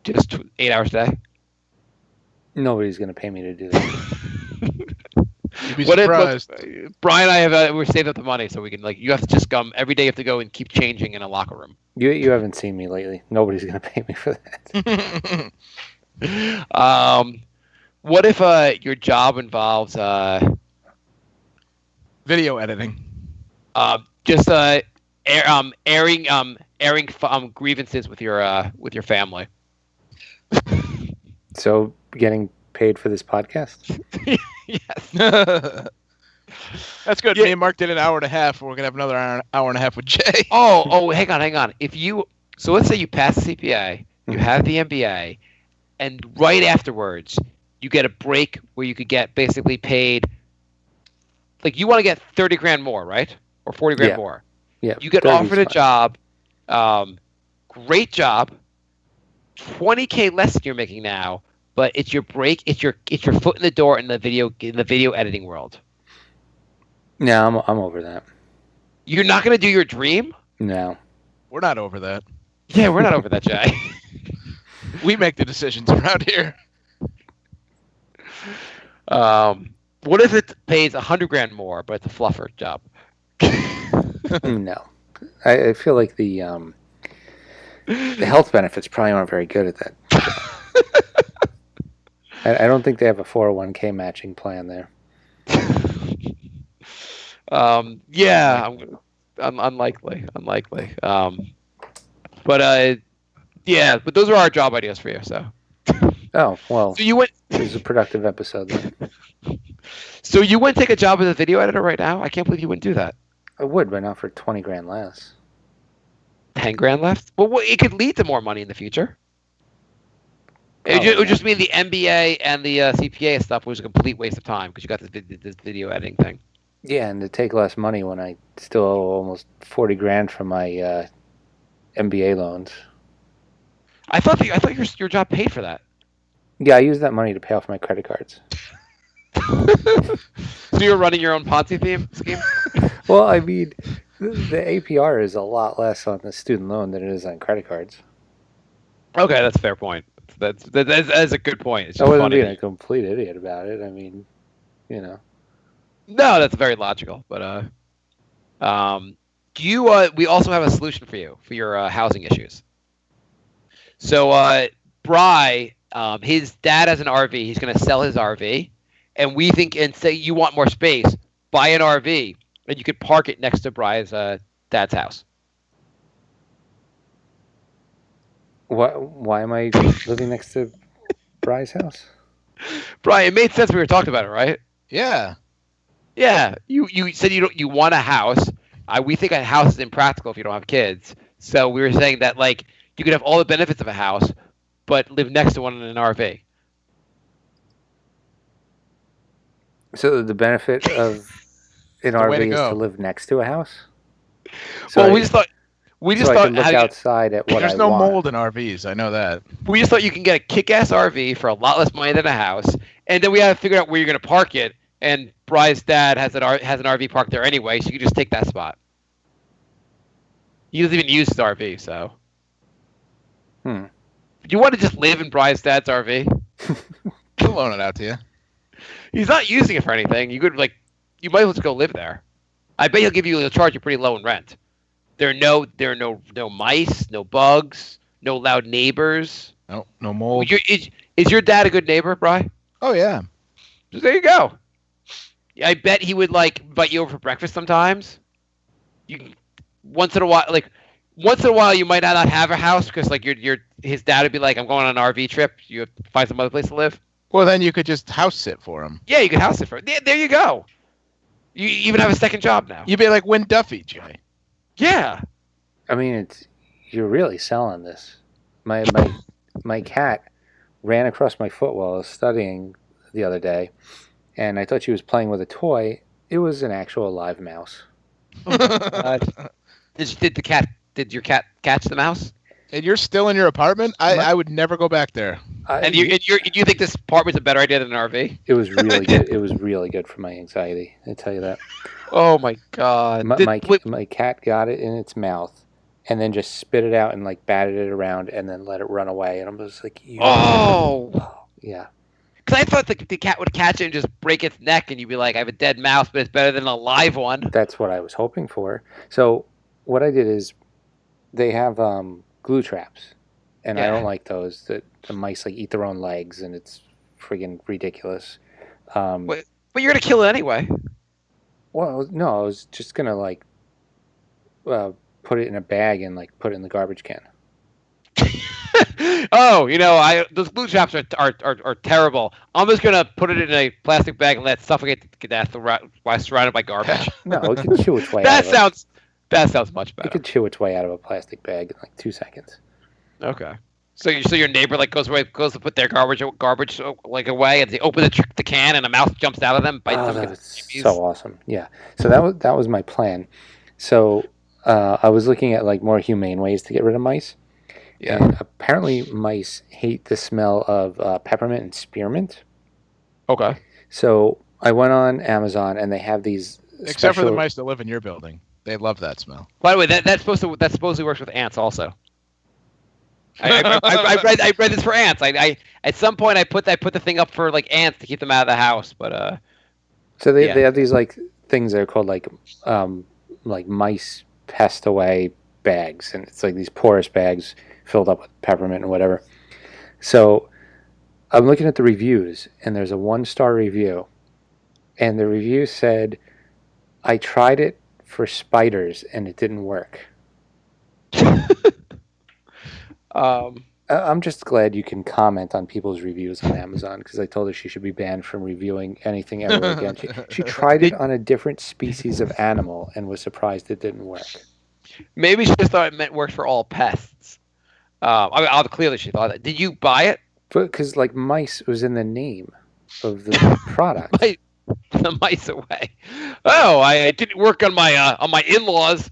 just 8 hours a day? Nobody's going to pay me to do that. You'd be surprised. Brian and I have we're saving up the money so we can you have to just come every day. You have to go and keep changing in a locker room. You haven't seen me lately. Nobody's going to pay me for that. What if your job involves video editing? Just airing grievances with your family. So getting paid for this podcast? Yes. That's good. Yeah. Me and Mark did an hour and a half. We're gonna have another hour and a half with Jay. Oh, hang on. So let's say you pass the CPA, you have the MBA, and right afterwards you get a break where you could get basically paid. Like you want to get 30 grand more, right? Or 40 grand more. Yeah. You get offered a job, great job, 20K less than you're making now, but it's your break. It's your foot in the door in the video editing world. No, I'm over that. You're not going to do your dream? No. We're not over that. Yeah, we're not over that, Jay. We make the decisions around here. What if it pays 100 grand more, but it's a fluffer job? No. I feel like the health benefits probably aren't very good at that. I don't think they have a 401k matching plan there. Yeah, unlikely. But those are our job ideas for you. So. Oh well. So you went. It was a productive episode. Then. So you wouldn't take a job as a video editor right now? I can't believe you wouldn't do that. I would, but not for 20 grand less. 10 grand left? Well, it could lead to more money in the future. It would just mean the MBA and the CPA stuff was a complete waste of time because you got this video editing thing. Yeah, and to take less money when I still owe almost 40 grand from my MBA loans. I thought your job paid for that. Yeah, I used that money to pay off my credit cards. So you're running your own Ponzi scheme? Well, I mean, the APR is a lot less on the student loan than it is on credit cards. Okay, that's a fair point. That's a good point. It's I just wasn't funny being a complete idiot about it. I mean, you know. No, that's very logical. But we also have a solution for you for your housing issues. So Bri, his dad has an RV. He's going to sell his RV, and we think and say you want more space, buy an RV, and you could park it next to Bri's dad's house. Why am I living next to Bri's house? Bri, it made sense when we were talking about it, right? Yeah. Yeah. You said you want a house. We think a house is impractical if you don't have kids. So we were saying that you could have all the benefits of a house, but live next to one in an RV. So the benefit of an RV is to live next to a house? So well, we just thought I can look outside at what there's I no want. mold in RVs. I know that. We just thought you can get a kick-ass RV for a lot less money than a house, and then we have to figure out where you're going to park it. And Bri's dad has an RV parked there anyway, so you can just take that spot. He doesn't even use his RV, so. Do you want to just live in Bri's dad's RV? He'll loan it out to you. He's not using it for anything. You might as well just go live there. I bet he'll charge you pretty low in rent. There are no mice, no bugs, no loud neighbors. No mold. Is your dad a good neighbor, Bri? Oh yeah. So there you go. I bet he would invite you over for breakfast sometimes. Once in a while you might not have a house because his dad would be like, I'm going on an RV trip. You have to find some other place to live. Well, then you could just house sit for him. Yeah, you could house it for him. There you go. You even have a second job now. You'd be like Win Duffy, Jay. Yeah. I mean, you're really selling this. My cat ran across my foot while I was studying the other day, and I thought she was playing with a toy. It was an actual live mouse. Did your cat catch the mouse? And you're still in your apartment? I would never go back there. And you think this apartment's a better idea than an RV? It was really good. It was really good for my anxiety. I tell you that. Oh my God! My cat got it in its mouth, and then just spit it out and like batted it around and then let it run away. And I'm just like, yeah. Because I thought the cat would catch it and just break its neck, and you'd be like, I have a dead mouse, but it's better than a live one. That's what I was hoping for. So what I did is they have glue traps, and I don't like those. The mice like eat their own legs, and it's friggin' ridiculous. But you're gonna kill it anyway. Well, no, I was just gonna like put it in a bag and like put it in the garbage can. Oh, those glue traps are terrible. I'm just gonna put it in a plastic bag and let it suffocate to death while surrounded by garbage. No, it can chew its way. That sounds much better. It could chew its way out of a plastic bag in like 2 seconds. Okay. So your neighbor like goes to put their garbage like away, and they open the can, and a mouse jumps out of them. Bites them. That was so awesome. Yeah. So that was my plan. So I was looking at like more humane ways to get rid of mice. Yeah. And apparently mice hate the smell of peppermint and spearmint. Okay. So I went on Amazon, and they have these. Except for the mice that live in your building, they love that smell. By the way, that supposedly works with ants also. I read this for ants. I at some point I put the thing up for like ants to keep them out of the house, but So they have these like things that are called like mice pest away bags, and it's like these porous bags filled up with peppermint and whatever. So I'm looking at the reviews, and there's a 1-star review, and the review said, I tried it for spiders and it didn't work. I'm just glad you can comment on people's reviews on Amazon, because I told her she should be banned from reviewing anything ever again. She tried it on a different species of animal and was surprised it didn't work. Maybe she just thought it worked for all pests. Clearly she thought that. Did you buy it? Because like mice was in the name of the product. The mice away. Oh, it didn't work on my in-laws.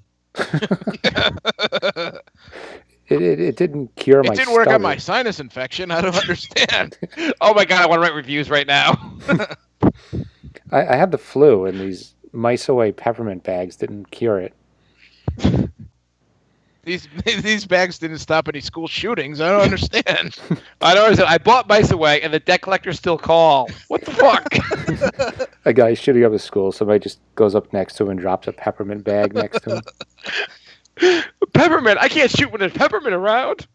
It didn't cure my. It didn't work on my sinus infection. I don't understand. Oh my god, I want to write reviews right now. I had the flu, and these mice away peppermint bags didn't cure it. These bags didn't stop any school shootings. I don't understand. I don't understand. I bought mice away, and the debt collectors still call. What the fuck? A guy shooting up a school. Somebody just goes up next to him and drops a peppermint bag next to him. Peppermint? I can't shoot when there's peppermint around.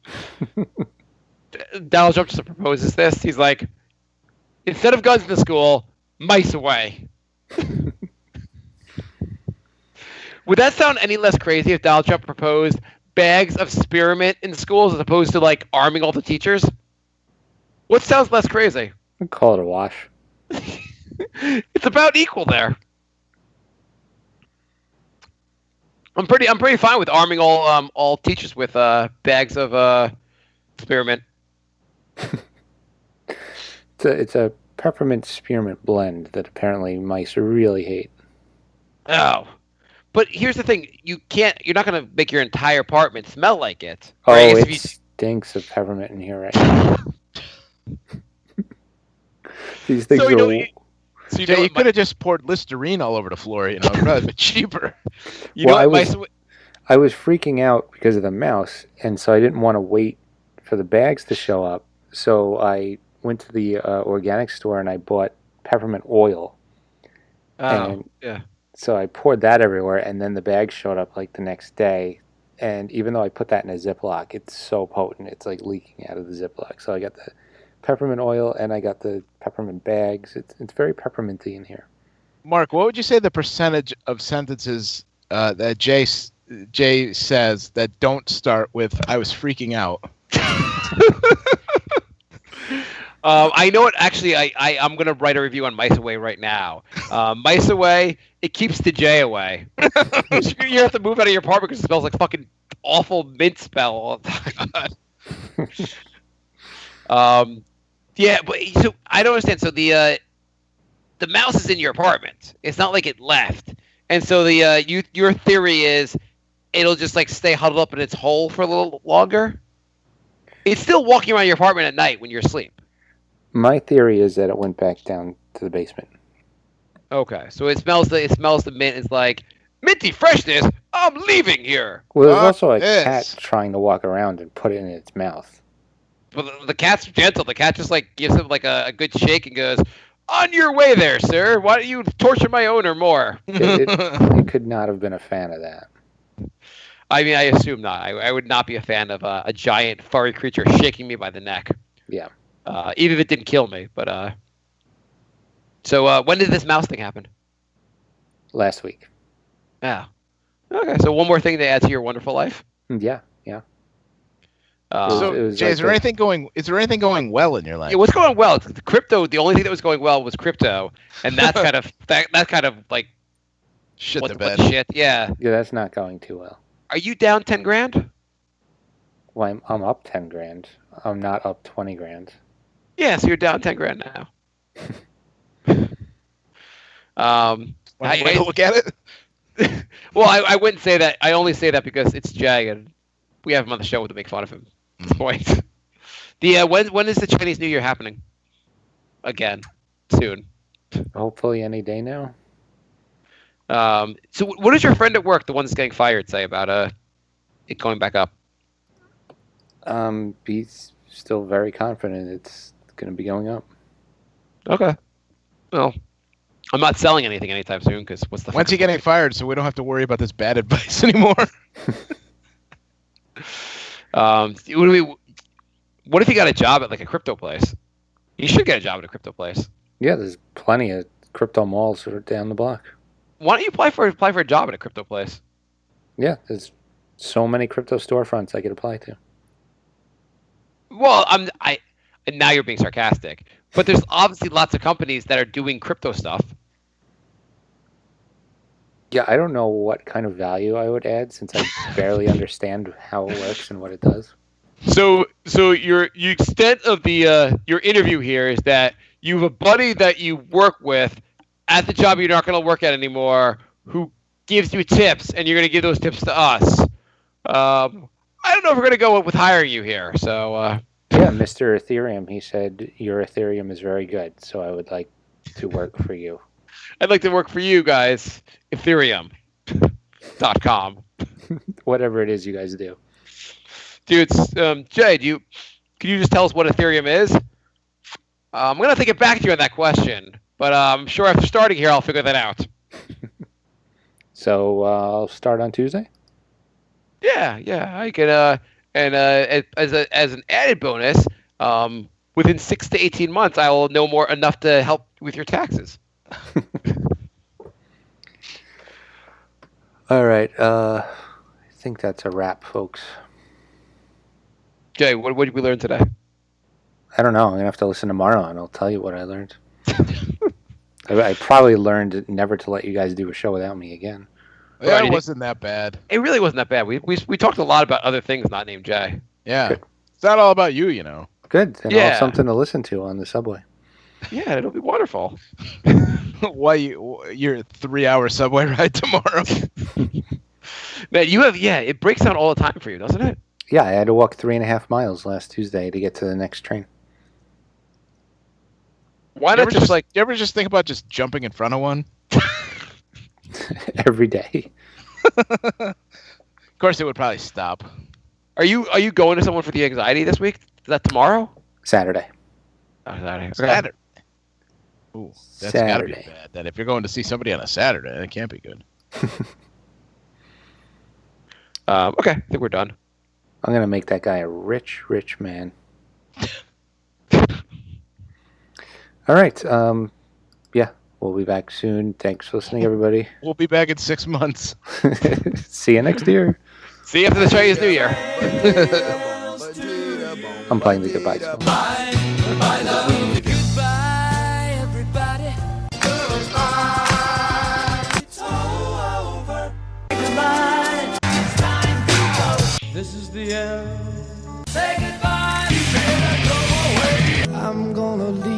Donald Trump just proposes this. He's like, instead of guns in the school, mice away. Would that sound any less crazy if Donald Trump proposed bags of spearmint in schools as opposed to like arming all the teachers? What sounds less crazy? I'd call it a wash. It's about equal there. I'm pretty fine with arming all teachers with bags of spearmint. It's a peppermint spearmint blend that apparently mice really hate. Oh. But here's the thing: you're not gonna make your entire apartment smell like it. Oh, right? It stinks of peppermint in here right now. These things are. You could have just poured Listerine all over the floor. It'd probably be cheaper. I was freaking out because of the mouse, and so I didn't want to wait for the bags to show up. So I went to the organic store and I bought peppermint oil. Oh, yeah. So I poured that everywhere, and then the bag showed up like the next day. And even though I put that in a Ziploc, it's so potent, it's like leaking out of the Ziploc. So I got the peppermint oil and I got the peppermint bags. It's very pepperminty in here. Mark, what would you say the percentage of sentences that Jay says that don't start with "I was freaking out"? I know it. Actually, I'm going to write a review on Mice Away right now. Mice Away, it keeps the J away. You have to move out of your apartment because it smells like fucking awful mint smell all the time. Yeah, but so I don't understand. So the mouse is in your apartment. It's not like it left. And so your theory is it'll just like stay huddled up in its hole for a little longer. It's still walking around your apartment at night when you're asleep. My theory is that it went back down to the basement. Okay, so it smells the mint. It's like, Minty freshness. I'm leaving here. Well, there's Fuck also a this. cat trying to walk around and put it in its mouth. But the cat's gentle. The cat just like gives him like a good shake and goes, "On your way there, sir. Why don't you torture my owner more?" It could not have been a fan of that. I mean, I assume not. I would not be a fan of a giant furry creature shaking me by the neck. Yeah. Even if it didn't kill me. But so when did this mouse thing happen? Last week. Yeah. Okay. So one more thing to add to your wonderful life. Yeah. So, it was Jay, like is there anything going well in your life? Yeah, what's going well? The crypto. The only thing that was going well was crypto, and that's kind of that kind of like Shit the what bed. shit. Yeah. Yeah, that's not going too well. Are you down 10 grand? Well, I'm up 10 grand. I'm not up 20 grand. Yeah, so you're down 10 grand now. Way to look at it. Well, I wouldn't say that. I only say that because it's Jay, and we have him on the show to make fun of him. At this point. The when is the Chinese New Year happening? Again, soon. Hopefully any day now. So what does your friend at work, the one that's getting fired, say about it going back up? He's still very confident it's going to be going up. Okay. Well, I'm not selling anything anytime soon because what's the? When's he getting fired so we don't have to worry about this bad advice anymore? What if he got a job at like a crypto place? He should get a job at a crypto place. Yeah, there's plenty of crypto malls that are down the block. Why don't you apply for a job at a crypto place? Yeah, there's so many crypto storefronts I could apply to. Well, and now you're being sarcastic, but there's obviously lots of companies that are doing crypto stuff. Yeah, I don't know what kind of value I would add since I barely understand how it works and what it does. So your extent of the your interview here is that you have a buddy that you work with at the job you're not going to work at anymore who gives you tips, and you're going to give those tips to us. I don't know if we're going to go with hiring you here. So yeah, Mr. Ethereum, he said your Ethereum is very good, so I would like to work for you. I'd like to work for you guys. Ethereum.com. Whatever it is you guys do. Dude, Jay, can you just tell us what Ethereum is? I'm going to take it back to you on that question, but I'm sure after starting here, I'll figure that out. So I'll start on Tuesday? Yeah, I could, and as an added bonus, within 6 to 18 months, I will know enough to help with your taxes. All right. I think that's a wrap, folks. Jay, what did we learn today? I don't know. I'm going to have to listen tomorrow, and I'll tell you what I learned. I probably learned never to let you guys do a show without me again. Yeah, it wasn't that bad. It really wasn't that bad. We talked a lot about other things not named Jay. Yeah. Good. It's not all about you, you know. Good. And I'll Yeah. have something to listen to on the subway. Yeah, it'll be wonderful. Why your 3-hour subway ride tomorrow? Man, it breaks down all the time for you, doesn't it? Yeah, I had to walk 3.5 miles last Tuesday to get to the next train. Why You not ever just like? you ever just think about just jumping in front of one? Every day. Of course, it would probably stop. Are you going to someone for the anxiety this week? Is that tomorrow? Saturday. Oh, Saturday. Okay. Saturday. Ooh, that's gotta be Saturday. bad. Then if you're going to see somebody on a Saturday, that can't be good. Okay, I think we're done. I'm going to make that guy a rich, rich man. All right. Yeah, we'll be back soon. Thanks for listening, everybody. We'll be back in 6 months. See you next year. See you after the Chinese New Year. I'm playing the goodbye song. Goodbye, everybody. Goodbye. It's all over. Goodbye. It's time to go. This is the end. Say goodbye. You better go away. I'm gonna leave.